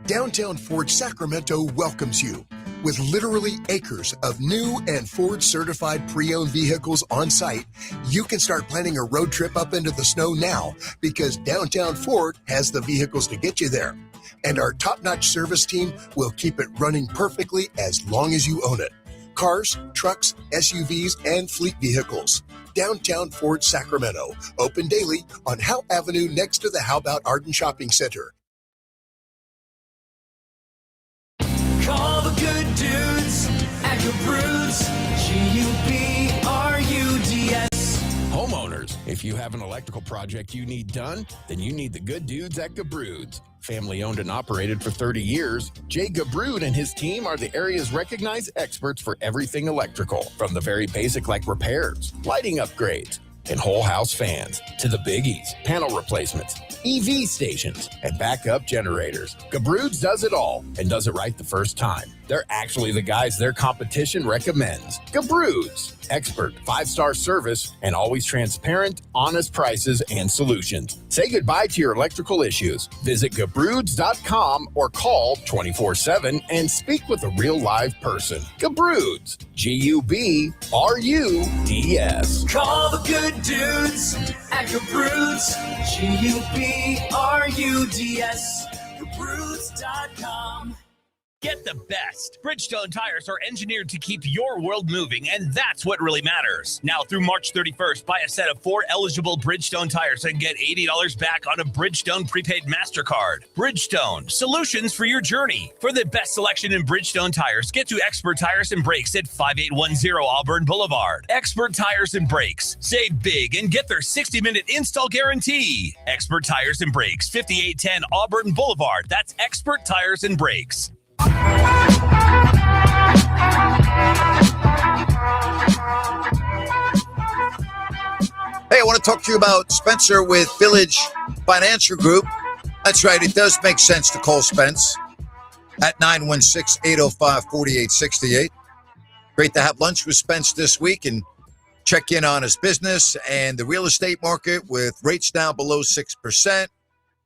Downtown Ford Sacramento welcomes you with literally acres of new and Ford certified pre-owned vehicles on site. You can start planning a road trip up into the snow now because Downtown Ford has the vehicles to get you there. And our top-notch service team will keep it running perfectly as long as you own it. Cars, trucks, SUVs, and fleet vehicles. Downtown Ford Sacramento. Open daily on Howe Avenue next to the How About Arden Shopping Center.
Call the good dudes at Gabrudes, G-U-B-R-U-D-S.
Homeowners, if you have an electrical project you need done, then you need the good dudes at Gabrudes. Family owned and operated for 30 years, Jay Gabrude and his team are the area's recognized experts for everything electrical, from the very basic like repairs, lighting upgrades, and whole house fans, to the biggies, panel replacements, EV stations, and backup generators. Gabrudes does it all and does it right the first time. They're actually the guys their competition recommends. Gabrudes, expert 5-star service and always transparent, honest prices and solutions. Say goodbye to your electrical issues. Visit Gabrudes.com or call 24/7 and speak with a real live person. Gabrudes, G-U-B-R-U-D-S.
Call the good dudes at Gabrudes, G-U-B-R-U-D-S. Gabrudes.com.
Get the best. Bridgestone tires are engineered to keep your world moving, and that's what really matters. Now through March 31st, buy a set of 4 eligible Bridgestone tires and get $80 back on a Bridgestone prepaid MasterCard. Bridgestone, solutions for your journey. For the best selection in Bridgestone tires, get to Expert Tires and Brakes at 5810 Auburn Boulevard. Expert Tires and Brakes. Save big and get their 60-minute install guarantee. Expert Tires and Brakes, 5810 Auburn Boulevard. That's Expert Tires and Brakes.
Hey, I want to talk to you about Spencer with Village Financial Group. That's right. It does make sense to call Spence at 916-805-4868. Great to have lunch with Spence this week and check in on his business and the real estate market with rates down below 6%.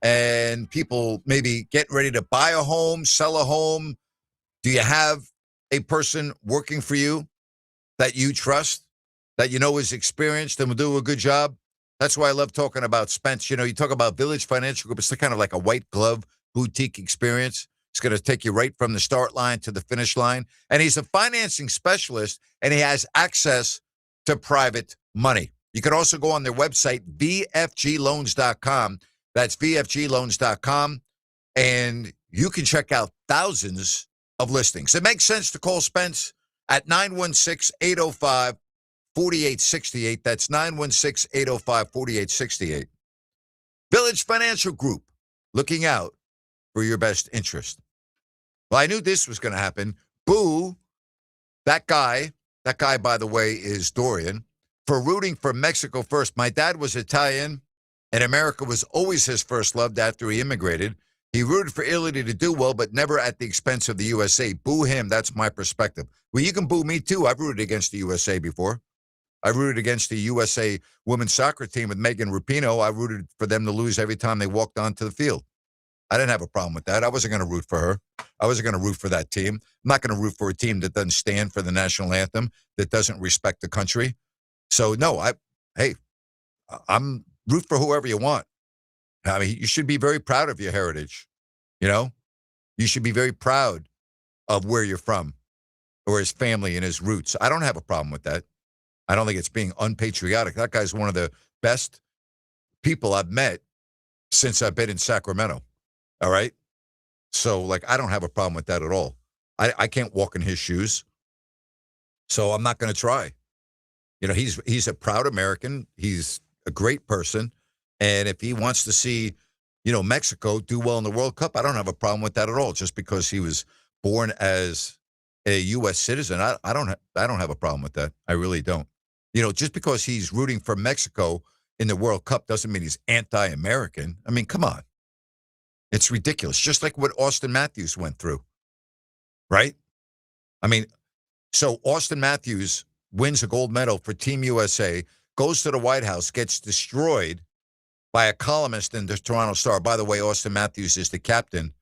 And people maybe getting ready to buy a home, sell a home. Do you have a person working for you that you trust, that you know is experienced and will do a good job? That's why I love talking about Spence. You know, you talk about Village Financial Group. It's kind of like a white glove boutique experience. It's going to take you right from the start line to the finish line. And he's a financing specialist, and he has access to private money. You can also go on their website, vfgloans.com. That's vfgloans.com, and you can check out thousands of listings. It makes sense to call Spence at 916-805-4868. That's 916-805-4868. Village Financial Group, looking out for your best interest. Well, I knew this was going to happen. Boo, that guy, by the way, is Dorian, for rooting for Mexico first. My dad was Italian, and America was always his first love after he immigrated. He rooted for Italy to do well, but never at the expense of the USA. Boo him. That's my perspective. Well, you can boo me, too. I've rooted against the USA before. I rooted against the USA women's soccer team with Megan Rapinoe. I rooted for them to lose every time they walked onto the field. I didn't have a problem with that. I wasn't going to root for her. I wasn't going to root for that team. I'm not going to root for a team that doesn't stand for the national anthem, that doesn't respect the country. So, no, I'm root for whoever you want. I mean, you should be very proud of your heritage. You know, you should be very proud of where you're from or his family and his roots. I don't have a problem with that. I don't think it's being unpatriotic. That guy's one of the best people I've met since I've been in Sacramento. All right. So, like, I don't have a problem with that at all. I can't walk in his shoes. So I'm not going to try. You know, he's a proud American. He's a great person. And if he wants to see, you know, Mexico do well in the World Cup, I don't have a problem with that at all. Just because he was born as a U.S. citizen, I don't have a problem with that. I really don't. You know, just because he's rooting for Mexico in the World Cup doesn't mean he's anti-American. I mean, come on. It's ridiculous. Just like what Austin Matthews went through, right? I mean, so Austin Matthews wins a gold medal for Team USA, goes to the White House, gets destroyed by a columnist in the Toronto Star. By the way, Austin Matthews is the captain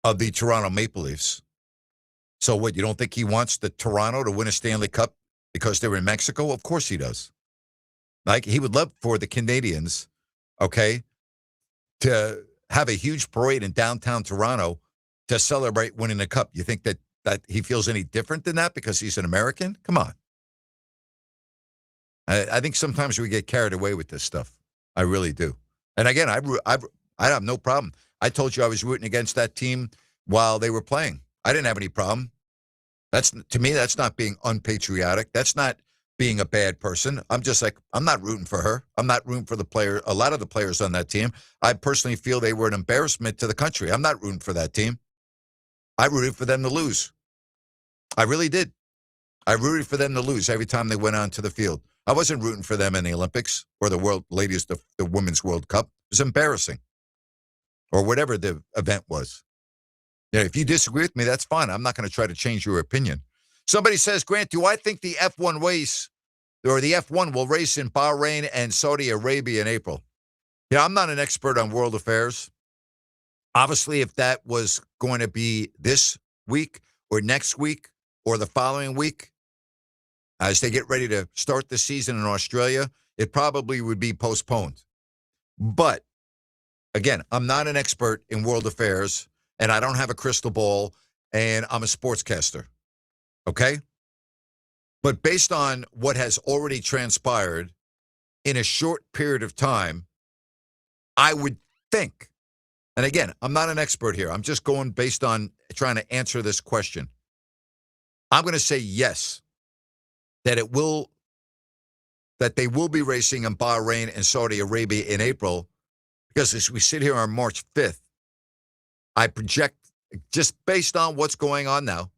of the Toronto Maple Leafs. So what, you don't think he wants the Toronto to win a Stanley Cup because they're in Mexico? Of course he does. Like, he would love for the Canadians, okay, to have a huge parade in downtown Toronto to celebrate winning the cup. You think that he feels any different than that because he's an American? Come on. I think sometimes we get carried away with this stuff. I really do. And again, I have no problem. I told you I was rooting against that team while they were playing. I didn't have any problem. To me, that's not being unpatriotic. That's not being a bad person. I'm just like, I'm not rooting for her. I'm not rooting for the player. A lot of the players on that team, I personally feel they were an embarrassment to the country. I'm not rooting for that team. I rooted for them to lose. I really did. I rooted for them to lose every time they went onto the field. I wasn't rooting for them in the Olympics or the Women's World Cup. It was embarrassing. Or whatever the event was. Yeah, if you disagree with me, that's fine. I'm not going to try to change your opinion. Somebody says, Grant, do I think the F1 race or the F1 will race in Bahrain and Saudi Arabia in April? Yeah, I'm not an expert on world affairs. Obviously, if that was going to be this week or next week or the following week, as they get ready to start the season in Australia, it probably would be postponed. But, again, I'm not an expert in world affairs, and I don't have a crystal ball, and I'm a sportscaster. Okay? But based on what has already transpired in a short period of time, I would think, and again, I'm not an expert here. I'm just going based on trying to answer this question. I'm going to say yes, that they will be racing in Bahrain and Saudi Arabia in April, because as we sit here on March 5th, I project, just based on what's going on now,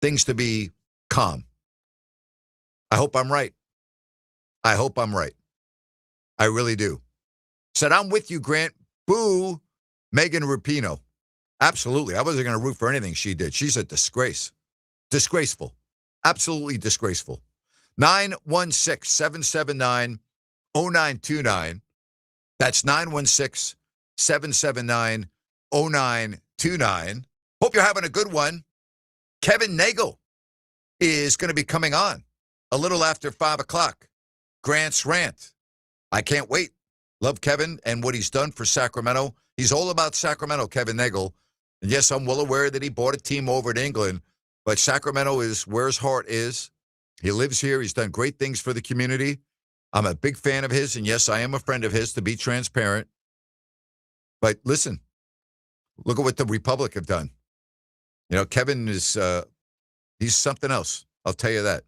things to be calm. I hope I'm right. I hope I'm right. I really do. Said, I'm with you, Grant. Boo, Megan Rapinoe. Absolutely. I wasn't going to root for anything she did. She's a disgrace. Disgraceful. Absolutely disgraceful. 916-779-0929. That's 916-779-0929. Hope you're having a good one. Kevin Nagle is going to be coming on a little after 5 o'clock. Grant's Rant. I can't wait. Love Kevin and what he's done for Sacramento. He's all about Sacramento, Kevin Nagle. And yes, I'm well aware that he bought a team over in England, but Sacramento is where his heart is. He lives here. He's done great things for the community. I'm a big fan of his, and yes, I am a friend of his, to be transparent. But listen, look at what the Republic have done. You know, Kevin is, he's something else. I'll tell you that.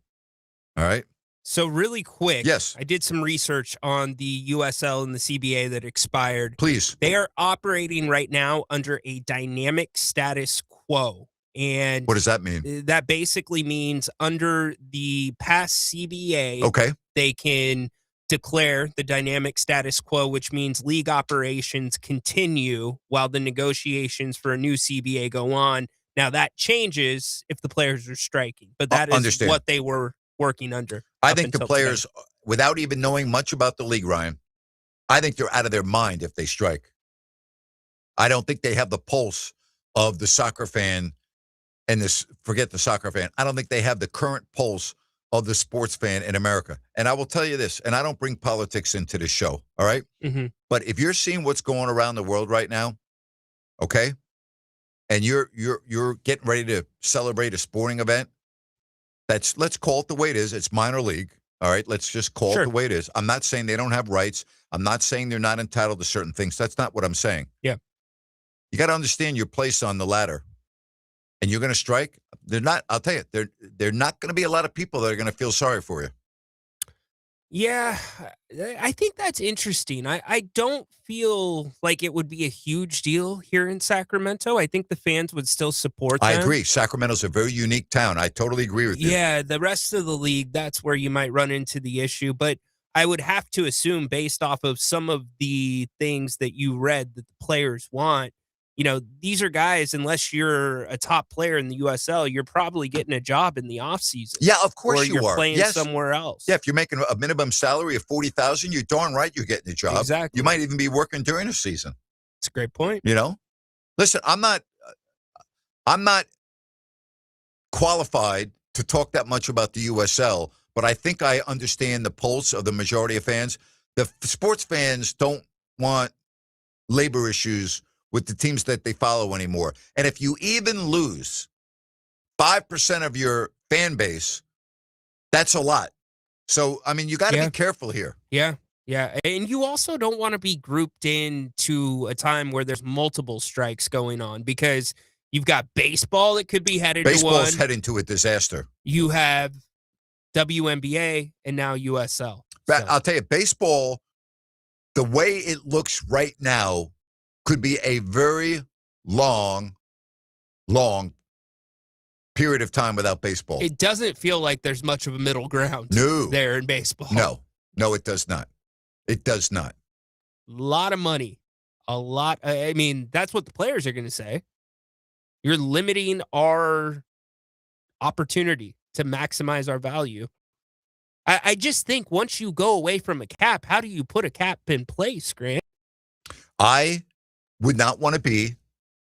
All right?
So really quick,
yes,
I did some research on the USL and the CBA that expired.
Please.
They are operating right now under a dynamic status quo. And
what does that mean?
That basically means under the past CBA,
Okay.
they can declare the dynamic status quo, which means league operations continue while the negotiations for a new CBA go on. Now that changes if the players are striking, but that is
Understand.
what they were working under.
I think the players, without even knowing much about the league, Ryan, I think they're out of their mind if they strike. I don't think they have the pulse of the soccer fan and this, forget the soccer fan. I don't think they have the current pulse of the sports fan in America. And I will tell you this, and I don't bring politics into the show, all right?
Mm-hmm.
But if you're seeing what's going around the world right now, okay, and you're getting ready to celebrate a sporting event, let's call it the way it is. It's minor league, all right? Let's just call it the way it is. I'm not saying they don't have rights. I'm not saying they're not entitled to certain things. That's not what I'm saying.
Yeah.
You got to understand your place on the ladder. And you're going to strike, they're not, I'll tell you, they're not going to be a lot of people that are going to feel sorry for you.
Yeah, I think that's interesting. I don't feel like it would be a huge deal here in Sacramento. I think the fans would still support them.
I agree. Sacramento's a very unique town. I totally agree with you.
Yeah, the rest of the league, that's where you might run into the issue. But I would have to assume, based off of some of the things that you read that the players want, you know, these are guys, unless you're a top player in the USL, you're probably getting a job in the offseason.
Yeah, of course
or
you
you're
are.
playing
Yes.
somewhere else.
Yeah, if you're making a minimum salary of $40,000, you're darn right you're getting a job.
Exactly.
You might even be working during the season.
It's a great point.
You know? Listen, I'm not qualified to talk that much about the USL, but I think I understand the pulse of the majority of fans. The sports fans don't want labor issues with the teams that they follow anymore. And if you even lose 5% of your fan base, that's a lot. So, I mean, you got to be careful here.
Yeah, yeah. And you also don't want to be grouped into a time where there's multiple strikes going on, because you've got baseball that could be headed to one.
Baseball's heading to a disaster.
You have WNBA and now USL.
But I'll tell you, baseball, the way it looks right now, could be a very long period of time without baseball.
It doesn't feel like there's much of a middle ground there in baseball.
No, it does not. It does not.
A lot of money. A lot. I mean, that's what the players are going to say. You're limiting our opportunity to maximize our value. I just think once you go away from a cap, how do you put a cap in place, Grant?
I would not want to be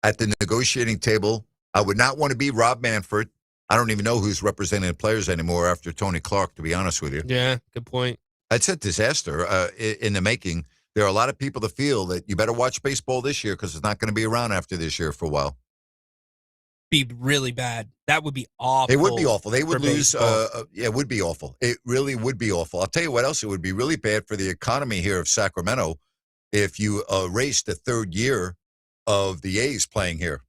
at the negotiating table. I would not want to be Rob Manfred. I don't even know who's representing the players anymore after Tony Clark, to be honest with you.
Yeah, good point.
It's a disaster in the making. There are a lot of people that feel that you better watch baseball this year because it's not going to be around after this year for a while.
Be really bad. That would be awful.
It would be awful. They would lose.
Yeah,
it would be awful. It really would be awful. I'll tell you what else. It would be really bad for the economy here of Sacramento if you erased the third year of the A's playing here.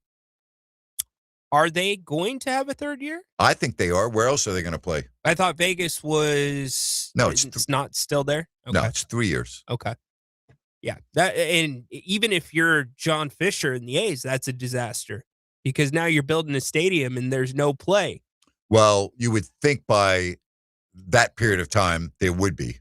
Are they going to have a third year?
I think they are. Where else are they going to play?
I thought Vegas was.
No,
it's not still there. Okay.
No, it's 3 years.
Okay. Yeah, that, and even if you're John Fisher in the A's, that's a disaster because now you're building a stadium and there's no play.
Well, you would think by that period of time there would be.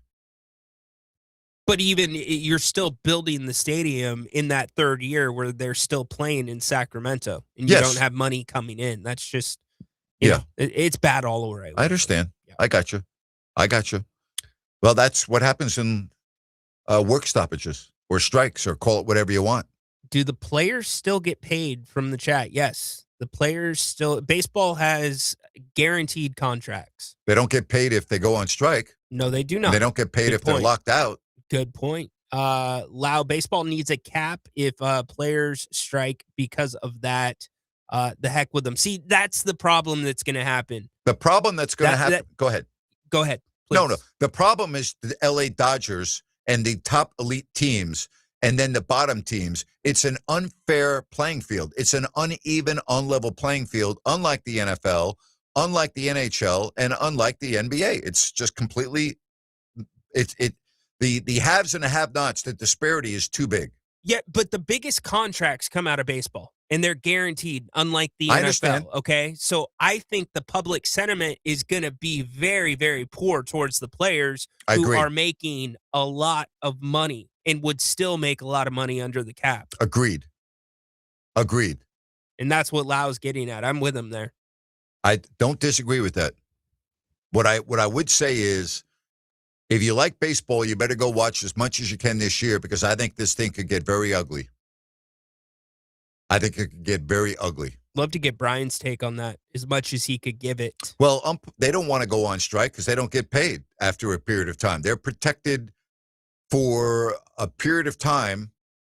But even you're still building the stadium in that third year where they're still playing in Sacramento and you don't have money coming in. That's just, you know, it's bad all over.
I understand. Yeah. I got you. Well, that's what happens in work stoppages or strikes or call it whatever you want.
Do the players still get paid from the chat? Yes. The players still, baseball has guaranteed contracts.
They don't get paid if they go on strike.
No, they do not.
And they don't get paid if they're locked out.
Good point. Baseball needs a cap if players strike because of that. The heck with them. See, that's the problem that's going to happen.
The problem that's going to happen. Go ahead.
Go ahead. Please.
No. The problem is the LA Dodgers and the top elite teams and then the bottom teams. It's an unfair playing field. It's an uneven, unlevel playing field, unlike the NFL unlike the NHL and unlike the NBA. It's just completely the haves and the have-nots. The disparity is too big.
Yeah, but the biggest contracts come out of baseball, and they're guaranteed, unlike the
I
NFL,
understand.
okay? So I think the public sentiment is going to be very, very poor towards the players
I
who
agree.
are making a lot of money and would still make a lot of money under the cap.
Agreed.
And that's what Lau's getting at. I'm with him there.
I don't disagree with that. What I would say is, if you like baseball, you better go watch as much as you can this year, because I think this thing could get very ugly. I think it could get very ugly.
Love to get Brian's take on that as much as he could give it.
Well, they don't want to go on strike because they don't get paid after a period of time. They're protected for a period of time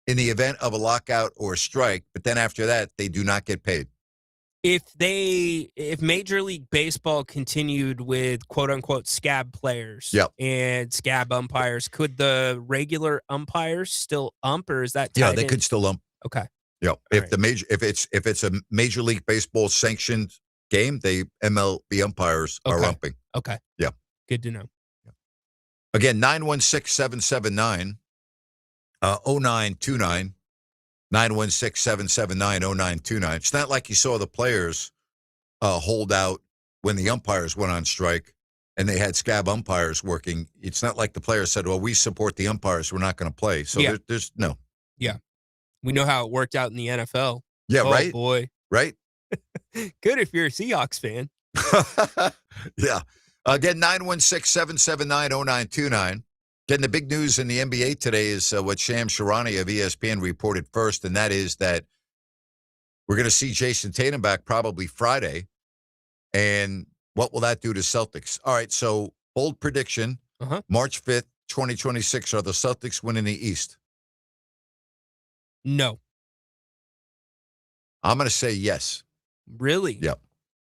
in the event of a lockout or a strike, but then after that, they do not get paid.
If Major League Baseball continued with quote unquote scab players and scab umpires, could the regular umpires still ump, or is that tied
they
in?
could still ump.
Okay.
Yeah. If it's a Major League Baseball sanctioned game, MLB umpires are umping.
Okay.
Yeah.
Good to know.
Again, 916-779-0929. 916-779-0929. It's not like you saw the players hold out when the umpires went on strike and they had scab umpires working. It's not like the players said, well, we support the umpires, we're not going to play. So there's no.
Yeah. We know how it worked out in the NFL.
Yeah,
oh,
right?
Boy.
Right?
Good if you're a Seahawks fan.
Yeah. Again, 916-779-0929. Getting the big news in the NBA today is what Sham Sharani of ESPN reported first, and that is that we're going to see Jason Tatum back probably Friday. And what will that do to Celtics? All right, so bold prediction, March 5th, 2026, are the Celtics winning the East?
No.
I'm going to say yes.
Really?
Yep.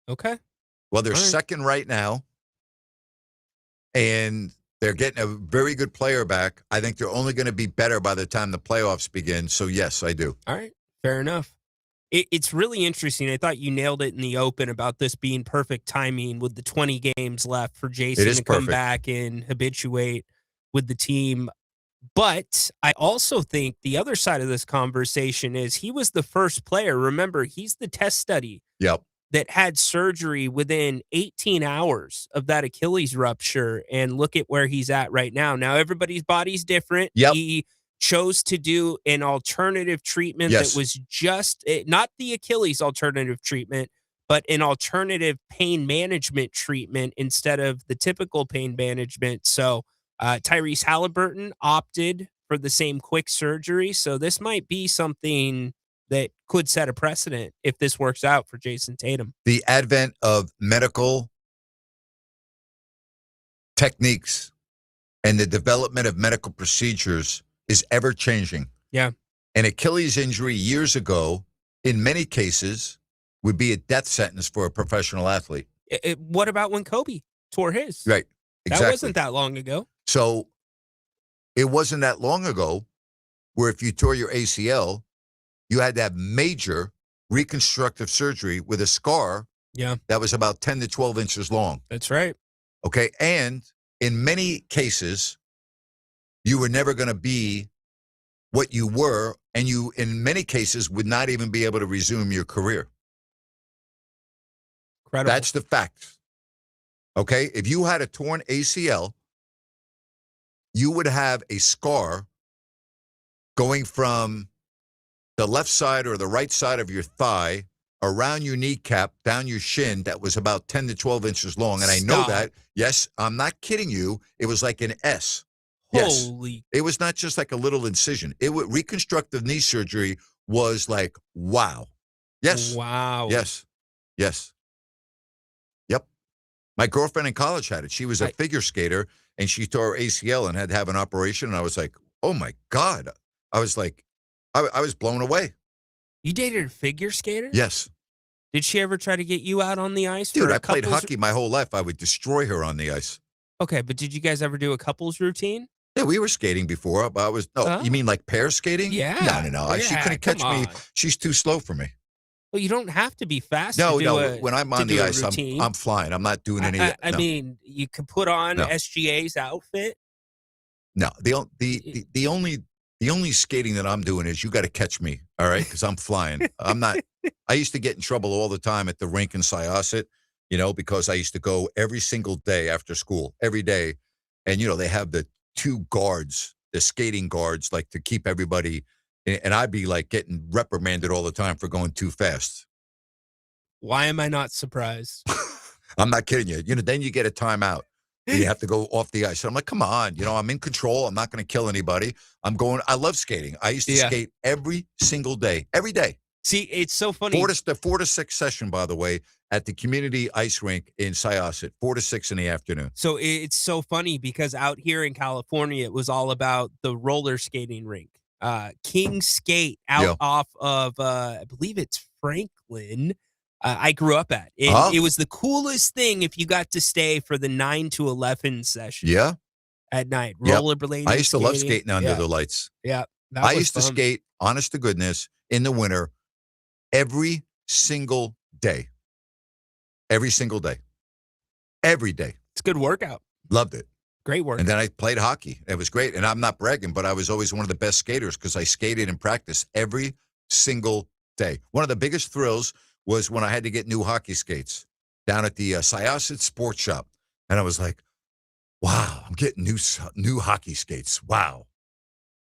Okay.
Well, they're second right now, and they're getting a very good player back. I think they're only going to be better by the time the playoffs begin. So, yes, I do.
All right. Fair enough. It's really interesting. I thought you nailed it in the open about this being perfect timing with the 20 games left for Jason to come back and habituate with the team. But I also think the other side of this conversation is he was the first player. Remember, he's the test study that had surgery within 18 hours of that Achilles rupture. And look at where he's at right now. Now, everybody's body's different. He chose to do an alternative treatment that was just not the Achilles alternative treatment, but an alternative pain management treatment instead of the typical pain management. So Tyrese Halliburton opted for the same quick surgery. So this might be something that could set a precedent if this works out for Jason Tatum.
The advent of medical techniques and the development of medical procedures is ever changing.
Yeah.
An Achilles injury years ago, in many cases, would be a death sentence for a professional athlete.
What about when Kobe tore his?
Right. Exactly.
That wasn't that long ago.
So it wasn't that long ago where if you tore your ACL, you had to have major reconstructive surgery with a scar that was about 10 to 12 inches long.
That's right.
Okay. And in many cases, you were never going to be what you were, and you, in many cases, would not even be able to resume your career.
Incredible.
That's the fact. Okay? If you had a torn ACL, you would have a scar going from the left side or the right side of your thigh around your kneecap, down your shin, that was about 10 to 12 inches long. And I know that. Yes, I'm not kidding you. It was like an S. Yes.
Holy.
It was not just like a little incision. Reconstructive knee surgery was like, wow. Yes.
Wow.
Yes. Yes. Yep. My girlfriend in college had it. She was a figure skater, and she tore her ACL and had to have an operation. And I was like, oh my God. I was like, I was blown away.
You dated a figure skater?
Yes.
Did she ever try to get you out on the ice?
Dude, I played hockey my whole life. I would destroy her on the ice.
Okay, but did you guys ever do a couples routine?
Yeah, we were skating before, but I was, you mean like pair skating?
Yeah.
No. She couldn't catch me. She's too slow for me.
Well, you don't have to be fast.
No.
When
I'm on the ice, I'm flying. I'm not doing any.
I mean, you could put on SGA's outfit.
No, the only skating that I'm doing is you got to catch me, all right? Because I'm flying. I'm not. I used to get in trouble all the time at the rink in Syosset, because I used to go every single day after school, every day, and they have the two guards, the skating guards, like to keep everybody. And I'd be like getting reprimanded all the time for going too fast.
Why am I not surprised?
I'm not kidding you. Then you get a timeout. You have to go off the ice. I'm like, come on. I'm in control. I'm not going to kill anybody. I love skating. I used to skate every single day. Every day.
See, it's so funny.
4 to 6 session, by the way, at the community ice rink in Syosset, 4 to 6 in the afternoon.
So it's so funny because out here in California, it was all about the roller skating rink. King Skate out off of, I believe it's Franklin. I grew up at. It was the coolest thing if you got to stay for the 9 to 11 session.
Yeah.
At night. Rollerblading.
I used to love skating under the lights.
Yeah.
I used to skate, honest to goodness, in the winter every single day. Every single day. Every day.
It's a good workout.
Loved it.
Great work.
And then I played hockey. It was great. And I'm not bragging, but I was always one of the best skaters because I skated in practice every single day. One of the biggest thrills was when I had to get new hockey skates down at the Syosset Sports Shop. And I was like, wow, I'm getting new hockey skates. Wow.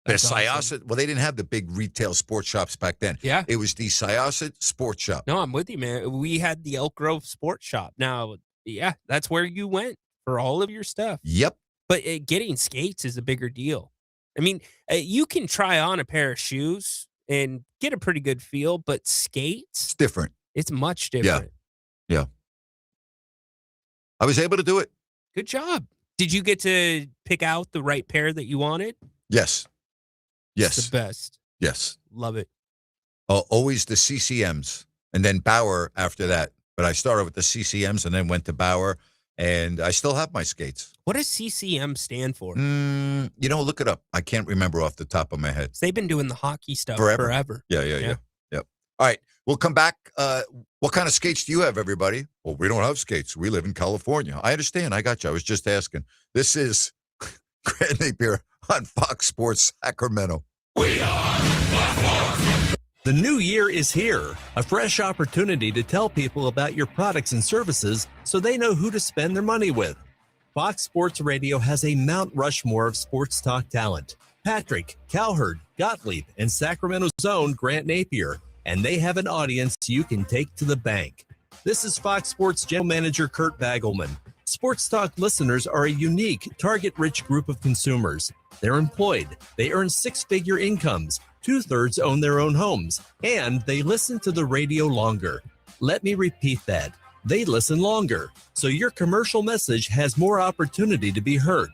That's
the Syosset,
awesome.
well, they didn't have the big retail sports shops back then.
Yeah.
It was the Syosset Sports Shop.
No, I'm with you, man. We had the Elk Grove Sports Shop. Now, yeah, that's where you went for all of your stuff.
Yep.
But getting skates is a bigger deal. I mean, you can try on a pair of shoes and get a pretty good feel, but skates?
It's different.
It's much different.
Yeah. I was able to do it.
Good job. Did you get to pick out the right pair that you wanted?
Yes. Yes.
It's the best.
Yes.
Love it.
Always the CCMs and then Bauer after that. But I started with the CCMs and then went to Bauer, and I still have my skates.
What does CCM stand for?
Look it up. I can't remember off the top of my head.
They've been doing the hockey stuff forever.
Yeah. All right. We'll come back. What kind of skates do you have, everybody? Well, we don't have skates. We live in California. I understand. I got you. I was just asking. This is Grant Napear on Fox Sports Sacramento.
We are Fox. The new year is here. A fresh opportunity to tell people about your products and services so they know who to spend their money with. Fox Sports Radio has a Mount Rushmore of sports talk talent. Patrick, Cowherd, Gottlieb, and Sacramento's own Grant Napear. And they have an audience you can take to the bank. This is Fox Sports General Manager Kurt Bagelman. Sports Talk listeners are a unique, target-rich group of consumers. They're employed, they earn six-figure incomes, 2/3 own their own homes, and they listen to the radio longer. Let me repeat that. They listen longer, so your commercial message has more opportunity to be heard.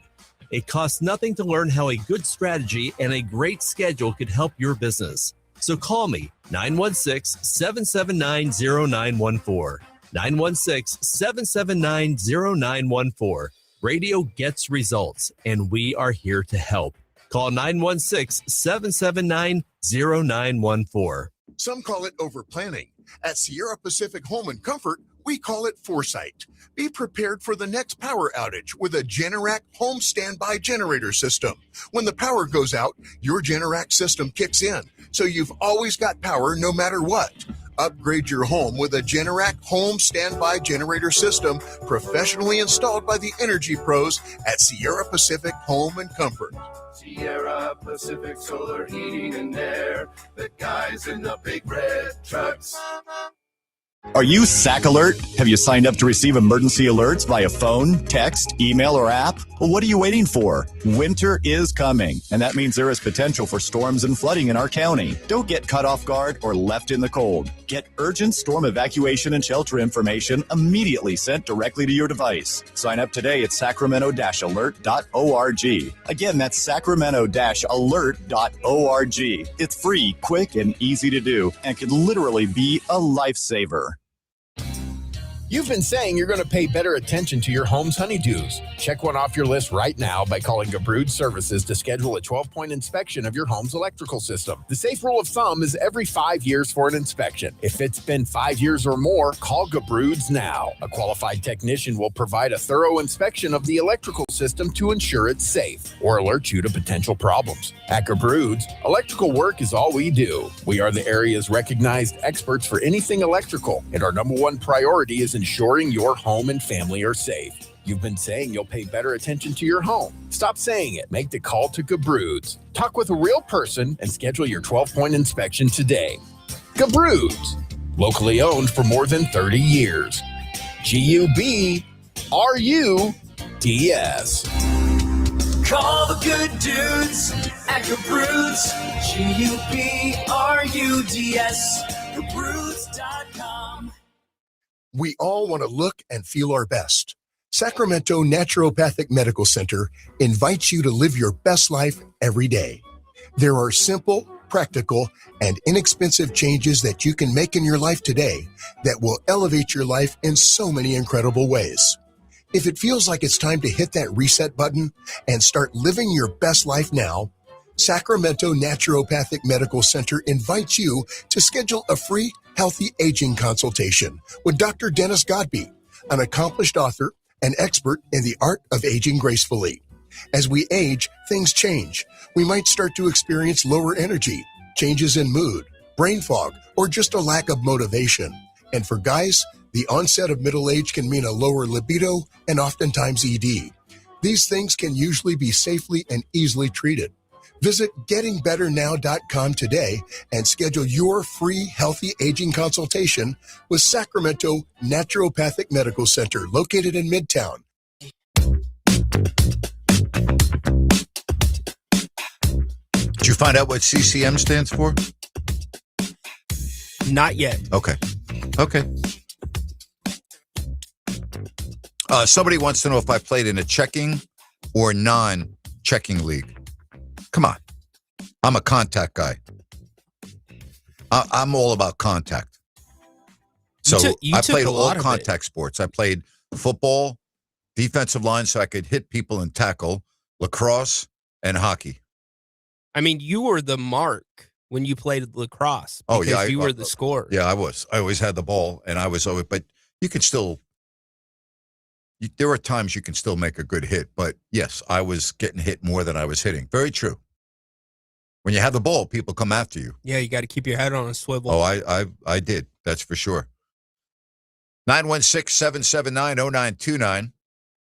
It costs nothing to learn how a good strategy and a great schedule could help your business. So call me, 916-779-0914. 916-779-0914. Radio gets results, and we are here to help. Call 916-779-0914.
Some call it overplanning. At Sierra Pacific Home and Comfort, we call it foresight. Be prepared for the next power outage with a Generac home standby generator system. When the power goes out, your Generac system kicks in, so you've always got power no matter what. Upgrade your home with a Generac home standby generator system professionally installed by the energy pros at Sierra Pacific Home and Comfort.
Sierra Pacific Solar Heating and Air, the guys in the big red trucks.
Are you SAC Alert? Have you signed up to receive emergency alerts via phone, text, email, or app? Well, what are you waiting for? Winter is coming, and that means there is potential for storms and flooding in our county. Don't get caught off guard or left in the cold. Get urgent storm evacuation and shelter information immediately sent directly to your device. Sign up today at sacramento-alert.org. Again, that's sacramento-alert.org. It's free, quick, and easy to do, and can literally be a lifesaver.
You've been saying you're going to pay better attention to your home's honeydews. Check one off your list right now by calling Brood Services to schedule a 12-point inspection of your home's electrical system. The safe rule of thumb is every 5 years for an inspection. If it's been 5 years or more, call Gabroods now. A qualified technician will provide a thorough inspection of the electrical system to ensure it's safe or alert you to potential problems. At Gabroods, electrical work is all we do. We are the area's recognized experts for anything electrical, and our number one priority is ensuring your home and family are safe. You've been saying you'll pay better attention to your home. Stop saying it. Make the call to Gabroods. Talk with a real person and schedule your 12-point inspection today. Gabroods, locally owned for more than 30 years. Gubroods.
Call the good dudes at Gabroods. Gubroods. Gabroods.com.
We all want to look and feel our best. Sacramento Naturopathic Medical Center invites you to live your best life every day. There are simple, practical, and inexpensive changes that you can make in your life today that will elevate your life in so many incredible ways. If it feels like it's time to hit that reset button and start living your best life now, Sacramento Naturopathic Medical Center invites you to schedule a free healthy aging consultation with Dr. Dennis Godby, an accomplished author and expert in the art of aging gracefully. As we age, things change. We might start to experience lower energy, changes in mood, brain fog, or just a lack of motivation. And for guys, the onset of middle age can mean a lower libido and oftentimes ED. These things can usually be safely and easily treated. Visit gettingbetternow.com today and schedule your free healthy aging consultation with Sacramento Naturopathic Medical Center, located in Midtown.
Did you find out what CCM stands for?
Not yet.
Okay. Somebody wants to know if I played in a checking or non-checking league. Come on. I'm a contact guy. I'm all about contact. So I played all contact sports. I played football, defensive line so I could hit people and tackle, lacrosse, and hockey.
I mean, you were the mark when you played lacrosse.
Oh, yeah.
You were the scorer.
Yeah, I was. I always had the ball, and I was always, but you can still, there are times you can still make a good hit, but yes, I was getting hit more than I was hitting. Very true. When you have the ball, people come after you.
Yeah, you got to keep your head on a swivel.
Oh, I did. That's for sure. 916-779-0929.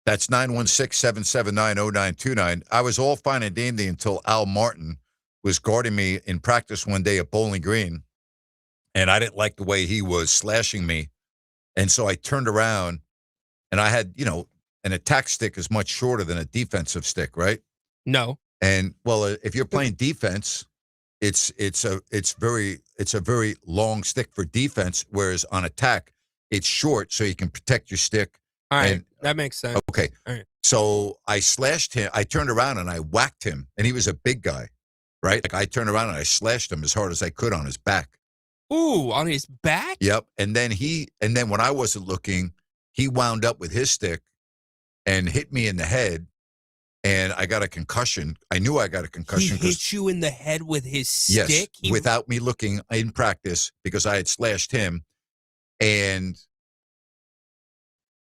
That's 916-779-0929. I was all fine and dandy until Al Martin was guarding me in practice one day at Bowling Green, and I didn't like the way he was slashing me. And so I turned around, and I had, an attack stick is much shorter than a defensive stick, right?
No.
And well, if you're playing defense, it's a very long stick for defense, whereas on attack, it's short so you can protect your stick.
All right, that makes sense.
Okay.
All right.
So I slashed him. I turned around and I whacked him, and he was a big guy, right? Like I turned around and I slashed him as hard as I could on his back.
Ooh, on his back?
Yep. And then when I wasn't looking, he wound up with his stick and hit me in the head, and I got a concussion. I knew I got a concussion.
He hit you in the head with his stick?
Yes, without me looking in practice because I had slashed him, and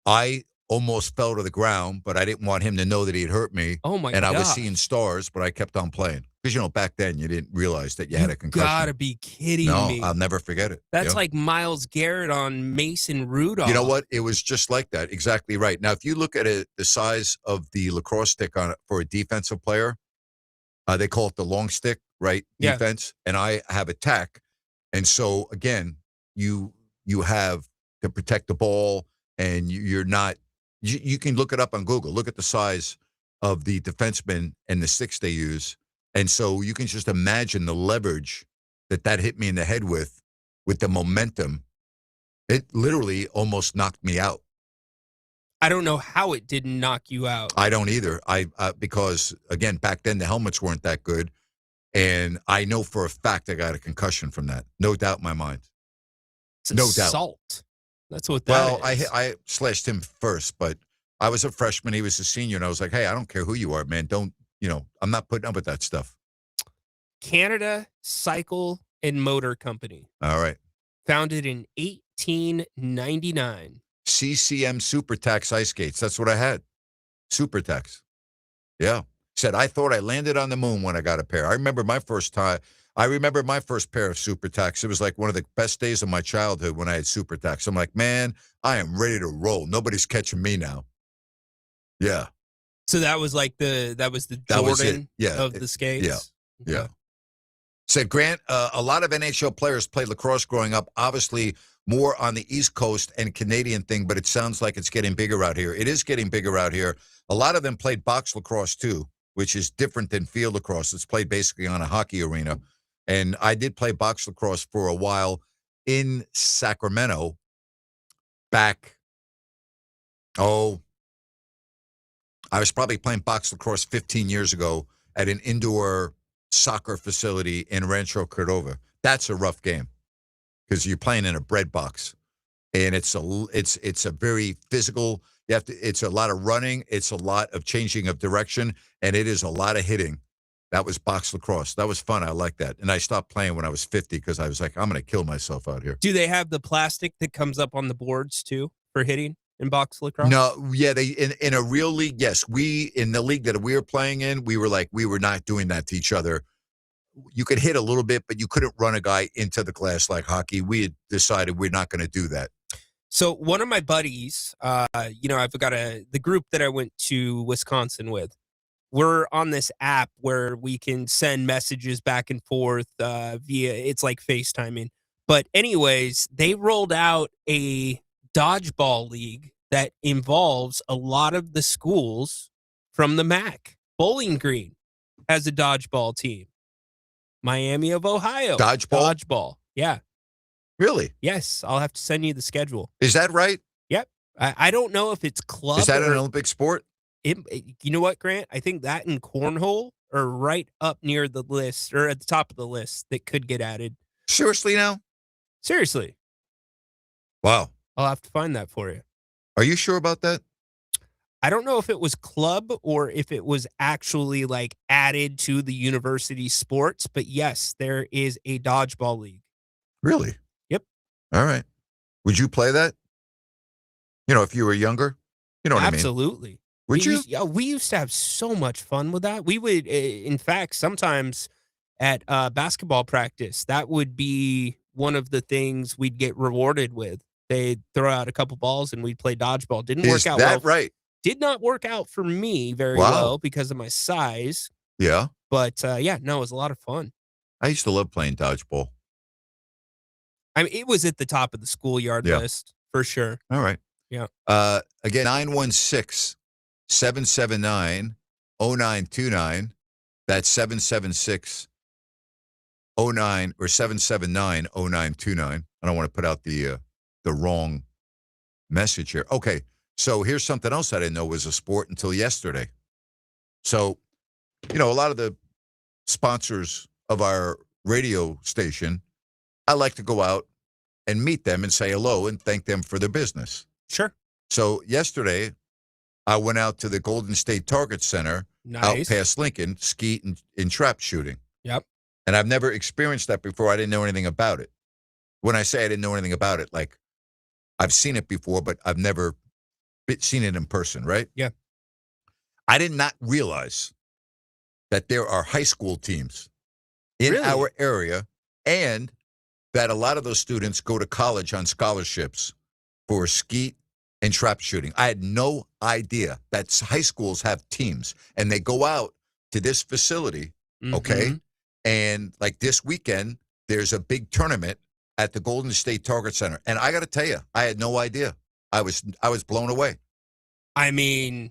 I almost fell to the ground, but I didn't want him to know that he had hurt me.
Oh, my God.
And I was seeing stars, but I kept on playing. Because, back then you didn't realize that you had a concussion.
You gotta be kidding me.
No, I'll never forget it.
That's like Miles Garrett on Mason Rudolph.
You know what? It was just like that. Exactly right. Now, if you look at it, the size of the lacrosse stick on it for a defensive player, they call it the long stick, right?
Yeah.
Defense. And I have attack. And so, again, you have to protect the ball, and you're not – you can look it up on Google. Look at the size of the defensemen and the sticks they use. And so you can just imagine the leverage that hit me in the head with the momentum. It literally almost knocked me out.
I don't know how it didn't knock you out.
I don't either. Because, again, back then the helmets weren't that good. And I know for a fact I got a concussion from that. No doubt in my mind.
It's
no
assault.
doubt.
That's what that
Well,
is.
I slashed him first, but I was a freshman. He was a senior, and I was like, hey, I don't care who you are, man. Don't, I'm not putting up with that stuff.
Canada Cycle and Motor Company.
All right.
Founded in 1899.
CCM Super Tax ice skates. That's what I had. Super Tax. Yeah. Said, I thought I landed on the moon when I got a pair. I remember my first pair of Super Tax. It was like one of the best days of my childhood when I had Super Tax. I'm like, man, I am ready to roll. Nobody's catching me now. Yeah.
So that was the Jordan of the skates?
Yeah. Yeah. Said, Grant, a lot of NHL players played lacrosse growing up, obviously more on the East Coast and Canadian thing, but it sounds like it's getting bigger out here. It is getting bigger out here. A lot of them played box lacrosse too, which is different than field lacrosse. It's played basically on a hockey arena. And I did play box lacrosse for a while in Sacramento back, I was probably playing box lacrosse 15 years ago at an indoor soccer facility in Rancho Cordova. That's a rough game because you're playing in a bread box, and it's a very physical. It's a lot of running. It's a lot of changing of direction, and it is a lot of hitting. That was box lacrosse. That was fun. I like that. And I stopped playing when I was 50 because I was like, I'm going to kill myself out here.
Do they have the plastic that comes up on the boards too for hitting in box lacrosse?
No, yeah, they in a real league, yes. In the league that we were playing in, we were not doing that to each other. You could hit a little bit, but you couldn't run a guy into the glass like hockey. We had decided we're not going to do that.
So one of my buddies, I've got the group that I went to Wisconsin with. We're on this app where we can send messages back and forth it's like FaceTiming. But anyways, they rolled out a dodgeball league that involves a lot of the schools from the MAC. Bowling Green has a dodgeball team. Miami of Ohio. Dodgeball. Yeah.
Really?
Yes. I'll have to send you the schedule.
Is that right?
Yep. I don't know if it's club.
Is that an Olympic sport?
You know what, Grant? I think that and cornhole are right up near the list or at the top of the list that could get added.
Seriously now?
Seriously.
Wow.
I'll have to find that for you.
Are you sure about that?
I don't know if it was club or if it was actually added to the university sports, but yes, there is a dodgeball league.
Really?
Yep.
All right. Would you play that? If you were younger? You know what I mean?
Absolutely.
Would you?
We used to have so much fun with that. We would, in fact, sometimes at basketball practice, that would be one of the things we'd get rewarded with. They'd throw out a couple balls and we'd play dodgeball. Didn't work out well.
Is that right?
Did not work out for me very well because of my size.
Yeah.
But it was a lot of fun.
I used to love playing dodgeball.
I mean, it was at the top of the schoolyard list for sure.
All right.
Yeah.
Again, 916-779-0929. That's 776-09 or 779-0929. I don't want to put out the wrong message here. Okay. So here's something else I didn't know was a sport until yesterday. So, a lot of the sponsors of our radio station, I like to go out and meet them and say hello and thank them for their business.
Sure.
So yesterday, I went out to the Golden State Target Center out past Lincoln, skeet and trap shooting.
Yep.
And I've never experienced that before. I didn't know anything about it. When I say I didn't know anything about it, I've seen it before, but I've never seen it in person, right?
Yeah.
I did not realize that there are high school teams in our area and that a lot of those students go to college on scholarships for skeet and trap shooting. I had no idea that high schools have teams and they go out to this facility, okay? And this weekend, there's a big tournament at the Golden State Target Center. And I got to tell you, I had no idea. I was blown away.
I mean,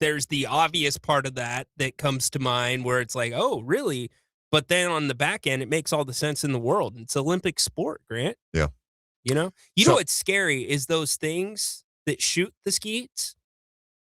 there's the obvious part of that comes to mind where it's like, oh, really? But then on the back end, it makes all the sense in the world. It's Olympic sport, Grant.
Yeah.
You know what's scary is those things that shoot the skeets,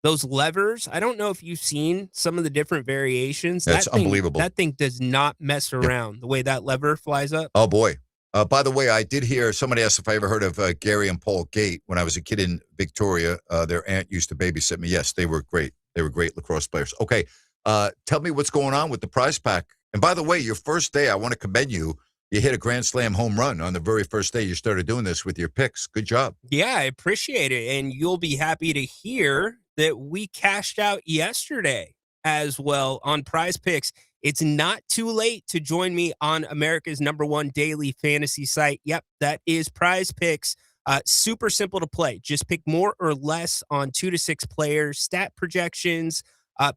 those levers. I don't know if you've seen some of the different variations.
That's unbelievable.
That thing does not mess around the way that lever flies up.
Oh, boy. By the way, I did hear somebody asked if I ever heard of Gary and Paul Gate. When I was a kid in Victoria, their aunt used to babysit me. Yes, they were great. They were great lacrosse players. Okay, tell me what's going on with the prize pack. And by the way, your first day, I want to commend you. You hit a Grand Slam home run on the very first day you started doing this with your picks. Good job.
Yeah, I appreciate it. And you'll be happy to hear that we cashed out yesterday as well on Prize Picks. It's not too late to join me on America's #1 daily fantasy site. Yep, that is Prize Picks. Super simple to play. Just pick more or less on 2 to 6 players, stat projections,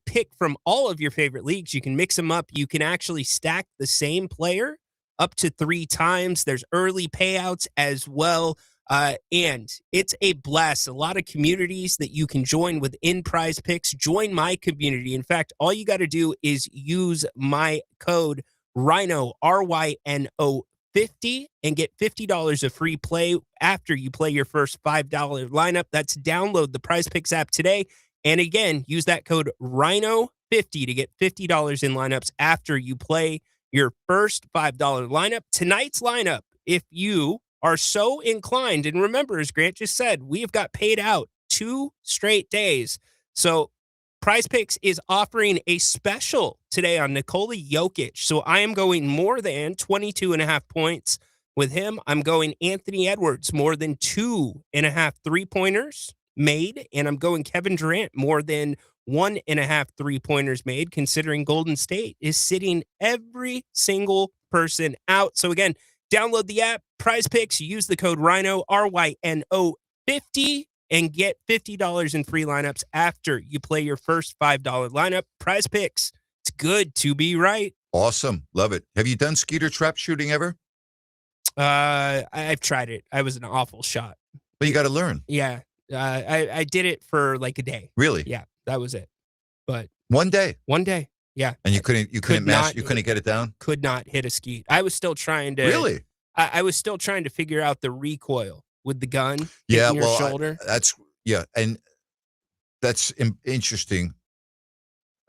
pick from all of your favorite leagues. You can mix them up. You can actually stack the same player up to 3 times. There's early payouts as well. And it's a blast. A lot of communities that you can join within Prize Picks. Join my community. In fact, all you got to do is use my code RHINO, RYNO 50, and get $50 of free play after you play your first $5 lineup. That's download the Prize Picks app today. And again, use that code RHINO 50 to get $50 in lineups after you play your first $5 lineup. Tonight's lineup, if you are so inclined, and remember, as Grant just said, we have got paid out 2 straight days. So Prize Picks is offering a special today on Nikola Jokic. So I am going more than 22.5 points with him. I'm going Anthony Edwards, more than 2.5 3-pointers made. And I'm going Kevin Durant, more than 1.5 3-pointers made, considering Golden State is sitting every single person out. So again, download the app, Prize Picks, use the code RHINO, RYNO 50, and get $50 in free lineups after you play your first $5 lineup. Prize Picks, it's good to be right.
Awesome. Love it. Have you done skeeter trap shooting ever?
I've tried it. I was an awful shot.
But you got to learn.
Yeah. I did it for like a day.
Really?
Yeah, that was it. But
one day.
Yeah.
And you couldn't get it down?
Could not hit a skeet. I was still trying to.
Really?
I was still trying to figure out the recoil with the gun.
Yeah,
your shoulder.
And that's interesting.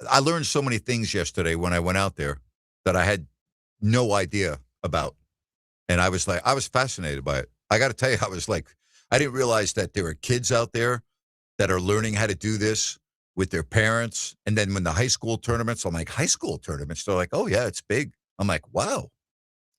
I learned so many things yesterday when I went out there that I had no idea about. And I was fascinated by it. I got to tell you, I didn't realize that there are kids out there that are learning how to do this with their parents. And then when the high school tournaments, I'm like, high school tournaments? They're like, oh, yeah, it's big. I'm like, wow.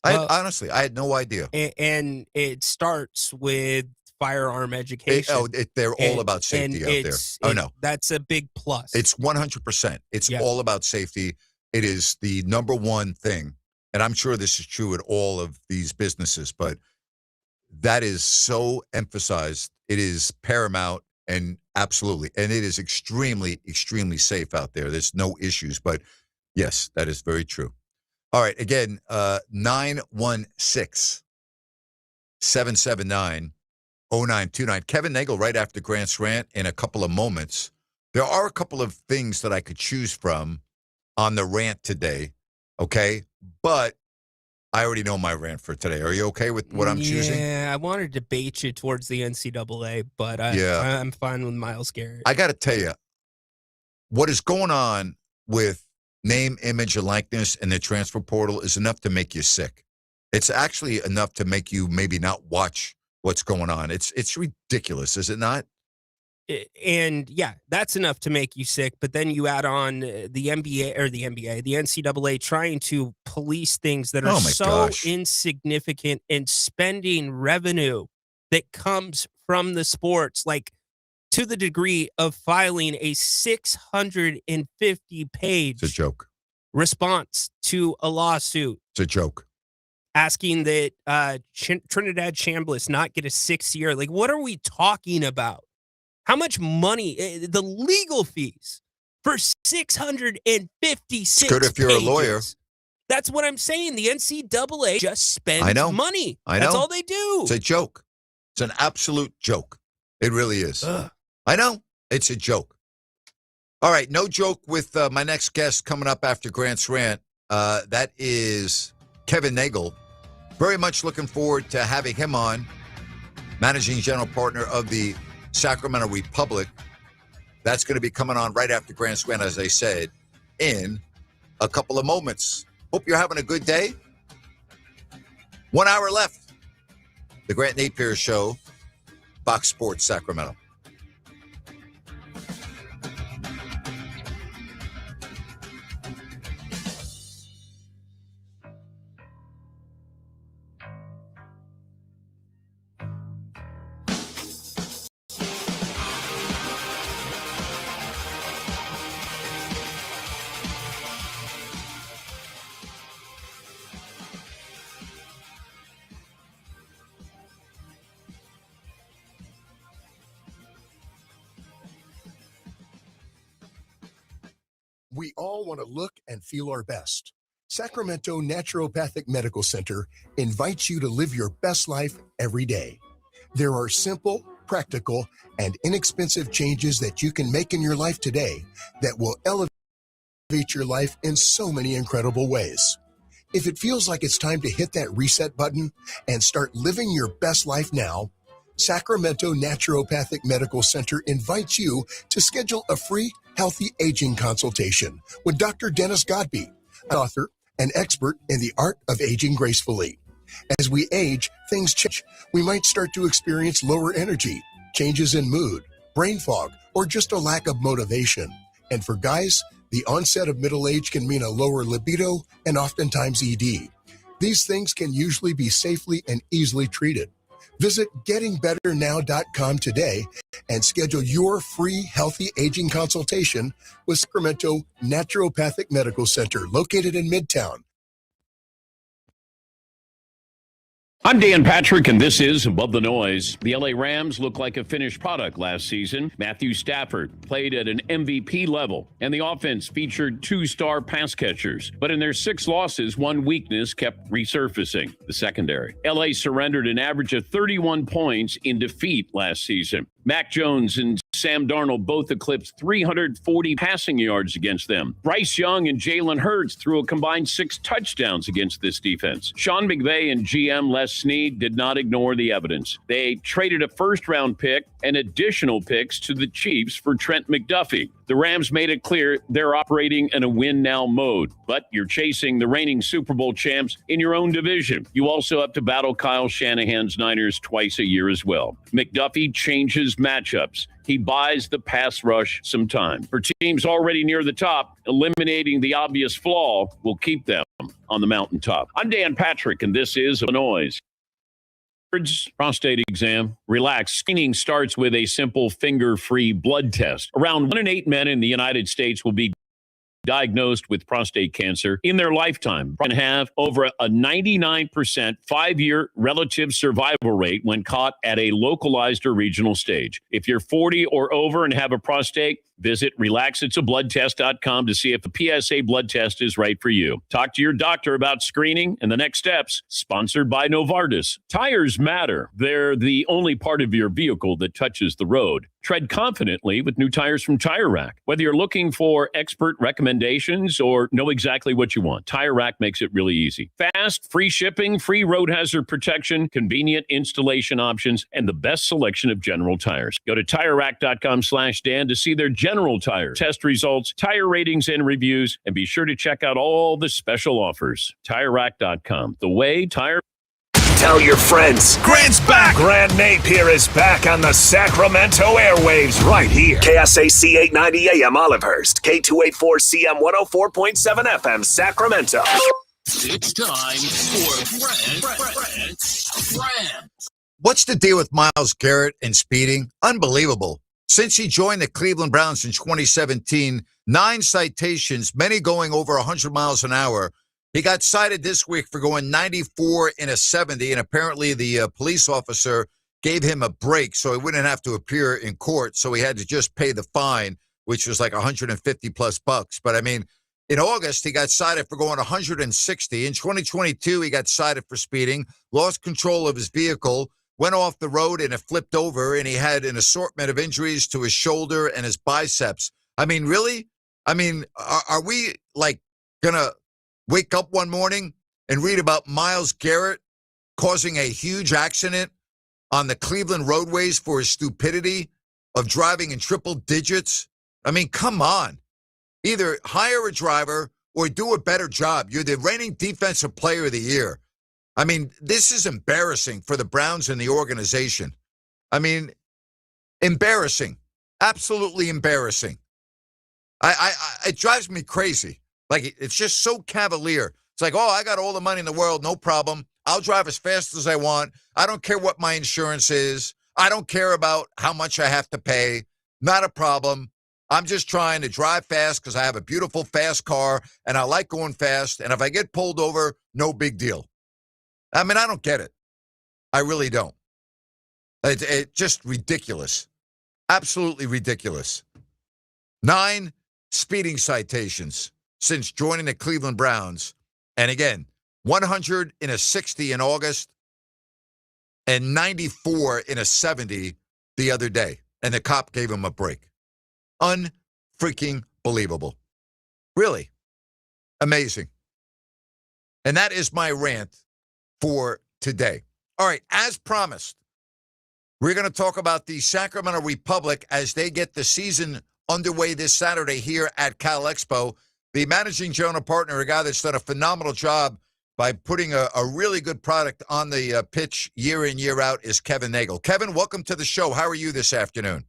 Honestly, I had no idea.
And it starts with firearm education.
They're all about safety out there. Oh, no.
That's a big plus.
It's 100%. It's all about safety. It is the number one thing. And I'm sure this is true at all of these businesses, but that is so emphasized. It is paramount, and absolutely. And it is extremely, extremely safe out there. There's no issues. But yes, that is very true. All right. Again, 916-779-0929. Kevin Nagle right after Grant's rant in a couple of moments. There are a couple of things that I could choose from on the rant today. Okay. But I already know my rant for today. Are you okay with what I'm choosing?
Yeah, I wanted to bait you towards the NCAA, but I'm fine with Myles Garrett.
I got to tell you, what is going on with name, image, and likeness in the transfer portal is enough to make you sick. It's actually enough to make you maybe not watch what's going on. It's ridiculous, is it not?
And yeah, that's enough to make you sick. But then you add on the NCAA trying to police things that are insignificant and spending revenue that comes from the sports, like to the degree of filing a 650-page
it's a joke
response to a lawsuit.
It's a joke.
Asking that Trinidad Chambliss not get a 6th year. Like, what are we talking about? How much money, the legal fees for 656
good if you're
pages.
A lawyer.
That's what I'm saying. The NCAA just spends money.
I know.
That's all they do.
It's a joke. It's an absolute joke. It really is.
Ugh.
I know. It's a joke. All right. No joke with my next guest coming up after Grant's rant. That is Kevin Nagle. Very much looking forward to having him on. Managing general partner of the Sacramento Republic. That's going to be coming on right after Grant's rant, as I said, in a couple of moments. Hope you're having a good day. 1 hour left. The Grant Napear Show, Fox Sports Sacramento.
We all want to look and feel our best. Sacramento Naturopathic Medical Center invites you to live your best life every day. There are simple, practical, and inexpensive changes that you can make in your life today that will elevate your life in so many incredible ways. If it feels like it's time to hit that reset button and start living your best life now, Sacramento Naturopathic Medical Center invites you to schedule a free healthy aging consultation with Dr. Dennis Godby, an author and expert in the art of aging gracefully. As we age, things change. We might start to experience lower energy, changes in mood, brain fog, or just a lack of motivation. And for guys, the onset of middle age can mean a lower libido and oftentimes ED. These things can usually be safely and easily treated. Visit gettingbetternow.com today and schedule your free healthy aging consultation with Sacramento Naturopathic Medical Center, located in Midtown.
I'm Dan Patrick, and this is Above the Noise. The LA Rams look like a finished product last season. Matthew Stafford played at an MVP level, and the offense featured 2-star pass catchers. But in their 6 losses, one weakness kept resurfacing: the secondary. LA surrendered an average of 31 points in defeat last season. Mac Jones and Sam Darnold both eclipsed 340 passing yards against them. Bryce Young and Jalen Hurts threw a combined 6 touchdowns against this defense. Sean McVay and GM Les Snead did not ignore the evidence. They traded a first-round pick and additional picks to the Chiefs for Trent McDuffie. The Rams made it clear they're operating in a win-now mode, but you're chasing the reigning Super Bowl champs in your own division. You also have to battle Kyle Shanahan's Niners twice a year as well. McDuffie changes matchups. He buys the pass rush some time. For teams already near the top, eliminating the obvious flaw will keep them on the mountaintop. I'm Dan Patrick, and this is The Noise. Prostate exam. Relax. Screening starts with a simple finger-free blood test. Around 1 in 8 men in the United States will be diagnosed with prostate cancer in their lifetime and have over a 99% 5-year relative survival rate when caught at a localized or regional stage. If you're 40 or over and have a prostate, visit relaxitsabloodtest.com to see if a PSA blood test is right for you. Talk to your doctor about screening and the next steps. Sponsored by Novartis. Tires matter. They're the only part of your vehicle that touches the road. Tread confidently with new tires from Tire Rack. Whether you're looking for expert recommendations or know exactly what you want, Tire Rack makes it really easy. Fast, free shipping, free road hazard protection, convenient installation options, and the best selection of General tires. Go to TireRack.com/Dan to see their General tire test results, tire ratings, and reviews, and be sure to check out all the special offers. TireRack.com, the way tire.
Tell your friends. Grant's back. Grant Napear is back on the Sacramento airwaves right here. KSAC 890 AM Olivehurst, K284CM 104.7 FM Sacramento.
It's time for Rant.
What's the deal with Myles Garrett and speeding? Unbelievable. Since he joined the Cleveland Browns in 2017, 9 citations, many going over 100 miles an hour. He got cited this week for going 94 in a 70, and apparently the police officer gave him a break so he wouldn't have to appear in court, so he had to just pay the fine, which was like 150 plus bucks. But I mean, in August, he got cited for going 160. In 2022, he got cited for speeding, lost control of his vehicle, went off the road and it flipped over, and he had an assortment of injuries to his shoulder and his biceps. I mean, really? I mean, are we like going to wake up one morning and read about Myles Garrett causing a huge accident on the Cleveland roadways for his stupidity of driving in triple digits? I mean, come on. Either hire a driver or do a better job. You're the reigning defensive player of the year. I mean, this is embarrassing for the Browns and the organization. I mean, embarrassing. Absolutely embarrassing. It drives me crazy. Like, it's just so cavalier. It's like, oh, I got all the money in the world, no problem. I'll drive as fast as I want. I don't care what my insurance is. I don't care about how much I have to pay. Not a problem. I'm just trying to drive fast because I have a beautiful, fast car, and I like going fast. And if I get pulled over, no big deal. I mean, I don't get it. I really don't. It's just ridiculous. Absolutely ridiculous. 9 speeding citations since joining the Cleveland Browns. And again, 160 in August and 94 in a 70 the other day. And the cop gave him a break. Unfreaking believable. Really. Amazing. And that is my rant for today. All right, as promised, we're going to talk about the Sacramento Republic as they get the season underway this Saturday here at Cal Expo. The managing general partner, a guy that's done a phenomenal job by putting a really good product on the pitch year in, year out, is Kevin Nagle. Kevin, welcome to the show. How are you this afternoon?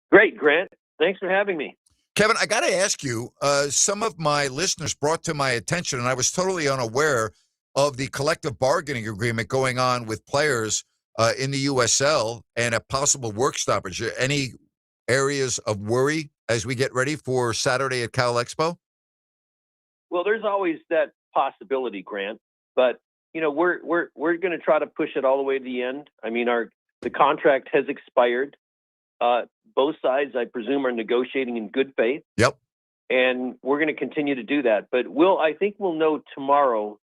Great, Grant. Thanks for having me.
Kevin, I got to ask you, some of my listeners brought to my attention, and I was totally unaware of the collective bargaining agreement going on with players in the USL and a possible work stoppage. Any areas of worry as we get ready for Saturday at Cal Expo?
Well, there's always that possibility, Grant, but we're going to try to push it all the way to the end. I mean, the contract has expired. Both sides, I presume, are negotiating in good faith.
Yep.
And we're going to continue to do that. But I think we'll know tomorrow,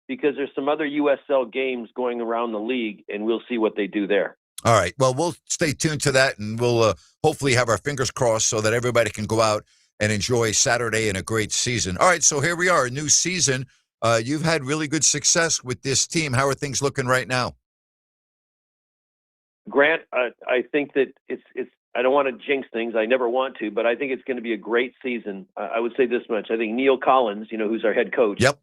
because there's some other USL games going around the league, and we'll see what they do there.
All right. Well, we'll stay tuned to that, and we'll hopefully have our fingers crossed so that everybody can go out and enjoy Saturday and a great season. All right, so here we are, a new season. You've had really good success with this team. How are things looking right now?
Grant, I think that it's. I don't want to jinx things. I never want to, but I think it's going to be a great season. I would say this much. I think Neil Collins, who's our head coach.
Yep.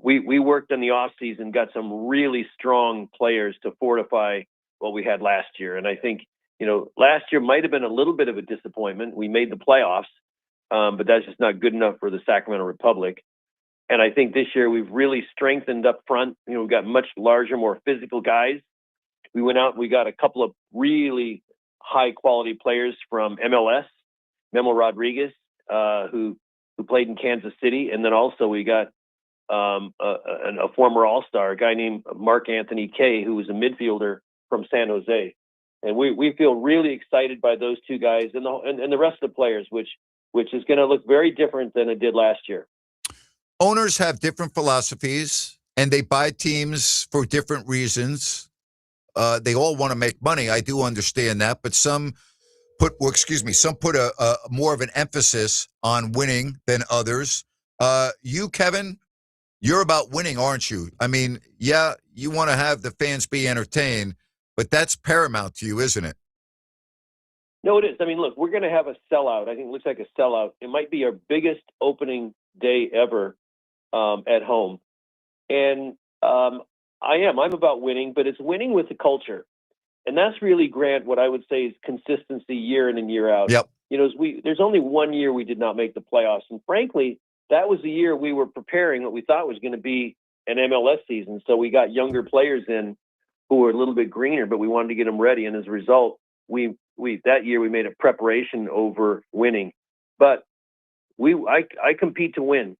We worked in the off season, got some really strong players to fortify what we had last year. And I think, last year might have been a little bit of a disappointment. We made the playoffs, but that's just not good enough for the Sacramento Republic. And I think this year we've really strengthened up front. We've got much larger, more physical guys. We went out and we got a couple of really high quality players from MLS, Memo Rodriguez, who played in Kansas City. And then also we got a former All-Star, a guy named Mark Anthony Kay, who was a midfielder from San Jose. And we feel really excited by those two guys and the rest of the players, which is going to look very different than it did last year.
Owners have different philosophies, and they buy teams for different reasons. They all want to make money. I do understand that, but some put a more of an emphasis on winning than others. You, Kevin, you're about winning, aren't you? I mean, yeah, you want to have the fans be entertained, but that's paramount to you, isn't it?
No, it is. I mean, look, we're going to have a sellout. I think it looks like a sellout. It might be our biggest opening day ever at home. And I'm about winning, but it's winning with the culture. And that's really, Grant, what I would say is consistency year in and year out.
Yep.
There's only one year we did not make the playoffs. And frankly, that was the year we were preparing what we thought was going to be an MLS season. So we got younger players in who were a little bit greener, but we wanted to get them ready. And as a result, that year we made a preparation over winning. But I compete to win.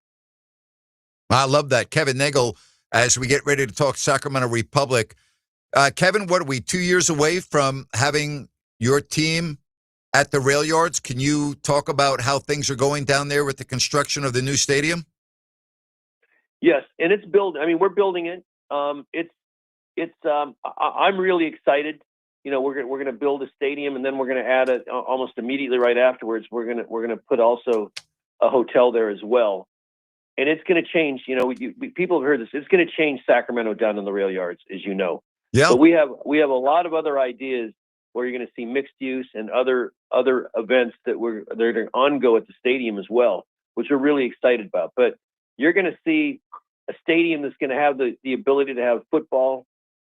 I love that. Kevin Nagle, as we get ready to talk Sacramento Republic. Kevin, what are we, 2 years away from having your team at the rail yards? Can you talk about how things are going down there with the construction of the new stadium?
Yes, and it's built. I mean, we're building it. I'm really excited. We're going to build a stadium, and then we're going to add it almost immediately right afterwards. We're going to put also a hotel there as well. And it's going to change, people have heard this. It's going to change Sacramento down in the rail yards, as you know.
Yeah.
But we have a lot of other ideas where you're going to see mixed use and other events they're going to ongo at the stadium as well, which we're really excited about. But you're going to see a stadium that's going to have the ability to have football,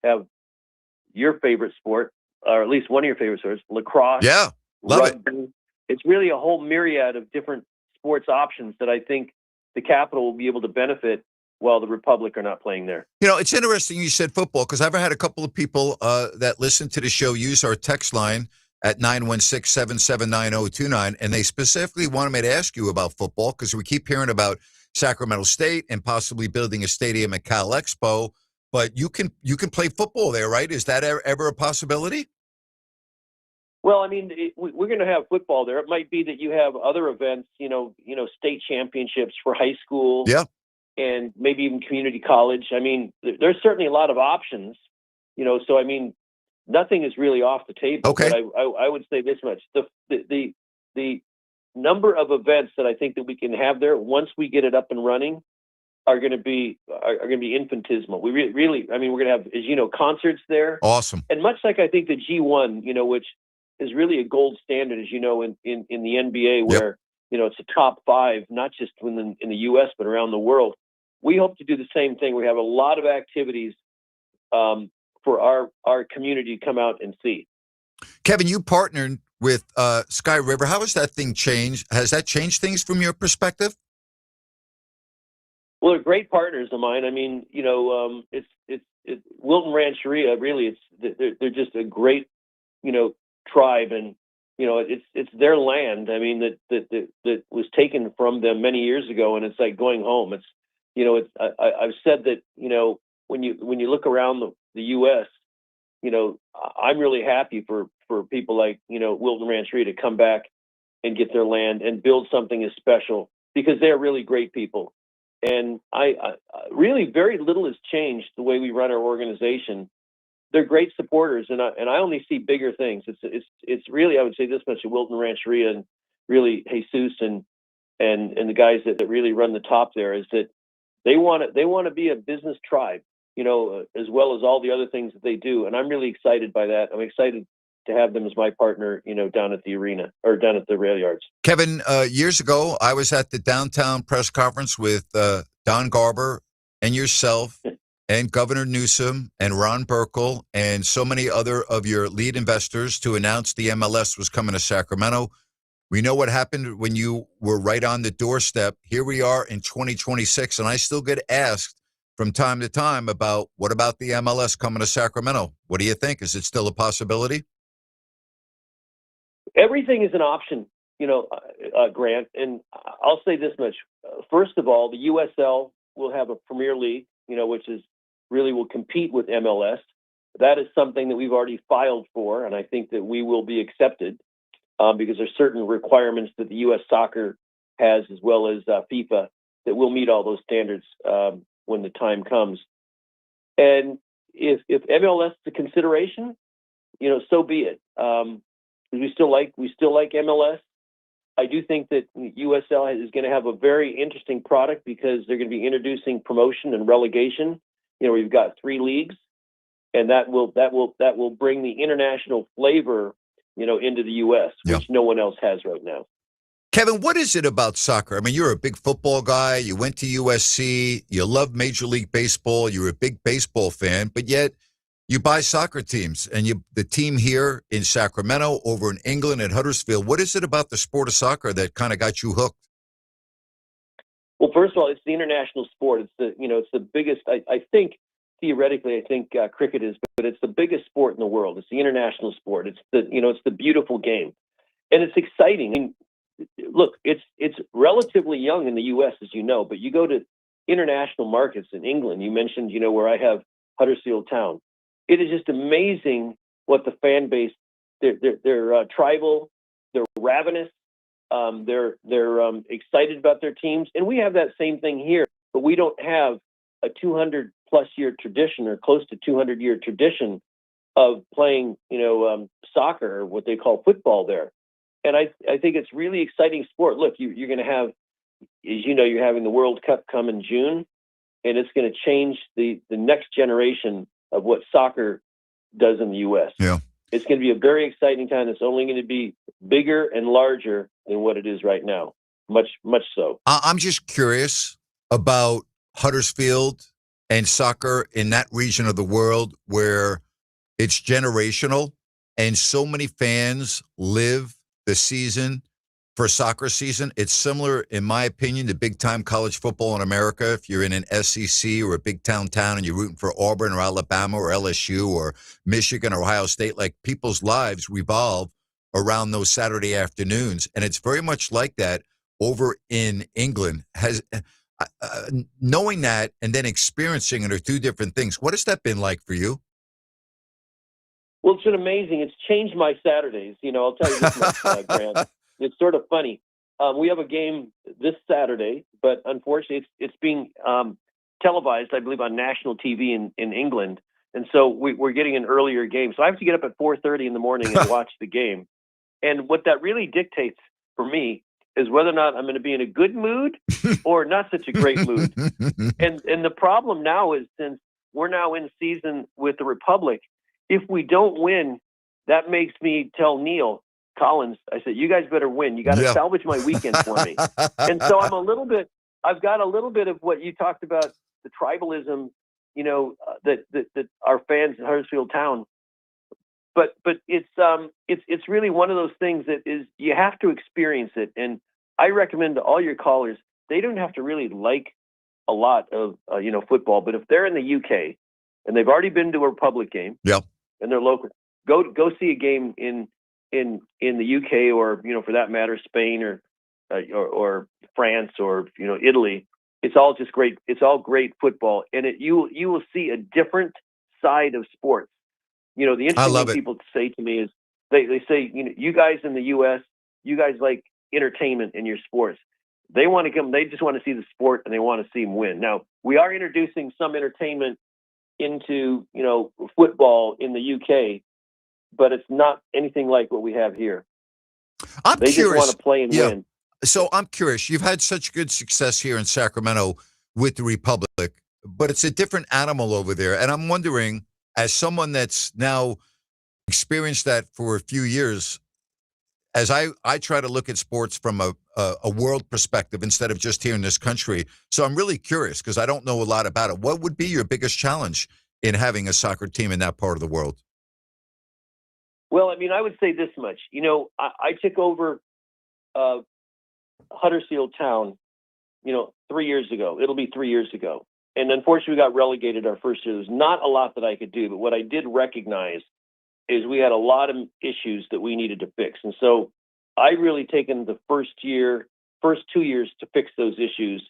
have your favorite sport, or at least one of your favorite sports, lacrosse.
Yeah, love
rugby.
it.
It's really a whole myriad of different sports options that I think the Capital will be able to benefit while the Republic are not playing there.
You know, it's interesting you said football, because I've had a couple of people that listen to the show use our text line at 916-779-029, and they specifically wanted me to ask you about football because we keep hearing about Sacramento State and possibly building a stadium at Cal Expo, but you can play football there, right? Is that ever a possibility?
Well, I mean, we're going to have football there. It might be that you have other events, state championships for high school,
yeah,
and maybe even community college. I mean, there's certainly a lot of options, So I mean, nothing is really off the table.
Okay.
But I would say this much: the number of events that I think that we can have there once we get it up and running are going to be infinitesimal. We really, I mean, we're going to have, as you know, concerts there.
Awesome.
And much like I think the G1, which is really a gold standard, as you know, in the NBA, where it's a top 5, not just in the U.S. but around the world. We hope to do the same thing. We have a lot of activities for our community to come out and see.
Kevin, you partnered with Sky River. How has that thing changed? Has that changed things from your perspective?
Well, they're great partners of mine. I mean, it's Wilton Rancheria. Really, they're just a great, tribe, and it's their land. I mean, that was taken from them many years ago, and it's like going home. It's I've said that when you look around the U.S., I'm really happy for people like Wilton Rancheria to come back and get their land and build something as special, because they're really great people. And I really very little has changed the way we run our organization. They're great supporters, and I only see bigger things. It's really, I would say this much: Wilton Rancheria and really Jesus and the guys that really run the top there, is that they want to be a business tribe, as well as all the other things that they do. And I'm really excited by that. I'm excited to have them as my partner, down at the arena or down at the rail yards.
Kevin, years ago, I was at the downtown press conference with Don Garber and yourself and Governor Newsom and Ron Burkle and so many other of your lead investors to announce the MLS was coming to Sacramento. We know what happened when you were right on the doorstep. Here we are in 2026, and I still get asked from time to time about, what about the MLS coming to Sacramento? What do you think? Is it still a possibility?
Everything is an option, Grant. And I'll say this much. First of all, the USL will have a Premier League, which is really will compete with MLS. That is something that we've already filed for, and I think that we will be accepted because there's certain requirements that the U.S. Soccer has, as well as FIFA, that will meet all those standards when the time comes. And if MLS is a consideration, so be it. We still like MLS. I do think that USL is going to have a very interesting product, because they're going to be introducing promotion and relegation. We've got 3 leagues, and that will bring the international flavor, into the U.S., which no one else has right now.
Kevin, what is it about soccer? I mean, you're a big football guy. You went to USC. You love Major League Baseball. You're a big baseball fan, but yet you buy soccer teams, and the team here in Sacramento, over in England at Huddersfield. What is it about the sport of soccer that kind of got you hooked?
Well, first of all, it's the international sport. It's the biggest. I think theoretically, cricket is, but it's the biggest sport in the world. It's the international sport. It's the beautiful game, and it's exciting. I mean, look, it's relatively young in the U.S., as you know, but you go to international markets in England. You mentioned, where I have Huddersfield Town. It is just amazing what the fan base. They're tribal. They're ravenous. They're excited about their teams, and we have that same thing here. But we don't have a 200+ year tradition, or close to 200-year tradition, of playing, soccer, or what they call football there. And I think it's really exciting sport. Look, you're going to have, as you know, you're having the World Cup come in June, and it's going to change the next generation of what soccer does in the U.S.
Yeah.
It's going to be a very exciting time. It's only going to be bigger and larger than what it is right now. Much, much so.
I'm just curious about Huddersfield and soccer in that region of the world where it's generational and so many fans live the season for soccer season. It's similar, in my opinion, to big-time college football in America. If you're in an SEC or a big-town town and you're rooting for Auburn or Alabama or LSU or Michigan or Ohio State, like people's lives revolve around those Saturday afternoons. And it's very much like that over in England. Knowing that and then experiencing it are two different things. What has that been like for you?
Well, it's been amazing. It's changed my Saturdays. I'll tell you this much, Grant. It's sort of funny. We have a game this Saturday, but unfortunately it's being televised, I believe, on national TV in England. And so we're getting an earlier game. So I have to get up at 4:30 in the morning and watch the game. And what that really dictates for me is whether or not I'm going to be in a good mood or not such a great mood. And the problem now is, since we're now in season with the Republic, if we don't win, that makes me tell Neil Collins, I said, you guys better win. You got to salvage my weekend for me. And so I've got a little bit of what you talked about, the tribalism, that our fans in Huddersfield Town. But it's really one of those things that is, you have to experience it. And I recommend to all your callers, they don't have to really like a lot of football, but if they're in the UK and they've already been to a Republic game, and they're local, go see a game in the UK, or for that matter, Spain or France or Italy. It's all just great. It's all great football, and you will see a different side of sports. The interesting thing people say to me is they say, you guys in the US, you guys like entertainment in your sports. They want to come. They just want to see the sport, and they want to see them win. Now, we are introducing some entertainment into football in the UK, but it's not anything like what we have here. They just want to play and win.
So I'm curious. You've had such good success here in Sacramento with the Republic, but it's a different animal over there. And I'm wondering, as someone that's now experienced that for a few years, as I try to look at sports from a world perspective instead of just here in this country. So I'm really curious because I don't know a lot about it. What would be your biggest challenge in having a soccer team in that part of the world?
Well, I would say this much. I took over Huddersfield Town, 3 years ago. It'll be 3 years ago. And unfortunately, we got relegated our first year. There's not a lot that I could do, but what I did recognize is we had a lot of issues that we needed to fix. And so I really taken the first 2 years to fix those issues.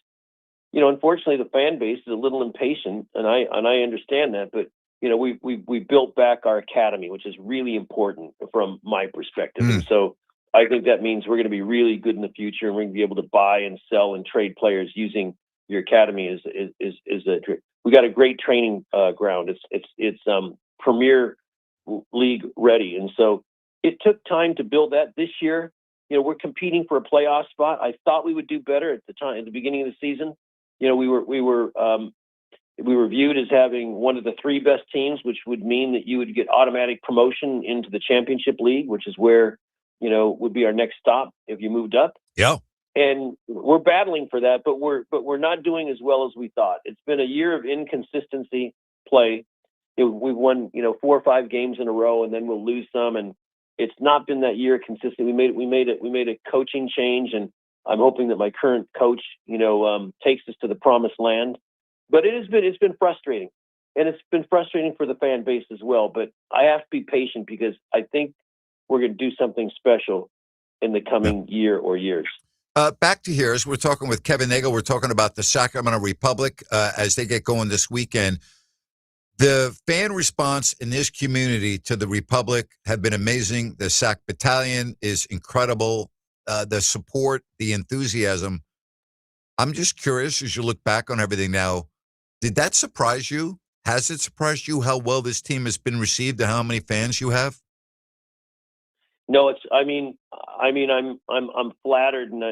Unfortunately, the fan base is a little impatient, and I understand that, but we built back our academy, which is really important from my perspective. And so I think that means we're going to be really good in the future, and we're going to be able to buy and sell and trade players using your academy. We got a great training ground. It's Premier League ready, and so it took time to build that. This year, we're competing for a playoff spot. I thought we would do better at the beginning of the season. We were viewed as having one of the three best teams, which would mean that you would get automatic promotion into the championship league, which is where, would be our next stop if you moved up.
Yeah.
And we're battling for that, but we're not doing as well as we thought. It's been a year of inconsistency play. We've won, 4 or 5 games in a row, and then we'll lose some. And it's not been that year consistent. We made a coaching change, and I'm hoping that my current coach, takes us to the promised land. But it's been frustrating, and it's been frustrating for the fan base as well. But I have to be patient because I think we're going to do something special in the coming year or years.
Back to here, as we're talking with Kevin Nagle, we're talking about the Sacramento Republic as they get going this weekend. The fan response in this community to the Republic have been amazing. The SAC Battalion is incredible. The support, the enthusiasm. I'm just curious, as you look back on everything now, did that surprise you? Has it surprised you how well this team has been received and how many fans you have?
No, I'm flattered, and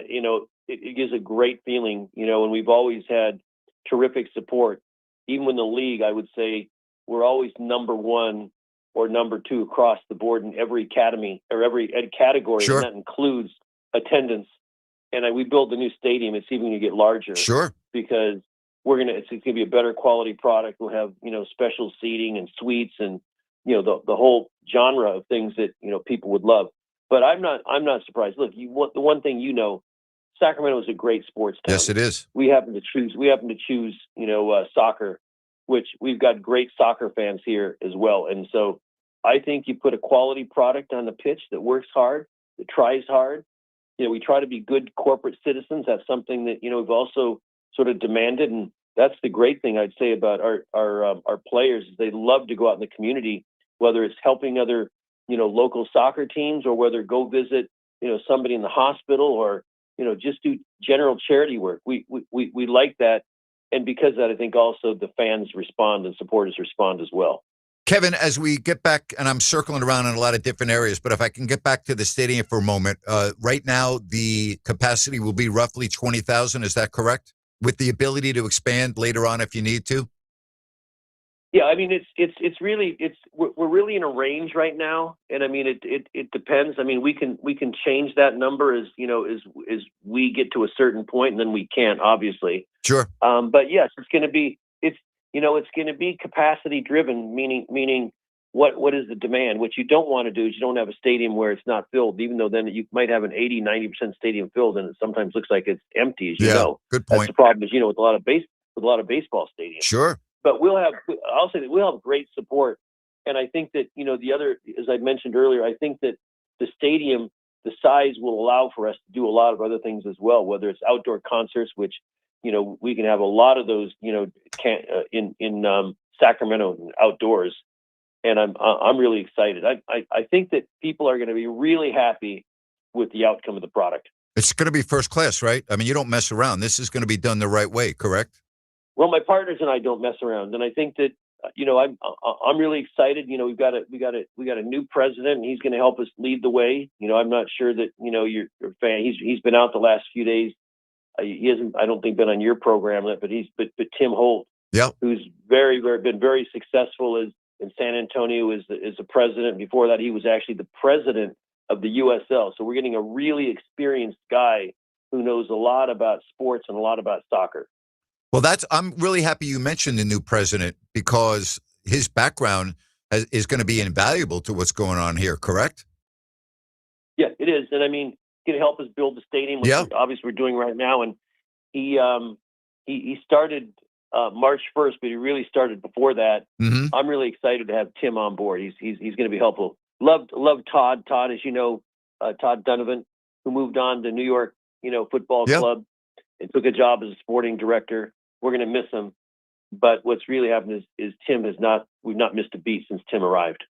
it gives a great feeling, and we've always had terrific support. Even in the league, I would say we're always number 1 or number 2 across the board in every academy or every category,
Sure.
And that includes attendance. And we built the new stadium. It's even going to get larger.
Sure.
Because it's going to be a better quality product. We'll have, special seating and suites and, the whole genre of things that, people would love. But I'm not surprised. Look, the one thing, Sacramento is a great sports town.
Yes, it is.
We happen to choose, soccer, which we've got great soccer fans here as well. And so I think you put a quality product on the pitch that works hard, that tries hard. We try to be good corporate citizens. That's something that, we've also sort of demanded. And that's the great thing I'd say about our players is they love to go out in the community, whether it's helping other, local soccer teams or whether go visit, somebody in the hospital or, just do general charity work. We like that. And because of that, I think also the fans respond and supporters respond as well.
Kevin, as we get back, and I'm circling around in a lot of different areas, but if I can get back to the stadium for a moment, right now the capacity will be roughly 20,000. Is that correct? With the ability to expand later on if you need to?
Yeah, I mean, we're really in a range right now, and I mean, it depends. I mean, we can change that number as we get to a certain point, and then we can't, obviously.
Sure.
But yes, it's going to be capacity driven, meaning what is the demand? What you don't want to do is you don't have a stadium where it's not filled, even though then you might have an 80-90% stadium filled, and it sometimes looks like it's empty, as you know.
Good point.
That's the problem is, with a lot of baseball stadiums.
Sure.
But I'll say that we'll have great support. And I think that, the other, as I mentioned earlier, I think that the stadium, the size will allow for us to do a lot of other things as well, whether it's outdoor concerts, which, we can have a lot of those, in Sacramento outdoors. And I'm really excited. I think that people are going to be really happy with the outcome of the product.
It's going to be first class, right? I mean, you don't mess around. This is going to be done the right way, correct?
Well, my partners and I don't mess around, and I think that I'm really excited. We got a new president, and he's going to help us lead the way. I'm not sure that you're a fan. He's been out the last few days. He hasn't, I don't think, been on your program yet, but Tim Holt, who's been very successful in San Antonio as the president. Before that, he was actually the president of the USL. So we're getting a really experienced guy who knows a lot about sports and a lot about soccer.
Well, I'm really happy you mentioned the new president because his background is going to be invaluable to what's going on here, correct?
Yeah, it is. And I mean, he's going to help us build the stadium, which obviously we're doing right now. And he started March 1st, but he really started before that.
Mm-hmm.
I'm really excited to have Tim on board. He's going to be helpful. Love Todd. Todd, as you know, Todd Donovan, who moved on to New York, football club and took a job as a sporting director. We're going to miss him. But what's really happened is we've not missed a beat since Tim arrived.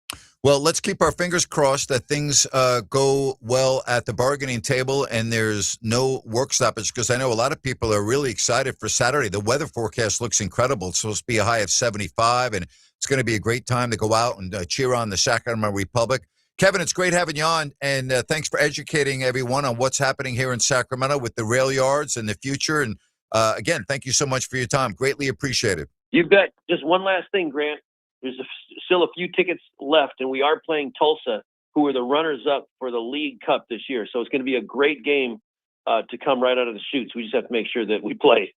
Well, let's keep our fingers crossed that things go well at the bargaining table and there's no work stoppage, because I know a lot of people are really excited for Saturday. The weather forecast looks incredible. It's supposed to be a high of 75, and it's going to be a great time to go out and cheer on the Sacramento Republic. Kevin, it's great having you on, and thanks for educating everyone on what's happening here in Sacramento with the rail yards and the future. And again, thank you so much for your time. Greatly appreciated.
You bet. Just one last thing, Grant. There's still a few tickets left, and we are playing Tulsa, who are the runners-up for the League Cup this year. So it's going to be a great game to come right out of the chutes. We just have to make sure that we play.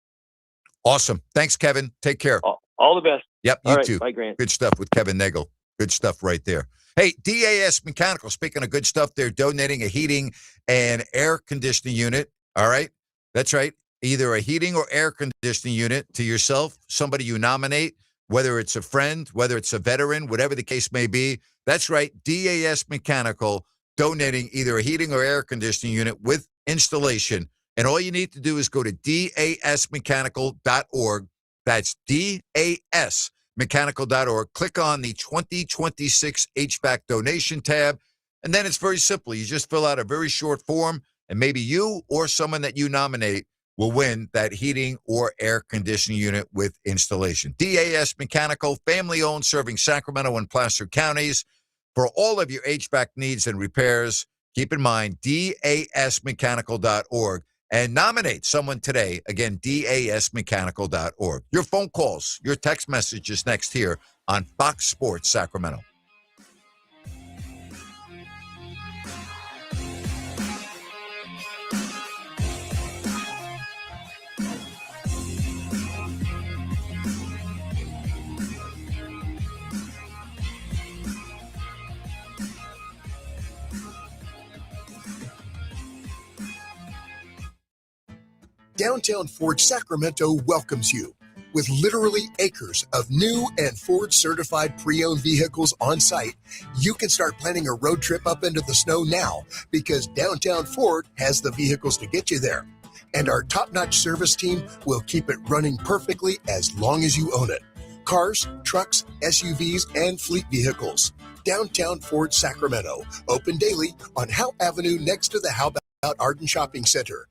Awesome. Thanks, Kevin. Take care.
All the best.
Yep,
you
too.
Bye, Grant.
Good stuff with Kevin Nagle. Good stuff right there. Hey, DAS Mechanical, speaking of good stuff, they're donating a heating and air conditioning unit. All right? That's right. Either a heating or air conditioning unit to yourself, somebody you nominate, whether it's a friend, whether it's a veteran, whatever the case may be. That's right. DAS Mechanical donating either a heating or air conditioning unit with installation. And all you need to do is go to dasmechanical.org. That's dasmechanical.org. Click on the 2026 HVAC donation tab. And then it's very simple. You just fill out a very short form, and maybe you or someone that you nominate will win that heating or air conditioning unit with installation. DAS Mechanical, family-owned, serving Sacramento and Placer counties. For all of your HVAC needs and repairs, keep in mind dasmechanical.org and nominate someone today. Again, dasmechanical.org. Your phone calls, your text messages next here on Fox Sports Sacramento.
Downtown Ford Sacramento welcomes you. With literally acres of new and Ford-certified pre-owned vehicles on site, you can start planning a road trip up into the snow now because Downtown Ford has the vehicles to get you there. And our top-notch service team will keep it running perfectly as long as you own it. Cars, trucks, SUVs, and fleet vehicles. Downtown Ford Sacramento. Open daily on Howe Avenue next to the How About Arden Shopping Center.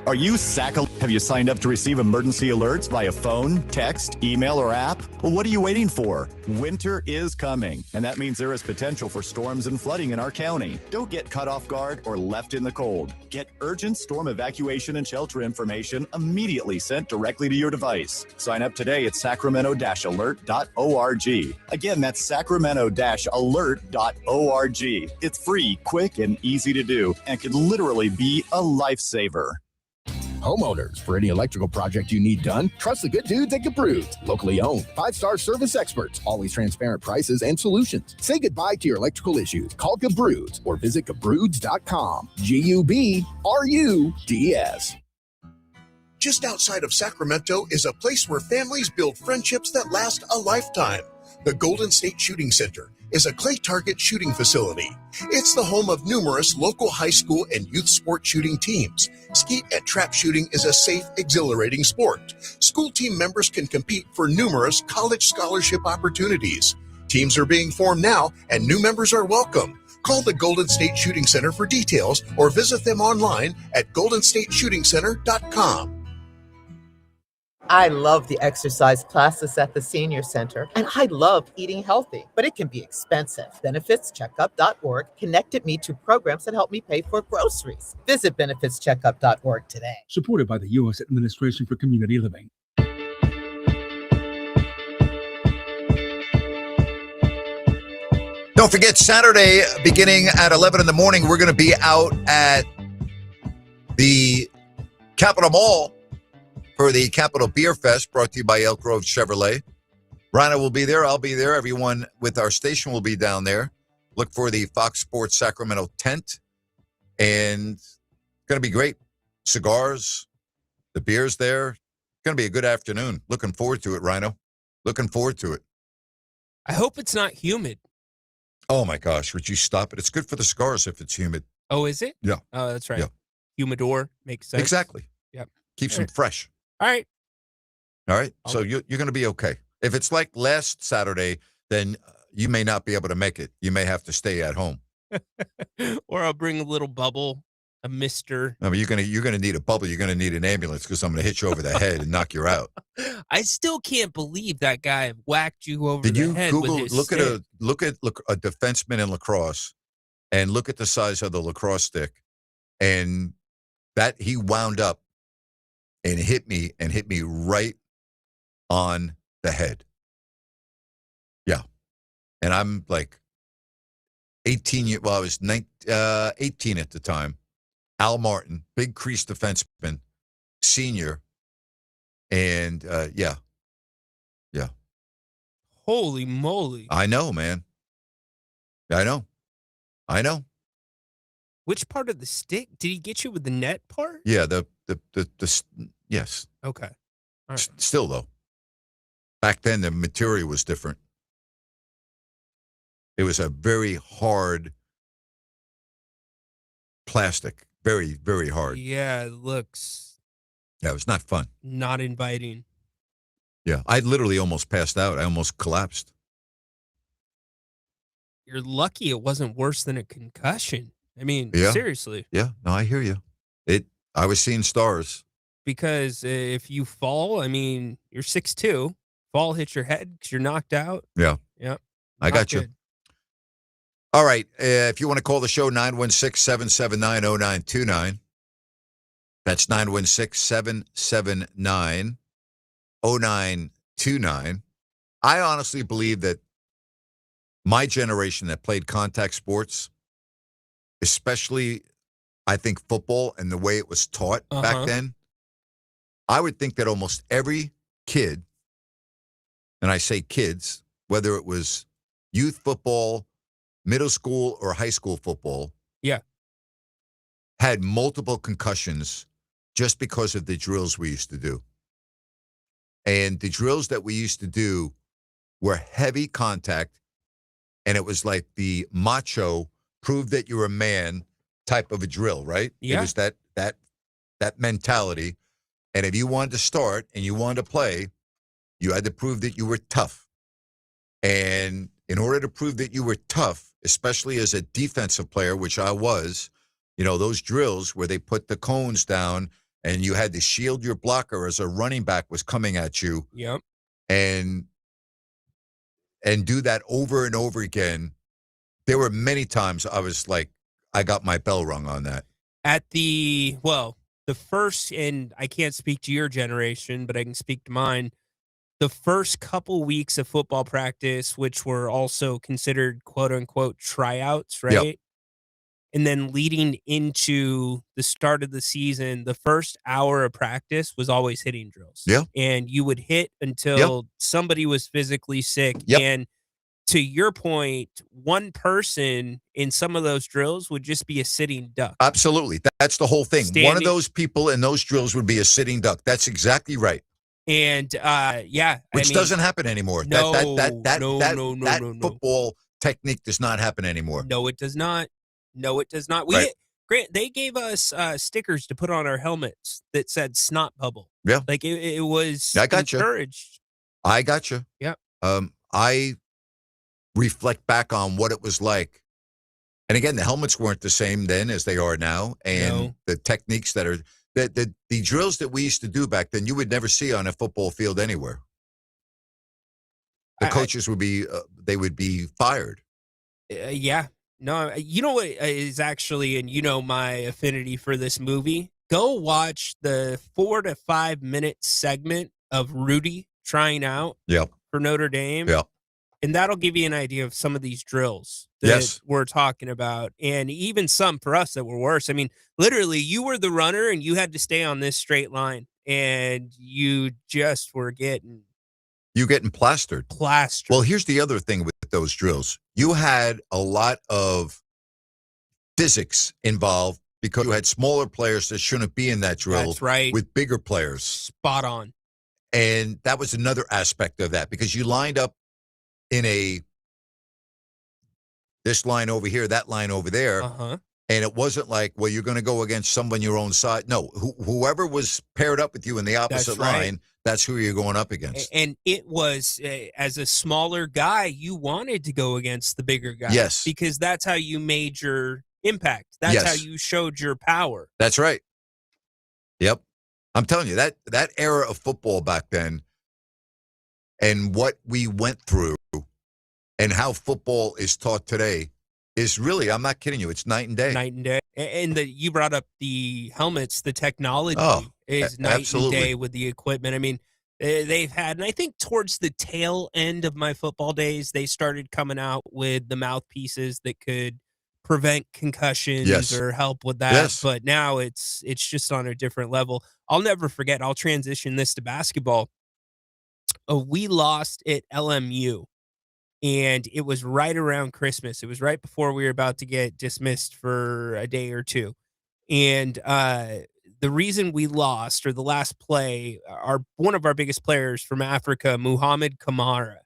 Are you Sackle? Have you signed up to receive emergency alerts via phone, text, email, or app? Well, what are you waiting for? Winter is coming, and that means there is potential for storms and flooding in our county. Don't get caught off guard or left in the cold. Get urgent storm evacuation and shelter information immediately sent directly to your device. Sign up today at sacramento-alert.org. Again, that's sacramento-alert.org. It's free, quick, and easy to do, and can literally be a lifesaver.
Homeowners, for any electrical project you need done, trust the good dudes at Gabroods. Locally owned, 5-star service experts, always transparent prices and solutions. Say goodbye to your electrical issues. Call Gabroods or visit Gabroods.com. G-U-B-R-U-D-S.
Just outside of Sacramento is a place where families build friendships that last a lifetime. The Golden State Shooting Center is a clay target shooting facility. It's the home of numerous local high school and youth sport shooting teams. Skeet and trap shooting is a safe, exhilarating sport. School team members can compete for numerous college scholarship opportunities. Teams are being formed now, and new members are welcome. Call the Golden State Shooting Center for details or visit them online at goldenstateshootingcenter.com.
I love the exercise classes at the Senior Center, and I love eating healthy, but it can be expensive. BenefitsCheckup.org connected me to programs that help me pay for groceries. Visit BenefitsCheckup.org today.
Supported by the U.S. Administration for Community Living.
Don't forget, Saturday, beginning at 11 in the morning, we're going to be out at the Capitol Mall for the Capitol Beer Fest, brought to you by Elk Grove Chevrolet. Rhino will be there. I'll be there. Everyone with our station will be down there. Look for the Fox Sports Sacramento tent. And it's going to be great. Cigars, the beer's there. It's going to be a good afternoon. Looking forward to it, Rhino. Looking forward to it.
I hope it's not humid.
Oh, my gosh. Would you stop it? It's good for the cigars if it's humid.
Oh, is it?
Yeah.
Oh, that's right.
Yeah.
Humidor makes sense.
Exactly.
Yep.
Keeps them fresh.
All right.
All right. So you're going to be okay. If it's like last Saturday, then you may not be able to make it. You may have to stay at home.
Or I'll bring a little bubble, a mister.
I mean, you're gonna need a bubble. You're gonna need an ambulance because I'm gonna hit you over the head and knock you out.
I still can't believe that guy whacked you over
Did
the
you
head
Google?
with his
Look
stick.
at a defenseman in lacrosse, and look at the size of the lacrosse stick, and that he wound up and hit me right on the head. Yeah, and I'm like 18. Well, I was 18 at the time. Al Martin, big crease defenseman, senior, and yeah.
Holy moly!
I know, man. I know.
Which part of the stick did he get you with the net part?
Yeah, the yes.
Okay. All right.
Still though, back then the material was different. It was a very hard plastic, very, very hard.
Yeah, it looks
Yeah, it was not fun.
not inviting.
Yeah, I literally almost passed out. I almost collapsed.
You're lucky it wasn't worse than a concussion. I mean,
Yeah.
seriously.
Yeah, no, I hear you. I was seeing stars.
Because if you fall, I mean, you're 6'2". Fall hits your head because you're knocked out.
Yeah.
Yep.
I
Not
got you.
good.
All right. If you want to call the show, 916-779-0929. That's 916-779-0929. I honestly believe that my generation that played contact sports, especially, I think, football and the way it was taught back then, I would think that almost every kid, and I say kids, whether it was youth football, middle school, or high school football,
yeah,
had multiple concussions just because of the drills we used to do. And the drills that we used to do were heavy contact, and it was like the macho prove that you're a man type of a drill, right?
Yeah.
It was that mentality. And if you wanted to start and you wanted to play, you had to prove that you were tough. And in order to prove that you were tough, especially as a defensive player, which I was, those drills where they put the cones down and you had to shield your blocker as a running back was coming at you.
Yep.
And do that over and over again. There were many times I was like, I got my bell rung on that.
At the first, and I can't speak to your generation, but I can speak to mine. The first couple weeks of football practice, which were also considered quote unquote tryouts, right?
Yep.
And then leading into the start of the season, the first hour of practice was always hitting drills.
Yeah.
And you would hit until somebody was physically sick.
Yep.
And to your point, one person in some of those drills would just be a sitting duck.
Absolutely. That's the whole thing.
Standing.
One of those people in those drills would be a sitting duck. That's exactly right.
And
which doesn't happen anymore.
No,
that football technique does not happen anymore.
No, it does not. No, it does not. Grant, they gave us stickers to put on our helmets that said snot bubble.
Yeah.
Like it was
I got
encouraged.
I got you.
Yep.
I reflect back on what it was like. And again, the helmets weren't the same then as they are now. And the techniques that are the drills that we used to do back then, you would never see on a football field anywhere. The coaches would be fired.
Yeah. No, you know what is actually, and my affinity for this movie? Go watch the 4 to 5 minute segment of Rudy trying out for Notre Dame.
Yep.
And that'll give you an idea of some of these drills that we're talking about. And even some for us that were worse. I mean, literally, you were the runner and you had to stay on this straight line. And you just were getting
plastered. Well, here's the other thing with those drills. You had a lot of physics involved because you had smaller players that shouldn't be in that drill.
That's right.
With bigger players.
Spot on.
And that was another aspect of that because you lined up in this line over here, that line over there.
Uh-huh.
And it wasn't like, well, you're going to go against someone your own side. No, whoever was paired up with you in the opposite line, that's who you're going up against.
And it was, as a smaller guy, you wanted to go against the bigger guy.
Yes.
Because that's how you made your impact. That's how you showed your power.
That's right. Yep. I'm telling you, that era of football back then and what we went through and how football is taught today is really, I'm not kidding you, it's night and day.
Night and day. And you brought up the helmets, the technology is night and day with the equipment. I mean, they've had, and I think towards the tail end of my football days, they started coming out with the mouthpieces that could prevent concussions or help with that.
Yes.
But now it's just on a different level. I'll never forget, I'll transition this to basketball. We lost at LMU. And it was right around Christmas. It was right before we were about to get dismissed for a day or two. And the reason we lost, or the last play, one of our biggest players from Africa, Muhammad Kamara,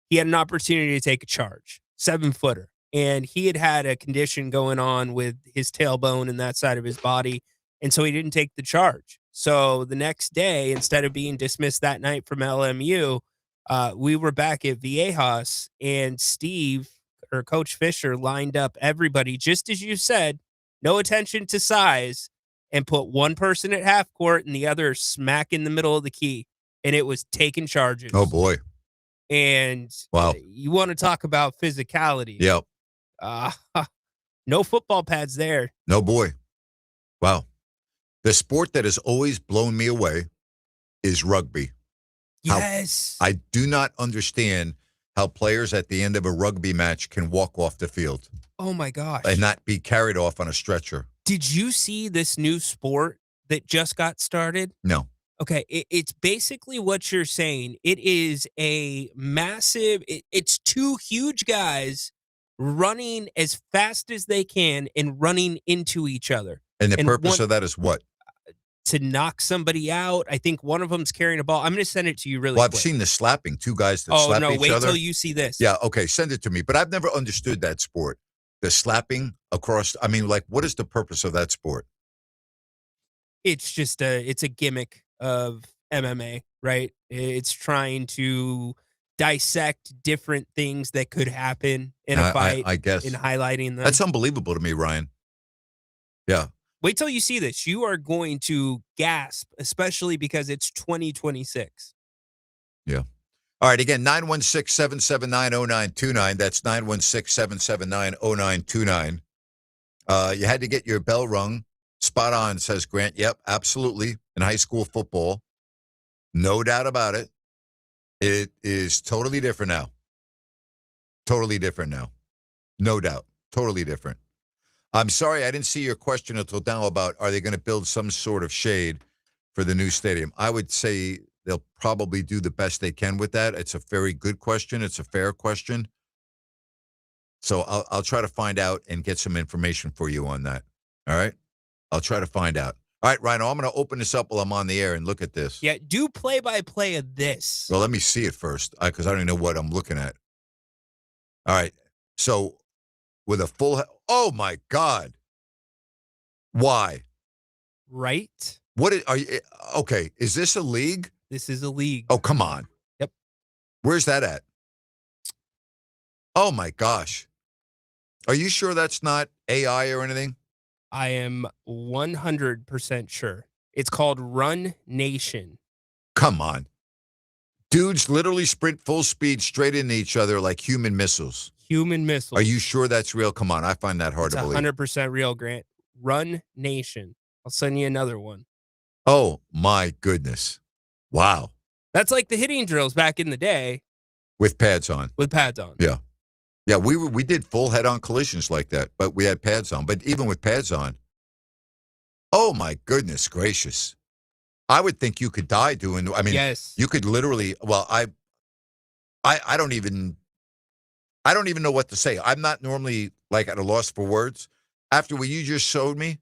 he had an opportunity to take a charge, 7-footer. And he had a condition going on with his tailbone and that side of his body. And so he didn't take the charge. So the next day, instead of being dismissed that night from LMU, we were back at Viejas, and Steve, or Coach Fisher, lined up everybody, just as you said, no attention to size, and put one person at half court and the other smack in the middle of the key. And it was taking charges.
Oh, boy.
And
wow,
you want to talk about physicality.
Yep.
No football pads there.
No, boy. Wow. The sport that has always blown me away is rugby.
Yes.
I do not understand how players at the end of a rugby match can walk off the field.
Oh, my gosh.
And not be carried off on a stretcher.
Did you see this new sport that just got started?
No.
Okay, it's basically what you're saying. It is a massive, it's two huge guys running as fast as they can and running into each other.
And the purpose of that is what?
To knock somebody out. I think one of them's carrying a ball. I'm going to send it to you really
Well, I've
quick.
seen the slapping, two guys that slap each
wait
other.
till you see this.
Yeah, okay, send it to me. But I've never understood that sport. The slapping across, I mean, like, what is the purpose of that sport?
It's just it's a gimmick of MMA, right? It's trying to dissect different things that could happen in a fight.
I guess.
In highlighting them.
That's unbelievable to me, Ryan. Yeah.
Wait till you see this. You are going to gasp, especially because it's 2026.
Yeah. All right. Again, 916-779-0929. That's 916-779-0929. You had to get your bell rung. Spot on, says Grant. Yep, absolutely. In high school football. No doubt about it. It is totally different now. Totally different now. No doubt. Totally different. I'm sorry I didn't see your question until now about are they going to build some sort of shade for the new stadium. I would say they'll probably do the best they can with that. It's a very good question. It's a fair question. So I'll try to find out and get some information for you on that. All right? I'll try to find out. All right, Ryan, I'm going to open this up while I'm on the air and look at this.
Yeah, do play-by-play of this.
Well, let me see it first because I don't even know what I'm looking at. All right. So with a full oh, my God. Why?
Right?
Are you okay, is this a league?
This is a league.
Oh, come on.
Yep.
Where's that at? Oh, my gosh. Are you sure that's not AI or anything?
I am 100% sure. It's called Run Nation.
Come on. Dudes literally sprint full speed straight into each other like human missiles.
Human missiles.
Are you sure that's real? Come on. I find that hard to believe.
100% real, Grant. Run Nation. I'll send you another one.
Oh, my goodness. Wow.
That's like the hitting drills back in the day.
With pads on.
With pads on.
Yeah. Yeah, we did full head-on collisions like that, but we had pads on. But even with pads on, oh, my goodness gracious. I would think you could die doing, I mean,
yes.
You could literally, well, I don't even know what to say. I'm not normally like at a loss for words. After what you just showed me,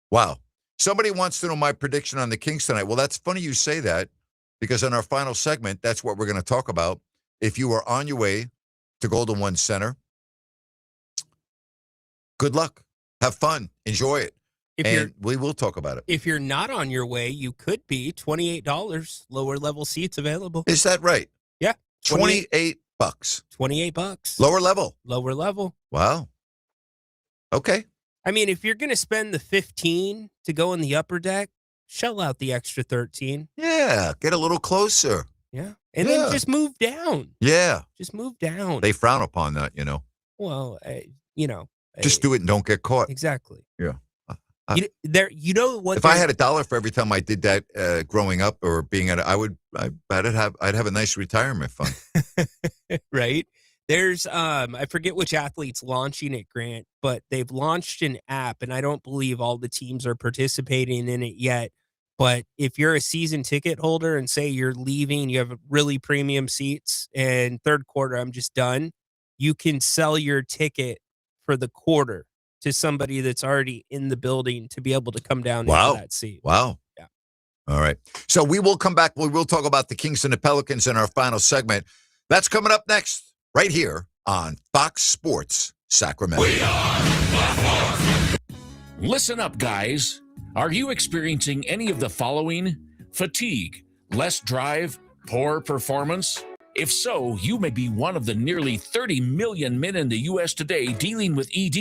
wow. Somebody wants to know my prediction on the Kings tonight. Well, that's funny you say that because in our final segment, that's what we're going to talk about. If you are on your way to Golden One Center, good luck. Have fun. Enjoy it. We will talk about it.
If you're not on your way, you could be $28 lower level seats available.
Is that right?
Yeah.
$28.
$28.
Lower level.
Lower level.
Wow. Okay.
I mean, if you're going to spend the 15 to go in the upper deck, shell out the extra 13.
Yeah. Get a little closer.
Yeah. And then just move down.
Yeah.
Just move down.
They frown upon that, you know.
Well,
just do it and don't get caught.
Exactly.
Yeah.
You know what?
If I had $1 for every time I did that growing up or being at, I'd have a nice retirement fund.
Right. There's I forget which athlete's launching it, Grant, but they've launched an app, and I don't believe all the teams are participating in it yet. But if you're a season ticket holder and say you're leaving, you have really premium seats, and third quarter, I'm just done, you can sell your ticket for the quarter to somebody that's already in the building to be able to come down into that seat.
Wow.
Yeah.
All right. So we will come back. We will talk about the Kings and the Pelicans in our final segment. That's coming up next, right here on Fox Sports Sacramento.
Listen up, guys. Are you experiencing any of the following? Fatigue, less drive, poor performance? If so, you may be one of the nearly 30 million men in the U.S. today dealing with ED.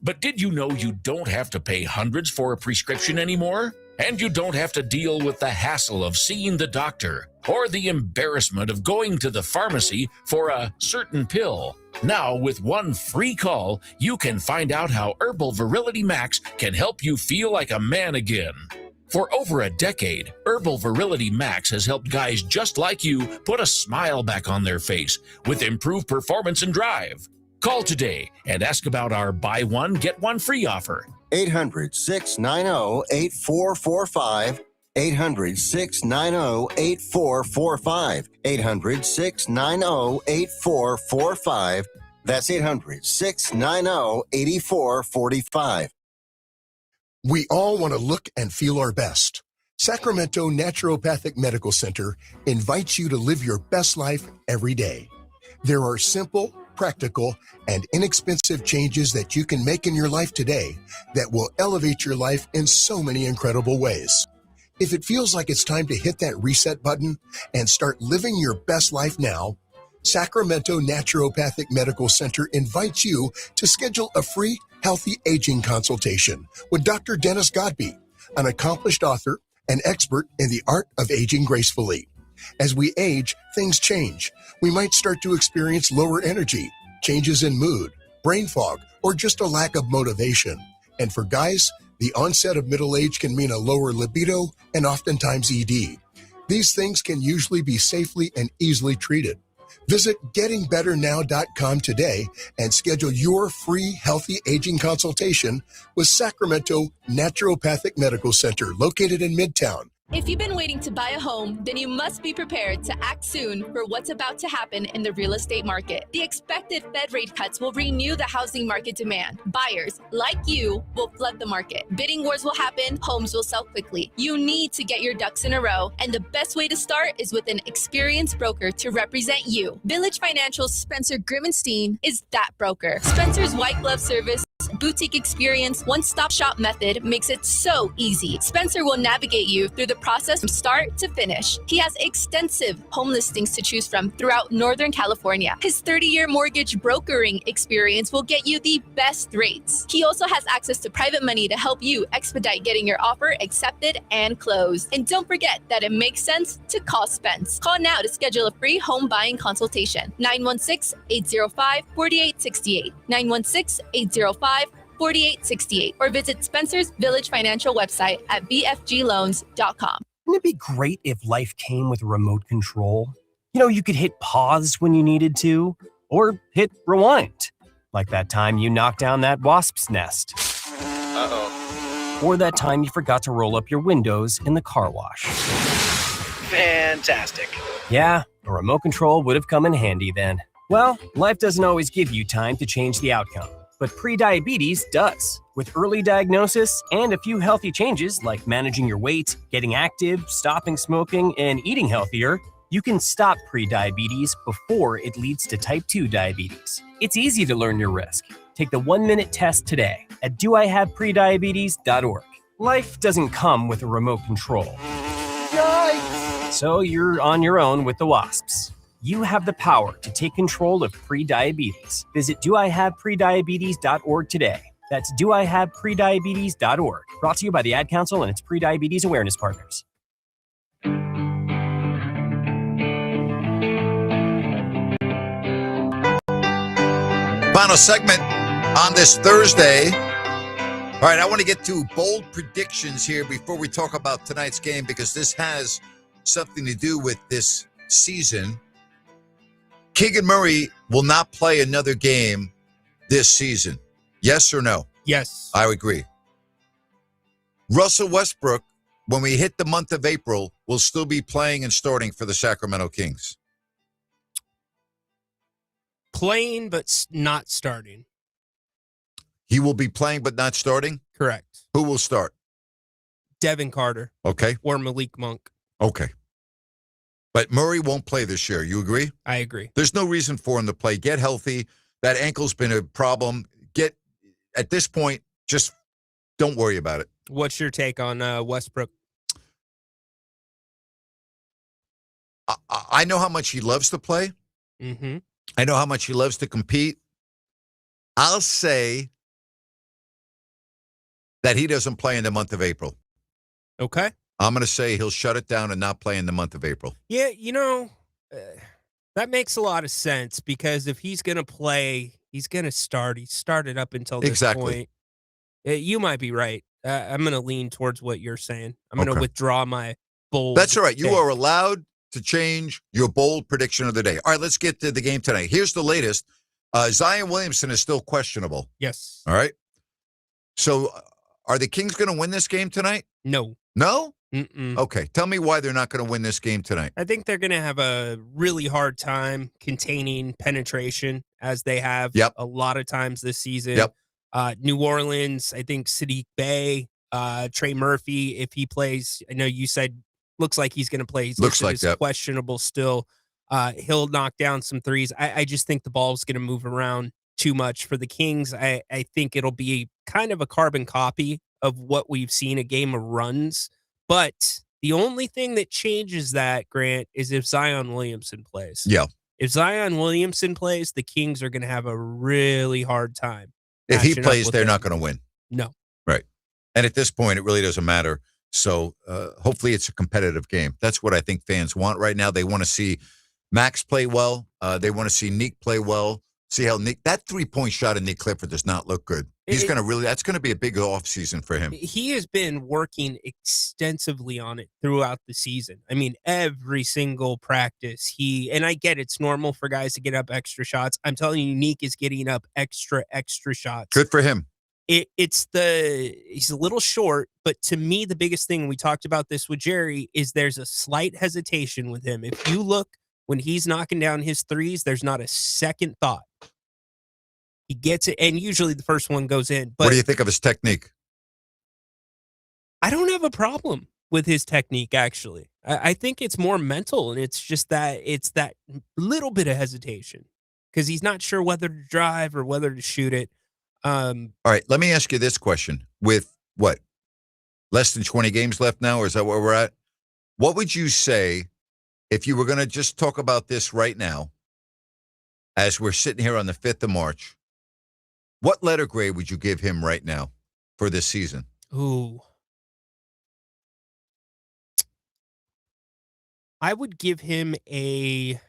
But did you know you don't have to pay hundreds for a prescription anymore? And you don't have to deal with the hassle of seeing the doctor or the embarrassment of going to the pharmacy for a certain pill. Now, with one free call, you can find out how Herbal Verility Max can help you feel like a man again. For over a decade, Herbal Verility Max has helped guys just like you put a smile back on their face with improved performance and drive. Call today and ask about our buy one, get one free offer.
800-690-8445. 800-690-8445. 800-690-8445. That's 800-690-8445.
We all want to look and feel our best. Sacramento Naturopathic Medical Center invites you to live your best life every day. There are simple, practical, and inexpensive changes that you can make in your life today that will elevate your life in so many incredible ways. If it feels like it's time to hit that reset button and start living your best life now, Sacramento Naturopathic Medical Center invites you to schedule a free healthy aging consultation with Dr. Dennis Godby, an accomplished author and expert in the art of aging gracefully. As we age, things change. We might start to experience lower energy, changes in mood, brain fog, or just a lack of motivation. And for guys, the onset of middle age can mean a lower libido and oftentimes ED. These things can usually be safely and easily treated. Visit gettingbetternow.com today and schedule your free healthy aging consultation with Sacramento Naturopathic Medical Center, located in Midtown.
If you've been waiting to buy a home, then you must be prepared to act soon for what's about to happen in the real estate market. The expected Fed rate cuts will renew the housing market demand. Buyers, like you, will flood the market. Bidding wars will happen, homes will sell quickly. You need to get your ducks in a row, and the best way to start is with an experienced broker to represent you. Village Financial's Spencer Grimmenstein is that broker. Spencer's white glove service, boutique experience, one-stop shop method makes it so easy. Spencer will navigate you through the process from start to finish. He has extensive home listings to choose from throughout Northern California. His 30-year mortgage brokering experience will get you the best rates. He also has access to private money to help you expedite getting your offer accepted and closed. And don't forget that it makes sense to call Spence. Call now to schedule a free home buying consultation. 916-805-4868. 916-805-4868, or visit Spencer's Village Financial website at bfgloans.com.
Wouldn't it be great if life came with a remote control? You know, you could hit pause when you needed to, or hit rewind, like that time you knocked down that wasp's nest.
Uh-oh.
Or that time you forgot to roll up your windows in the car wash.
Fantastic.
Yeah, a remote control would have come in handy then. Well, life doesn't always give you time to change the outcome, but prediabetes does. With early diagnosis and a few healthy changes like managing your weight, getting active, stopping smoking, and eating healthier, you can stop prediabetes before it leads to type 2 diabetes. It's easy to learn your risk. Take the 1-minute test today at doihaveprediabetes.org. Life doesn't come with a remote control. Yikes! So you're on your own with the wasps. You have the power to take control of prediabetes. Visit doihaveprediabetes.org today. That's doihaveprediabetes.org. Brought to you by the Ad Council and its prediabetes awareness partners.
Final segment on this Thursday. All right, I want to get to bold predictions here before we talk about tonight's game, because this has something to do with this season. Keegan Murray will not play another game this season. Yes or no?
Yes.
I agree. Russell Westbrook, when we hit the month of April, will still be playing and starting for the Sacramento Kings.
Playing, but not starting.
He will be playing but not starting?
Correct.
Who will start?
Devin Carter.
Okay.
Or Malik Monk.
Okay. But Murray won't play this year. You agree?
I agree.
There's no reason for him to play. Get healthy. That ankle's been a problem. At this point, just don't worry about it.
What's your take on Westbrook?
I know how much he loves to play.
Mm-hmm.
I know how much he loves to compete. I'll say that he doesn't play in the month of April.
Okay.
I'm going to say he'll shut it down and not play in the month of April.
Yeah, that makes a lot of sense, because if he's going to play, he's going to start. He started up until this point. You might be right. I'm going to lean towards what you're saying. I'm going to withdraw my bold.
That's all right. You
take.
are allowed to change your bold prediction of the day. All right, let's get to the game tonight. Here's the latest. Zion Williamson is still questionable.
Yes.
All right. So are the Kings going to win this game tonight?
No.
No?
Mm-mm.
Okay. Tell me why they're not going to win this game tonight.
I think they're going to have a really hard time containing penetration, as they have a lot of times this season.
Yep.
New Orleans, I think Sadiq Bey Trey Murphy, if he plays, I know you said looks like he's going to play. He's
Looks like
as
that.
questionable still. He'll knock down some threes. I just think the ball's going to move around too much for the Kings. I think it'll be kind of a carbon copy of what we've seen, a game of runs. But the only thing that changes that, Grant, is if Zion Williamson plays.
Yeah.
If Zion Williamson plays, the Kings are going to have a really hard time.
If he
matching up
plays,
with
they're
him.
not going to win.
No.
Right. And at this point, it really doesn't matter. So hopefully it's a competitive game. That's what I think fans want right now. They want to see Max play well. They want to see Nick play well. See how Nick, that 3-point shot of Nick Clifford does not look good. He's going to really, that's going to be a big offseason for him.
He has been working extensively on it throughout the season. I mean, every single practice, and I get it's normal for guys to get up extra shots. I'm telling you, Nick is getting up extra shots.
Good for him.
He's a little short, but to me, the biggest thing, we talked about this with Jerry, is there's a slight hesitation with him. If you look when he's knocking down his threes, there's not a second thought. He gets it, and usually the first one goes in. But
what do you think of his technique?
I don't have a problem with his technique, actually. I think it's more mental, and it's just that little bit of hesitation because he's not sure whether to drive or whether to shoot it.
All right, let me ask you this question. With what, less than 20 games left now, or is that where we're at? What would you say if you were going to just talk about this right now as we're sitting here on the 5th of March? What letter grade would you give him right now for this season?
Ooh. I would give him a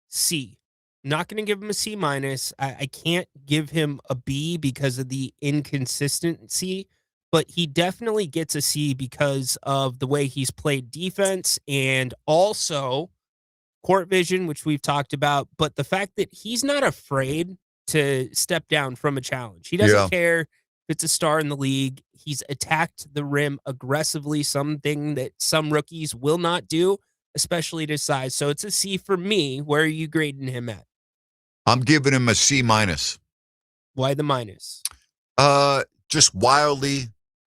C. Not going to give him a C minus. I can't give him a B because of the inconsistency, but he definitely gets a C because of the way he's played defense and also court vision, which we've talked about, but the fact that he's not afraid to step down from a challenge. He doesn't care if it's a star in the league. He's attacked the rim aggressively, something that some rookies will not do, especially at his size. So it's a C for me. Where are you grading him at?
I'm giving him a C minus.
Why the minus?
Just wildly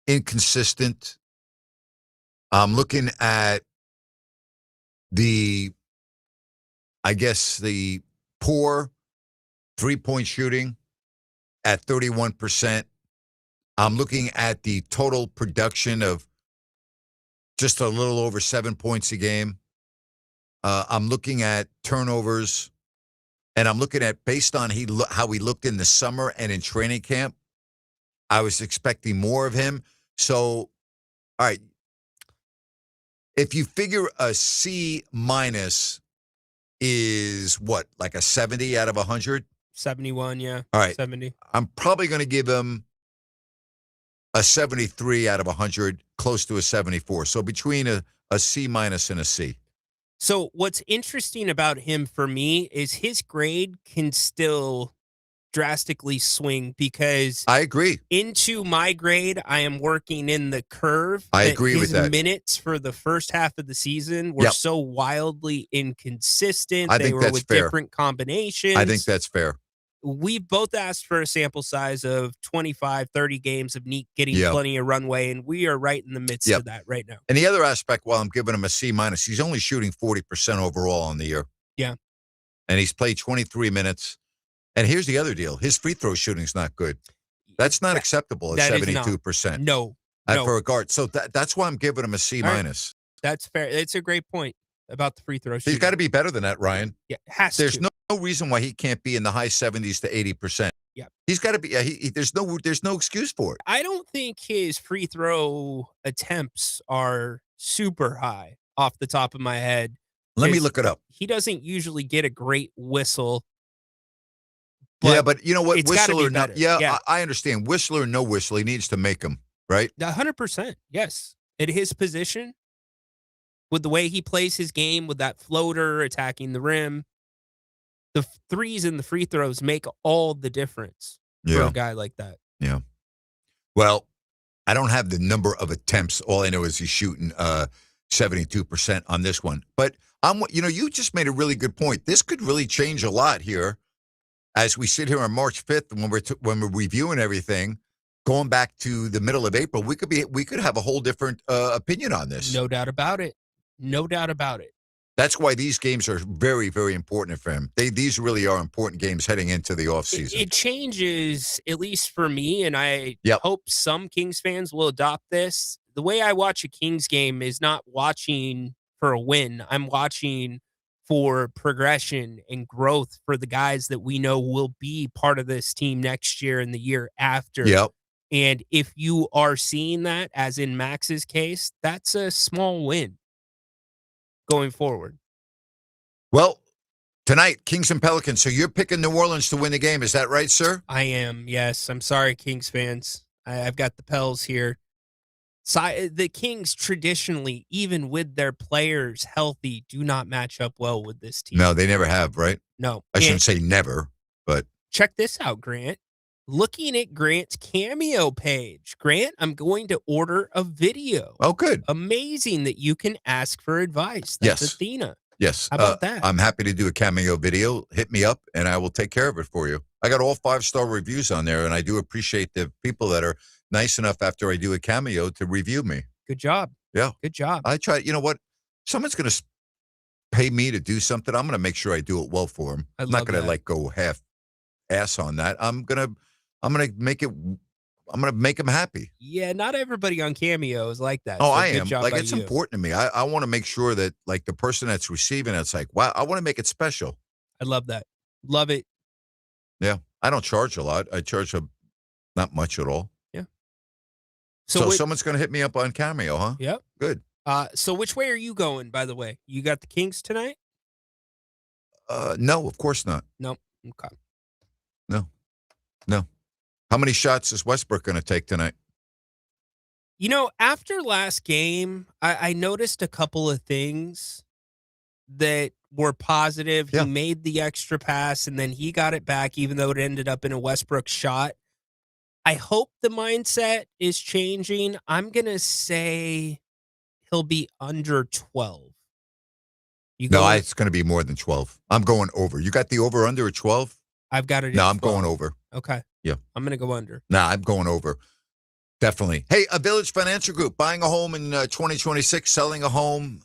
inconsistent. I'm looking at the poor 3-point shooting at 31%. I'm looking at the total production of just a little over 7 points a game. I'm looking at turnovers, and I'm looking at, based on how he looked in the summer and in training camp, I was expecting more of him. So, all right, if you figure a C minus is what, like a 70 out of 100?
71, yeah.
All right.
70.
I'm probably going to give him a 73 out of 100, close to a 74. So between a C minus and a C.
So what's interesting about him for me is his grade can still drastically swing because
I agree.
Into my grade, I am working in the curve.
I agree with that.
His minutes for the first half of the season were so wildly inconsistent.
They were
with
fair.
Different combinations.
I think that's fair.
We've both asked for a sample size of 25, 30 games of Neek getting plenty of runway, and we are right in the midst of that right now.
And the other aspect, while I'm giving him a C minus, he's only shooting 40% overall on the year.
Yeah.
And he's played 23 minutes. And here's the other deal. His free throw shooting's not good. That's not acceptable at 72%.
No.
For a guard. So that's why I'm giving him a C minus.
That's fair. It's a great point about the free throw shooting.
He's got to be better than that, Ryan.
Yeah, has
There's
to.
no reason why he can't be in the high 70s to 80%.
Yeah.
He's got to be. There's no excuse for it.
I don't think his free throw attempts are super high off the top of my head.
Let me look it up.
He doesn't usually get a great whistle.
But you know what?
It's
Whistle
gotta be
or not?
better.
Yeah, I understand. Whistle or no whistle, he needs to make them, right?
100%. Yes. At his position, with the way he plays his game, with that floater attacking the rim, the threes and the free throws make all the difference for a guy like that.
Yeah. Well, I don't have the number of attempts. All I know is he's shooting 72% on this one. But you just made a really good point. This could really change a lot here as we sit here on March 5th when we're reviewing everything, going back to the middle of April, we could have a whole different opinion on this.
No doubt about it. No doubt about it.
That's why these games are very, very important for him. These really are important games heading into the offseason.
It changes, at least for me, and I hope some Kings fans will adopt this. The way I watch a Kings game is not watching for a win. I'm watching for progression and growth for the guys that we know will be part of this team next year and the year after.
Yep.
And if you are seeing that, as in Max's case, that's a small win going forward.
Well, tonight, Kings and Pelicans. So you're picking New Orleans to win the game. Is that right, sir?
I am, yes. I'm sorry, Kings fans. I've got the Pels here. So the Kings traditionally, even with their players healthy, do not match up well with this team.
No, they never have, right?
No.
I shouldn't say never, but.
Check this out, Grant. Looking at Grant's Cameo page. Grant, I'm going to order a video.
Oh, good.
Amazing that you can ask for advice. That's
Yes.
Athena.
Yes.
How about that?
I'm happy to do a cameo video. Hit me up, and I will take care of it for you. I got all 5-star reviews on there, and I do appreciate the people that are nice enough after I do a cameo to review me.
Good job.
Yeah.
Good job.
I try. You know what? Someone's going to pay me to do something. I'm going to make sure I do it well for them. I'm not going to go half ass on that. I'm going to make it. I'm going to make them happy.
Yeah, not everybody on Cameo is like that.
Oh,
so
I
good
am.
job
Like,
by
it's
you.
important to me. I want to make sure that, like, the person that's receiving it's like, wow, I want to make it special.
I love that. Love it.
Yeah. I don't charge a lot. I charge not much at all.
Yeah.
So someone's going to hit me up on Cameo, huh?
Yep.
Good.
So which way are you going, by the way? You got the Kings tonight?
No, of course not.
No. Okay.
No. How many shots is Westbrook going to take tonight?
You know, after last game, I noticed a couple of things that were positive.
Yeah.
He made the extra pass, and then he got it back, even though it ended up in a Westbrook shot. I hope the mindset is changing. I'm going to say he'll be under 12.
No, it's going to be more than 12. I'm going over. You got the over-under at 12?
I've got it.
No,
at
I'm
12.
going over.
Okay.
Yeah.
I'm going to go under.
No, I'm going over. Definitely. Hey, a Village Financial Group, buying a home in 2026, selling a home.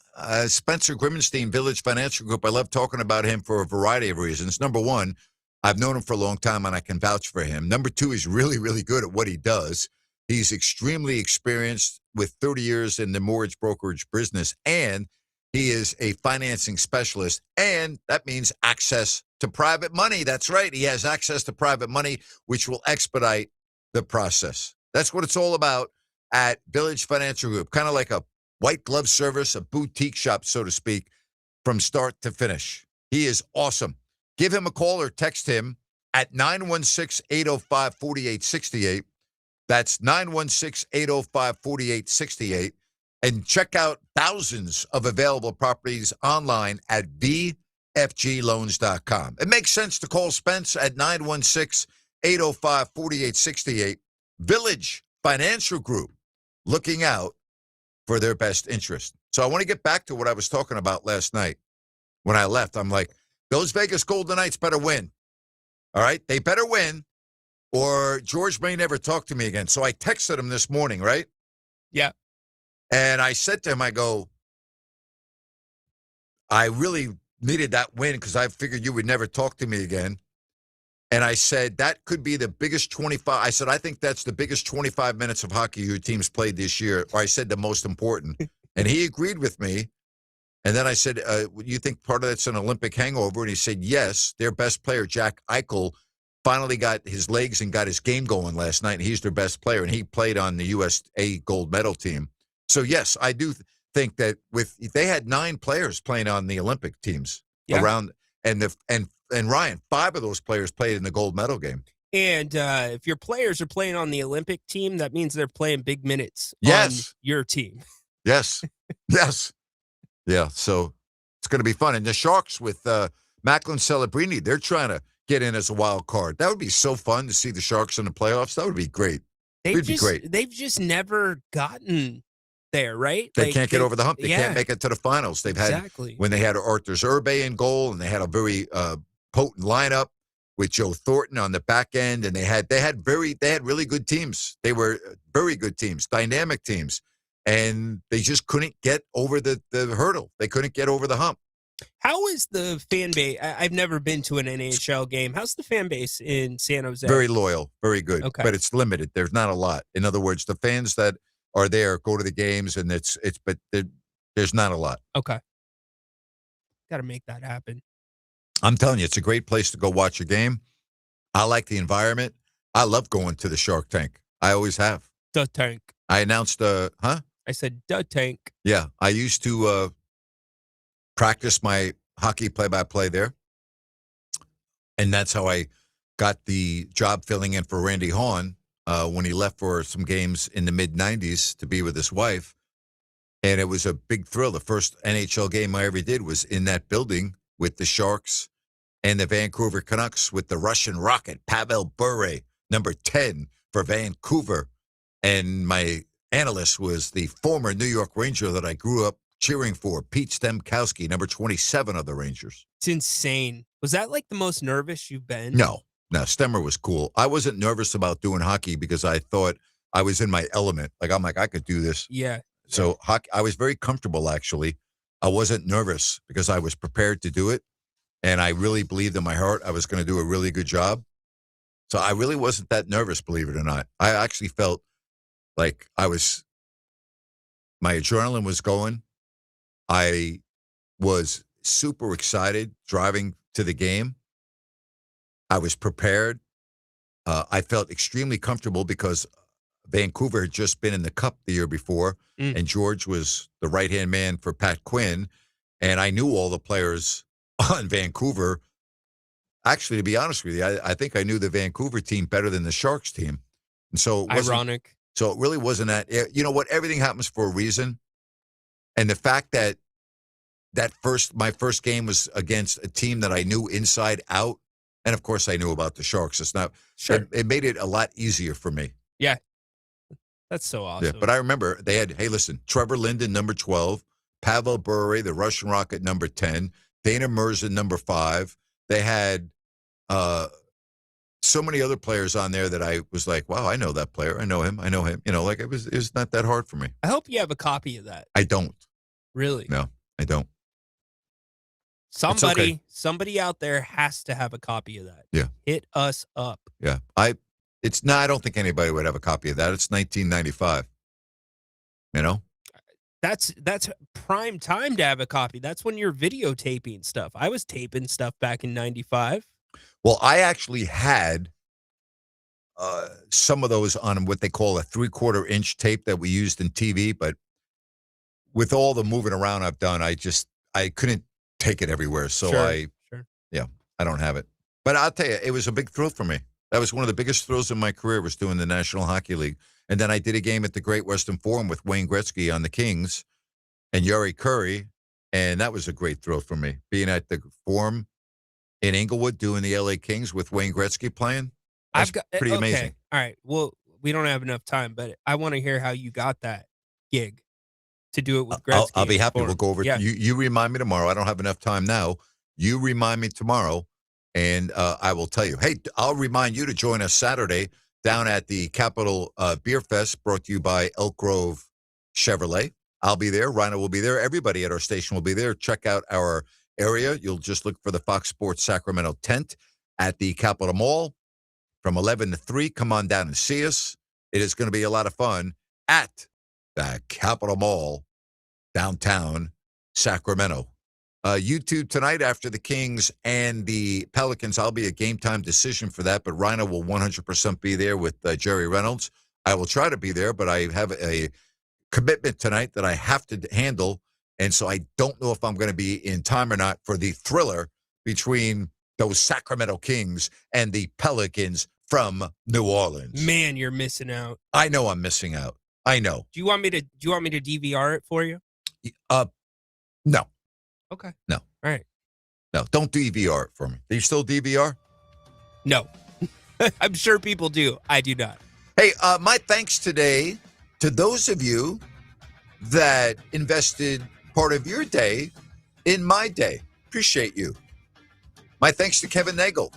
Spencer Grimmenstein, Village Financial Group. I love talking about him for a variety of reasons. Number one, I've known him for a long time, and I can vouch for him. Number two, he's really, really good at what he does. He's extremely experienced with 30 years in the mortgage brokerage business, and he is a financing specialist, and that means access to private money. That's right. He has access to private money, which will expedite the process. That's what it's all about at Village Financial Group, kind of like a white glove service, a boutique shop, so to speak, from start to finish. He is awesome. Give him a call or text him at 916-805-4868. That's 916-805-4868. And check out thousands of available properties online at VFGloans.com. It makes sense to call Spence at 916-805-4868. Village Financial Group, looking out for their best interest. So I want to get back to what I was talking about last night. When I left, I'm like, those Vegas Golden Knights better win. All right? They better win, or George may never talk to me again. So I texted him this morning, right?
Yeah.
And I said to him, I go, I really needed that win because I figured you would never talk to me again. And I said, that could be the biggest 25. I said, I think that's the biggest 25 minutes of hockey your team's played this year. Or I said the most important. And he agreed with me. And then I said, you think part of that's an Olympic hangover? And he said, yes. Their best player, Jack Eichel, finally got his legs and got his game going last night. And he's their best player. And he played on the USA gold medal team. So, yes, I do think that if they had 9 players playing on the Olympic teams around, and Ryan, 5 of those players played in the gold medal game.
And if your players are playing on the Olympic team, that means they're playing big minutes on your team.
Yes. Yes. Yeah. So it's going to be fun. And the Sharks with Macklin Celebrini, they're trying to get in as a wild card. That would be so fun to see the Sharks in the playoffs. That would be great. It'd be great.
They've just never gotten there, right?
They can't get over the hump. They can't make it to the finals. They've had when they had Arthur Zerbe in goal, and they had a very potent lineup. with Joe Thornton on the back end, and they had really good teams. They were very good teams, dynamic teams, and they just couldn't get over the hurdle. They couldn't get over the hump.
How is the fan base? I've never been to an NHL game. How's the fan base in San Jose?
Very loyal, very good,
Okay.
but it's limited. There's not a lot. In other words, the fans that are there go to the games, and but there's not a lot.
Okay. Got to make that happen.
I'm telling you, it's a great place to go watch a game. I like the environment. I love going to the Shark Tank. I always have.
The Tank.
I announced,
I said the Tank.
Yeah, I used to practice my hockey play-by-play there. And that's how I got the job filling in for Randy Hahn when he left for some games in the mid-'90s to be with his wife. And it was a big thrill. The first NHL game I ever did was in that building with the Sharks and the Vancouver Canucks with the Russian Rocket, Pavel Bure, number 10 for Vancouver. And my analyst was the former New York Ranger that I grew up cheering for, Pete Stemkowski, number 27 of the Rangers.
It's insane. Was that like the most nervous you've been?
No, Stemmer was cool. I wasn't nervous about doing hockey because I thought I was in my element. I'm like, I could do this.
Yeah.
So hockey, I was very comfortable, actually. I wasn't nervous because I was prepared to do it. And I really believed in my heart I was going to do a really good job. So I really wasn't that nervous, believe it or not. I actually felt like my adrenaline was going. I was super excited driving to the game. I was prepared. I felt extremely comfortable because Vancouver had just been in the Cup the year before, and George was the right-hand man for Pat Quinn, and I knew all the players on Vancouver. Actually, to be honest with you, I think I knew the Vancouver team better than the Sharks team. And so
Ironic.
So it really wasn't that. You know what? Everything happens for a reason. And the fact that my first game was against a team that I knew inside out, and of course I knew about the Sharks. It's not sure. It made it a lot easier for me.
Yeah. That's so awesome.
Yeah, but I remember they had, hey, listen, Trevor Linden, number 12, Pavel Bure, the Russian Rocket, number 10, Dana Merzen, number 5. They had so many other players on there that I was like, wow, I know that player. I know him. You know, like it was not that hard for me.
I hope you have a copy of that.
I don't.
Really?
No, I don't.
Somebody out there has to have a copy of that.
Yeah.
Hit us up.
Yeah. I don't think anybody would have a copy of that. It's 1995. You know?
That's prime time to have a copy. That's when you're videotaping stuff. I was taping stuff back in 95.
Well, I actually had some of those on what they call a 3/4 inch tape that we used in TV, but with all the moving around I've done, I couldn't take it everywhere. So I don't have it. But I'll tell you, it was a big thrill for me. That was one of the biggest thrills in my career, was doing the National Hockey League. And then I did a game at the Great Western Forum with Wayne Gretzky on the Kings and Yuri Curry, and that was a great thrill for me. Being at the Forum in Inglewood doing the LA Kings with Wayne Gretzky playing, that's pretty amazing.
All right. Well, we don't have enough time, but I want to hear how you got that gig to do it with Gretzky.
I'll be happy. We'll go over.
Yeah.
You remind me tomorrow. I don't have enough time now. You remind me tomorrow, and I will tell you. Hey, I'll remind you to join us Saturday down at the Capitol Beer Fest, brought to you by Elk Grove Chevrolet. I'll be there. Rhino will be there. Everybody at our station will be there. Check out our area. You'll just look for the Fox Sports Sacramento tent at the Capitol Mall from 11 to 3. Come on down and see us. It is going to be a lot of fun at the Capitol Mall, downtown Sacramento. YouTube tonight after the Kings and the Pelicans. I'll be a game time decision for that, but Rhino will 100% be there with Jerry Reynolds. I will try to be there, but I have a commitment tonight that I have to handle, and so I don't know if I'm going to be in time or not for the thriller between those Sacramento Kings and the Pelicans from New Orleans.
Man, you're missing out.
I know I'm missing out. I know.
Do you want me to DVR it for you?
No.
Okay.
No.
All right.
No, don't DVR it for me. Do you still DVR?
No. I'm sure people do. I do not.
Hey, my thanks today to those of you that invested part of your day in my day. Appreciate you. My thanks to Kevin Nagle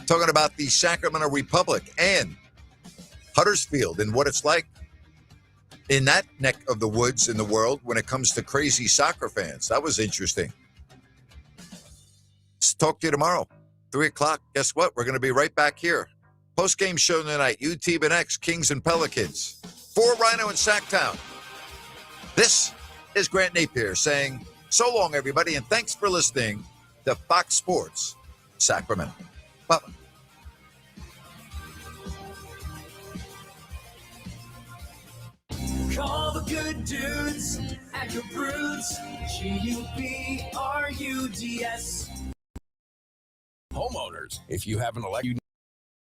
talking about the Sacramento Republic and Huddersfield and what it's like in that neck of the woods in the world when it comes to crazy soccer fans. That was interesting. Let's talk to you tomorrow, 3 o'clock. Guess what? We're going to be right back here. Post-game show tonight, UT Kings and Pelicans. For Rhino and Sacktown. This is Grant Napear saying so long, everybody, and thanks for listening to Fox Sports Sacramento. Bye-bye.
Call the good dudes at your broods. GUBRUDS.
Homeowners, if you have an electric